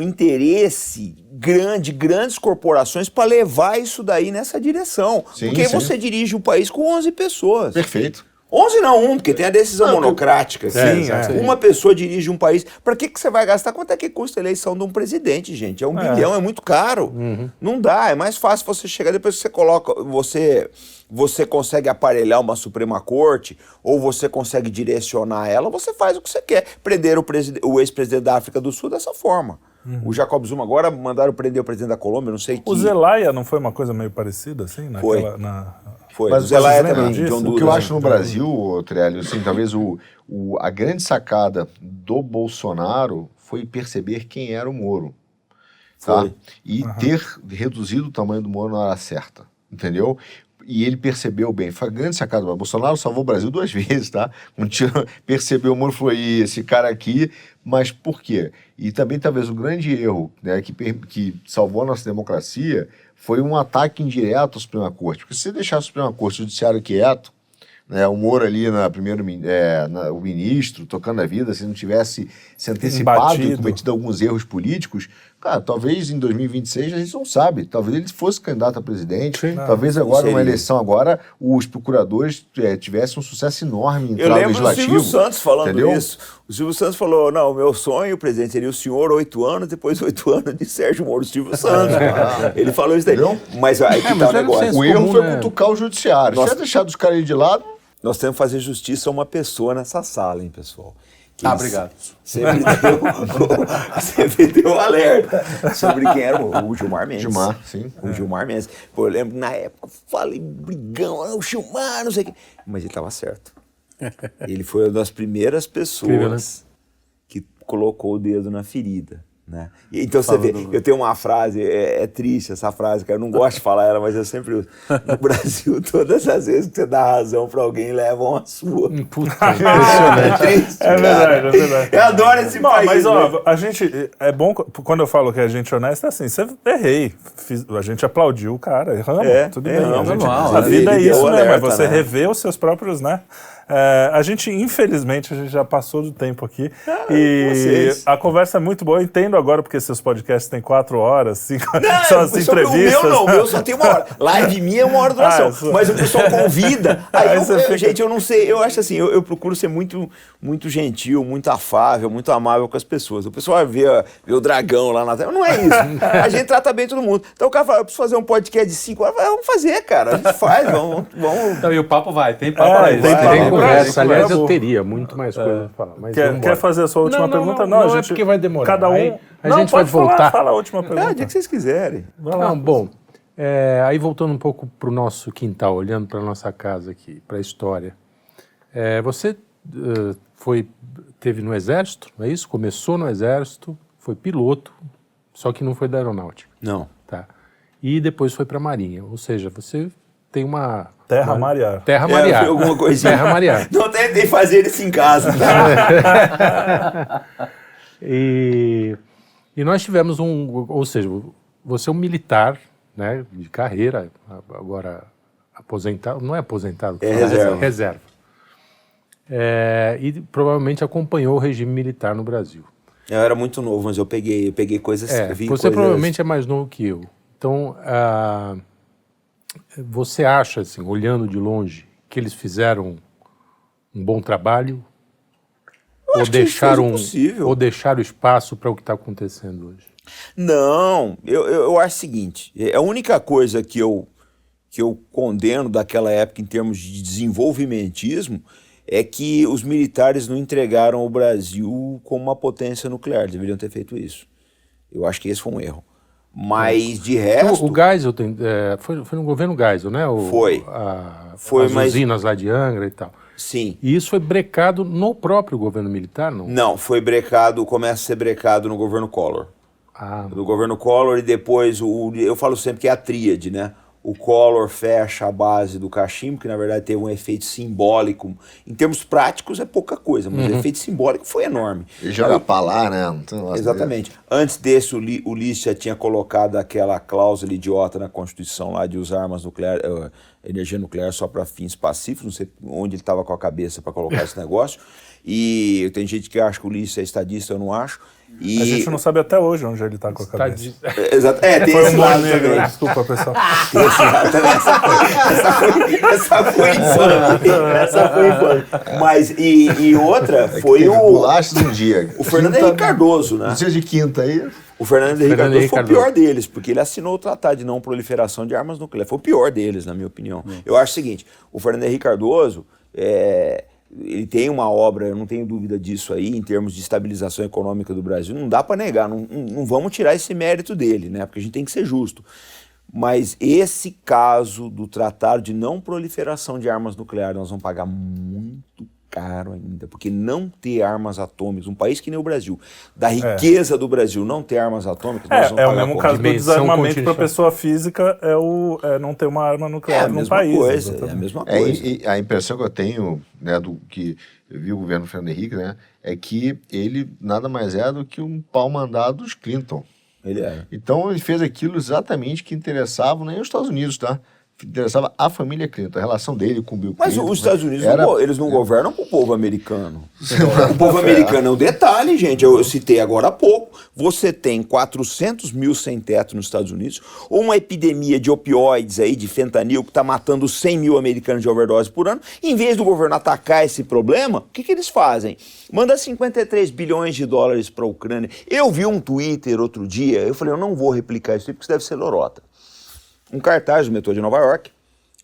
interesse grande, grandes corporações para levar isso daí nessa direção. Sim, porque sim. você dirige um país com 11 pessoas. Perfeito. 11 não, porque tem a decisão monocrática. Sim, Uma pessoa dirige um país. Para que você vai gastar? Quanto é que custa a eleição de um presidente, gente? É 1 bilhão, é muito caro. Não dá, é mais fácil você chegar, depois que você coloca, você consegue aparelhar uma Suprema Corte, ou você consegue direcionar ela, você faz o que você quer. Prender o ex-presidente da África do Sul dessa forma. O Jacob Zuma agora mandaram prender o presidente da Colômbia, não sei que... O Zelaya não foi uma coisa meio parecida, assim? Foi. Foi. Mas o Zelaya também, disso? de O Honduras. que eu acho no Brasil, Trélio, assim, talvez a grande sacada do Bolsonaro foi perceber quem era o Moro. Tá? Foi. E ter reduzido o tamanho do Moro na hora certa. Entendeu? E ele percebeu bem. Foi a grande sacada. O Bolsonaro salvou o Brasil 2 vezes, tá? Percebeu o Moro, falou, esse cara aqui, mas por quê? E também, talvez, o grande erro, né, que salvou a nossa democracia foi um ataque indireto à Suprema Corte. Porque se você deixar a Suprema Corte, o judiciário quieto, né, o Moro ali o ministro, tocando a vida, se não tivesse se antecipado e cometido alguns erros políticos, Cara, talvez em 2026 a gente não sabe. Talvez ele fosse candidato a presidente. Talvez agora, numa eleição agora, os procuradores tivessem um sucesso enorme em entrar no legislativo. Eu lembro do Silvio Santos falando entendeu? isso. O Silvio Santos falou, não, o meu sonho, presidente, seria o senhor 8 anos, depois 8 anos de Sérgio Moro. Silvio Santos. Ele falou isso daí. Entendeu? Mas aí que tá o negócio. O erro comum, foi né? cutucar o judiciário. Se tivesse deixado os caras aí de lado... Nós temos que fazer justiça a uma pessoa nessa sala, hein, pessoal? Que Obrigado. Sempre deu alerta sobre quem era o Gilmar Mendes. Gilmar, sim. O Gilmar Mendes. Pô, eu lembro que na época eu falei brigão, o Gilmar, não sei o quê. Mas ele estava certo. Ele foi uma das primeiras pessoas Incrível, né? que colocou o dedo na ferida. Né? Então você vê, eu tenho uma frase, é triste essa frase, cara, eu não gosto de falar ela, mas eu sempre uso. No Brasil, todas as vezes que você dá razão pra alguém, levam a sua. Puta, É triste, É verdade, é verdade. Eu adoro esse país. Mas, ó, a gente... É bom... Quando eu falo que a gente é honesto, é assim, você errei. A gente aplaudiu o cara, erramos, tudo bem. erramos, A vida é ele isso deu mesmo, é alerta, você né? rever os seus próprios, né? A gente, infelizmente, a gente já passou do tempo aqui. E vocês. a conversa é muito boa. Eu entendo agora porque seus podcasts têm 4 horas, 5 são as Sobre entrevistas. O meu não, o meu só tem 1 hora. Live minha é 1 hora de duração. Mas o pessoal convida. Aí gente, eu não sei, eu acho assim, eu procuro ser muito, muito gentil, muito afável, muito amável com as pessoas. O pessoal vê o dragão lá na tela. Não é isso. A gente trata bem todo mundo. Então o cara fala, eu preciso fazer um podcast de 5 horas. Vamos fazer, cara. A gente faz, vamos. Então, e o papo vai, tem papo aí. tem papo. Tem conversa. Vai, Aliás, vai. eu teria muito mais coisa pra falar. Mas Quer fazer a sua última pergunta? Não, a é gente, porque vai demorar. Cada um... Aí a Não, gente pode vai voltar. Fala a última O pergunta. dia que vocês quiserem. Não, bom, aí voltando um pouco para o nosso quintal, olhando para a nossa casa aqui, para a história. Você teve no Exército, não é isso? Começou no Exército, foi piloto, só que não foi da Aeronáutica. Não. Tá. E depois foi para a Marinha, ou seja, você tem uma... Terra Mariar. Terra Mariar. Alguma coisinha. Terra Mariar. Não tentei fazer isso em casa. Tá? E nós tivemos ou seja, você é um militar, né, de carreira, agora aposentado, não é aposentado, É reserva. reserva. E provavelmente acompanhou o regime militar no Brasil. Eu era muito novo, mas eu peguei coisas. Vi Você coisas... provavelmente é mais novo que eu. Então, você acha, assim, olhando de longe, que eles fizeram um bom trabalho? Ou acho que eles fez o deixaram, possível. ou deixaram espaço para o que está acontecendo hoje? Não, eu acho o seguinte, a única coisa que eu condeno daquela época em termos de desenvolvimentismo é que os militares não entregaram o Brasil como uma potência nuclear, deveriam ter feito isso. Eu acho que esse foi um erro. Mas de resto... O Geisel foi no governo Geisel, né? Foi. As usinas lá de Angra e tal. Sim. E isso foi brecado no próprio governo militar, não? Não, foi brecado, começa a ser brecado no governo Collor. Do governo Collor e depois, eu falo sempre que é a tríade, né? O Collor fecha a base do cachimbo, que na verdade teve um efeito simbólico. Em termos práticos é pouca coisa, mas o efeito simbólico foi enorme. Ele joga pra lá, né? Não tem negócio Exatamente. Antes desse, o Ulisses já tinha colocado aquela cláusula idiota na Constituição lá de usar armas nucleares, energia nuclear só para fins pacíficos, não sei onde ele estava com a cabeça para colocar esse negócio. E tem gente que acha que o Ulisses é estadista, eu não acho. E... A gente não sabe até hoje onde ele tá com a cabeça. Exato. Tem Foi esse um lado negro, também. desculpa, pessoal. Tem esse lado também. Essa foi infame. Essa foi infame. Mas, e outra, foi o... Bolachas um dia. O Fernando Henrique Cardoso, né? Não seja de quinta aí. O Fernando Henrique Cardoso foi o Cardoso. pior deles, porque ele assinou o Tratado de Não Proliferação de Armas Nucleares. Foi o pior deles, na minha opinião. Eu acho o seguinte, o Fernando Henrique Cardoso, ele tem uma obra, eu não tenho dúvida disso aí, em termos de estabilização econômica do Brasil, não dá para negar, não vamos tirar esse mérito dele, né? Porque a gente tem que ser justo. Mas esse caso do Tratado de Não Proliferação de Armas Nucleares, nós vamos pagar muito caro ainda, porque não ter armas atômicas, um país que nem o Brasil, da riqueza do Brasil, não ter armas atômicas, nós vamos É o pagar mesmo conta. caso do Dimensão desarmamento para continental. pessoa física, é não ter uma arma É nuclear a no mesma país. coisa, é a exatamente. mesma coisa. E a impressão que eu tenho, né, do que eu vi o governo Fernando Henrique, né, é que ele nada mais é do que um pau mandado dos Clinton. Ele é. Então ele fez aquilo exatamente que interessava nem os Estados Unidos, tá? interessava a família Clinton, a relação dele com o Bill Mas Clinton. os Estados Unidos, era... eles não governam com o povo americano. O povo americano é um detalhe, gente. Eu citei agora há pouco. Você tem 400 mil sem-teto nos Estados Unidos, ou uma epidemia de opioides aí, de fentanil, que está matando 100 mil americanos de overdose por ano. Em vez do governo atacar esse problema, o que eles fazem? Manda 53 bilhões de dólares para a Ucrânia. Eu vi um Twitter outro dia, eu falei, eu não vou replicar isso, porque isso deve ser lorota. Um cartaz do metrô de Nova York,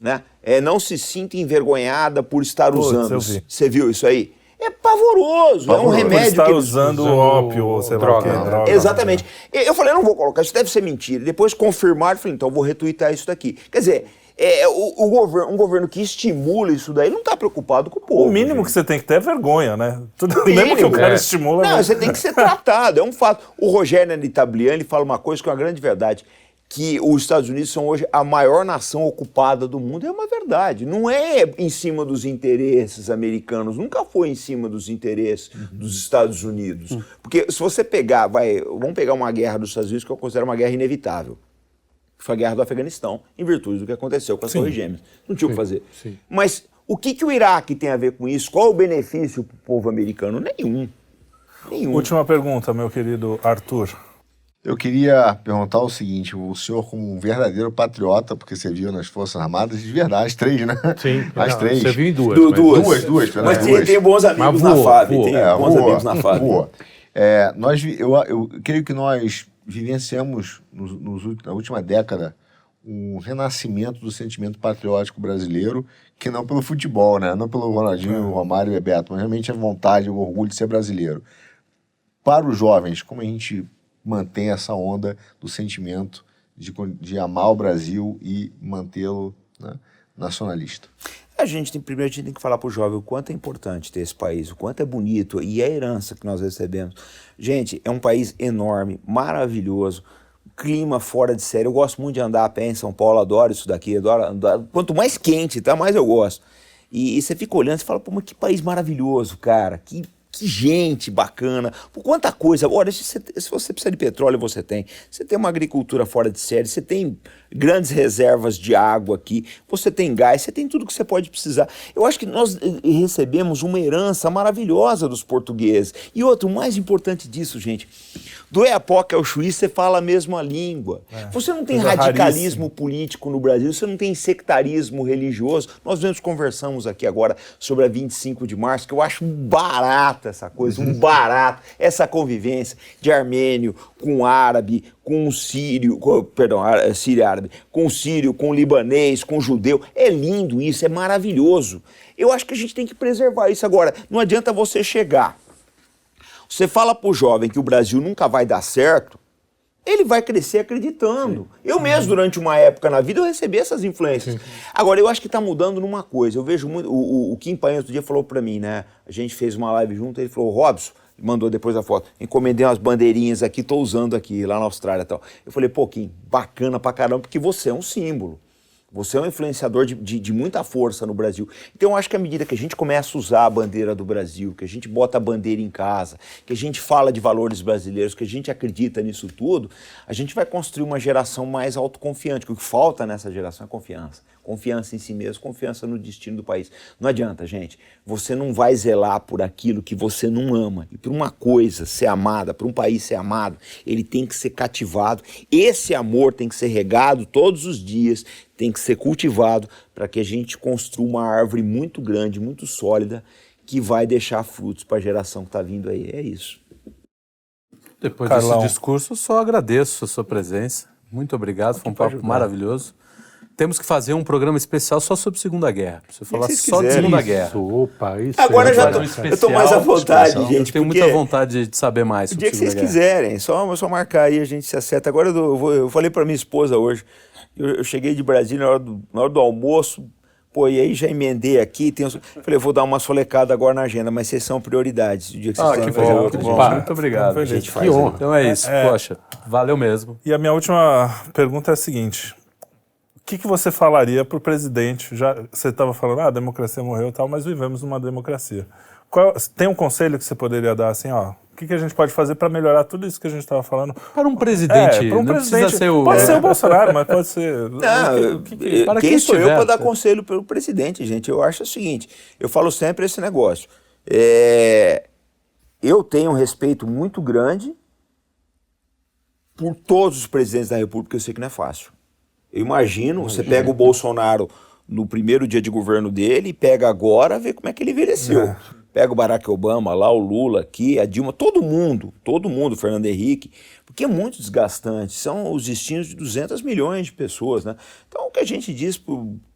né? Não se sinta envergonhada por estar usando. Você viu isso aí? É pavoroso, é um remédio. Por estar que usando ópio ou sei lá o quê. Droga. Exatamente. Eu falei, eu não vou colocar, isso deve ser mentira. Depois confirmaram, eu falei, então eu vou retweetar isso daqui. Quer dizer, um governo que estimula isso daí não está preocupado com o povo. O mínimo gente. que você tem que ter é vergonha, né? Mínimo, Mesmo que o cara estimula... Não, você tem que ser tratado, é um fato. O Rogério Nitablian, ele fala uma coisa que é uma grande verdade, que os Estados Unidos são hoje a maior nação ocupada do mundo. É uma verdade. Não é em cima dos interesses americanos, nunca foi em cima dos interesses dos Estados Unidos. Porque se você pegar, vamos pegar uma guerra dos Estados Unidos que eu considero uma guerra inevitável. Foi a guerra do Afeganistão, em virtude do que aconteceu com as Torres Gêmeas. Não tinha o que fazer. Sim. Mas o que o Iraque tem a ver com isso? Qual o benefício para o povo americano? Nenhum. Última pergunta, meu querido Arthur. Eu queria perguntar o seguinte, o senhor como um verdadeiro patriota, porque você viu nas Forças Armadas, de verdade, as 3, né? Sim. As 3. Você viu em duas. Duas. Mas tem bons amigos na FAB. Tem bons amigos na FAB. Eu creio que nós vivenciamos, na última década, um renascimento do sentimento patriótico brasileiro, que não pelo futebol, né? Não pelo Ronaldinho, o Romário e o Bebeto, mas realmente a vontade, o orgulho de ser brasileiro. Para os jovens, como a gente mantém essa onda do sentimento de amar o Brasil e mantê-lo, né, nacionalista? Primeiro a gente tem que falar para o jovem o quanto é importante ter esse país, o quanto é bonito, e a herança que nós recebemos. Gente, é um país enorme, maravilhoso, clima fora de série. Eu gosto muito de andar a pé em São Paulo, adoro isso daqui, adoro andar. Quanto mais quente, tá, mais eu gosto. E você fica olhando e fala, pô, mas que país maravilhoso, cara, que gente bacana, por quanta coisa. Olha, se você precisa de petróleo, você tem. Você tem uma agricultura fora de série, você tem grandes reservas de água aqui, você tem gás, você tem tudo que você pode precisar. Eu acho que nós recebemos uma herança maravilhosa dos portugueses. E outro, o mais importante disso, gente, do Oiapoque ao Chuí, você fala a mesma língua. Você não tem radicalismo político no Brasil, você não tem sectarismo religioso. Nós conversamos aqui agora sobre a 25 de março, que eu acho um barato essa coisa, um barato, essa convivência de armênio com árabe, com sírio, sírio árabe, com sírio, com libanês, com judeu. É lindo isso, é maravilhoso. Eu acho que a gente tem que preservar isso agora. Não adianta você chegar. Você fala pro jovem que o Brasil nunca vai dar certo, ele vai crescer acreditando. Eu mesmo, durante uma época na vida, eu recebi essas influências. Agora, eu acho que está mudando numa coisa. Eu vejo muito... O Kim Paim outro dia falou para mim, né? A gente fez uma live junto, ele falou, Robson, mandou depois a foto, encomendei umas bandeirinhas aqui, tô usando aqui, lá na Austrália e tal. Eu falei, pô, Kim, bacana pra caramba, porque você é um símbolo. Você é um influenciador de muita força no Brasil. Então eu acho que à medida que a gente começa a usar a bandeira do Brasil, que a gente bota a bandeira em casa, que a gente fala de valores brasileiros, que a gente acredita nisso tudo, a gente vai construir uma geração mais autoconfiante. O que falta nessa geração é confiança. Confiança em si mesmo, confiança no destino do país. Não adianta, gente. Você não vai zelar por aquilo que você não ama. E por uma coisa ser amada, por um país ser amado, ele tem que ser cativado. Esse amor tem que ser regado todos os dias, tem que ser cultivado para que a gente construa uma árvore muito grande, muito sólida, que vai deixar frutos para a geração que está vindo aí. É isso. Depois Carlão. desse discurso, eu só agradeço a sua presença. Muito obrigado, foi um papo maravilhoso. Temos que fazer um programa especial só sobre Segunda Guerra. Pra você falar só de Segunda Guerra. Opa, isso Agora é eu tô mais à vontade, gente. Eu tenho muita vontade de saber mais O sobre dia que vocês Segunda Guerra. quiserem, só marcar aí, a gente se acerta. Agora eu falei para minha esposa hoje, eu cheguei de Brasília na hora do almoço, pô, e aí já emendei aqui, falei, eu vou dar uma solecada agora na agenda, mas vocês são prioridades. O dia que vocês Que quiserem fazer bom, outra, que gente. bom. Muito obrigado. Feliz. A gente Que faz. honra. Então é isso, poxa, valeu mesmo. E a minha última pergunta é a seguinte. O que você falaria para o presidente? Você estava falando, a democracia morreu e tal, mas vivemos numa democracia. Tem um conselho que você poderia dar assim, ó, que a gente pode fazer para melhorar tudo isso que a gente estava falando? Para um presidente, para um não presidente, precisa ser o... pode ser o Bolsonaro, mas pode ser... para quem quem sou eu estiver, para dar tá? conselho pelo presidente, gente? Eu acho o seguinte, eu falo sempre esse negócio. Eu tenho um respeito muito grande por todos os presidentes da República, eu sei que não é fácil. Eu imagino, você pega o Bolsonaro no primeiro dia de governo dele e pega agora, vê como é que ele envelheceu. Pega o Barack Obama lá, o Lula aqui, a Dilma, todo mundo, o Fernando Henrique, porque é muito desgastante, são os destinos de 200 milhões de pessoas, né? Então o que a gente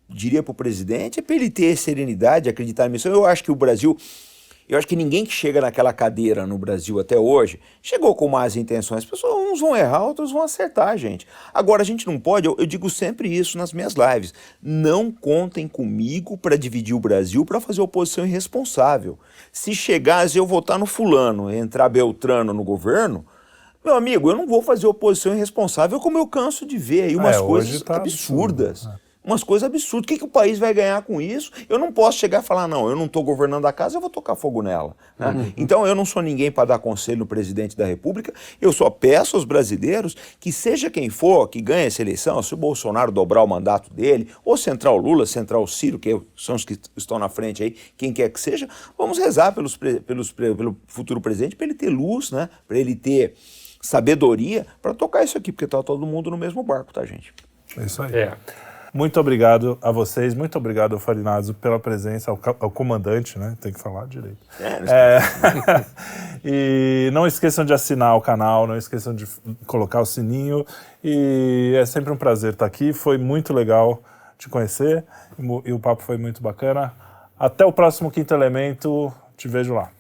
diria para o presidente é para ele ter serenidade, acreditar nisso. Eu acho que o Brasil... Eu acho que ninguém que chega naquela cadeira no Brasil até hoje chegou com más intenções. As pessoas, uns vão errar, outros vão acertar, gente. Agora, a gente não pode, eu digo sempre isso nas minhas lives, não contem comigo para dividir o Brasil, para fazer oposição irresponsável. Se chegar, se eu votar no fulano, entrar Beltrano no governo, meu amigo, eu não vou fazer oposição irresponsável, como eu canso de ver aí umas coisas absurdas. Umas coisas absurdas. O que o país vai ganhar com isso? Eu não posso chegar e falar, não, eu não estou governando a casa, eu vou tocar fogo nela. Né? Então eu não sou ninguém para dar conselho no presidente da República, eu só peço aos brasileiros que seja quem for que ganhe essa eleição, se o Bolsonaro dobrar o mandato dele, ou se entrar o Lula, se entrar o Ciro, que são os que estão na frente aí, quem quer que seja, vamos rezar pelo futuro presidente para ele ter luz, né? Para ele ter sabedoria para tocar isso aqui, porque está todo mundo no mesmo barco, tá, gente? É isso aí. Muito obrigado a vocês, muito obrigado ao Farinazzo pela presença, ao comandante, né? Tem que falar direito. E não esqueçam de assinar o canal, não esqueçam de colocar o sininho. E é sempre um prazer estar aqui, foi muito legal te conhecer e o papo foi muito bacana. Até o próximo Quinto Elemento, te vejo lá.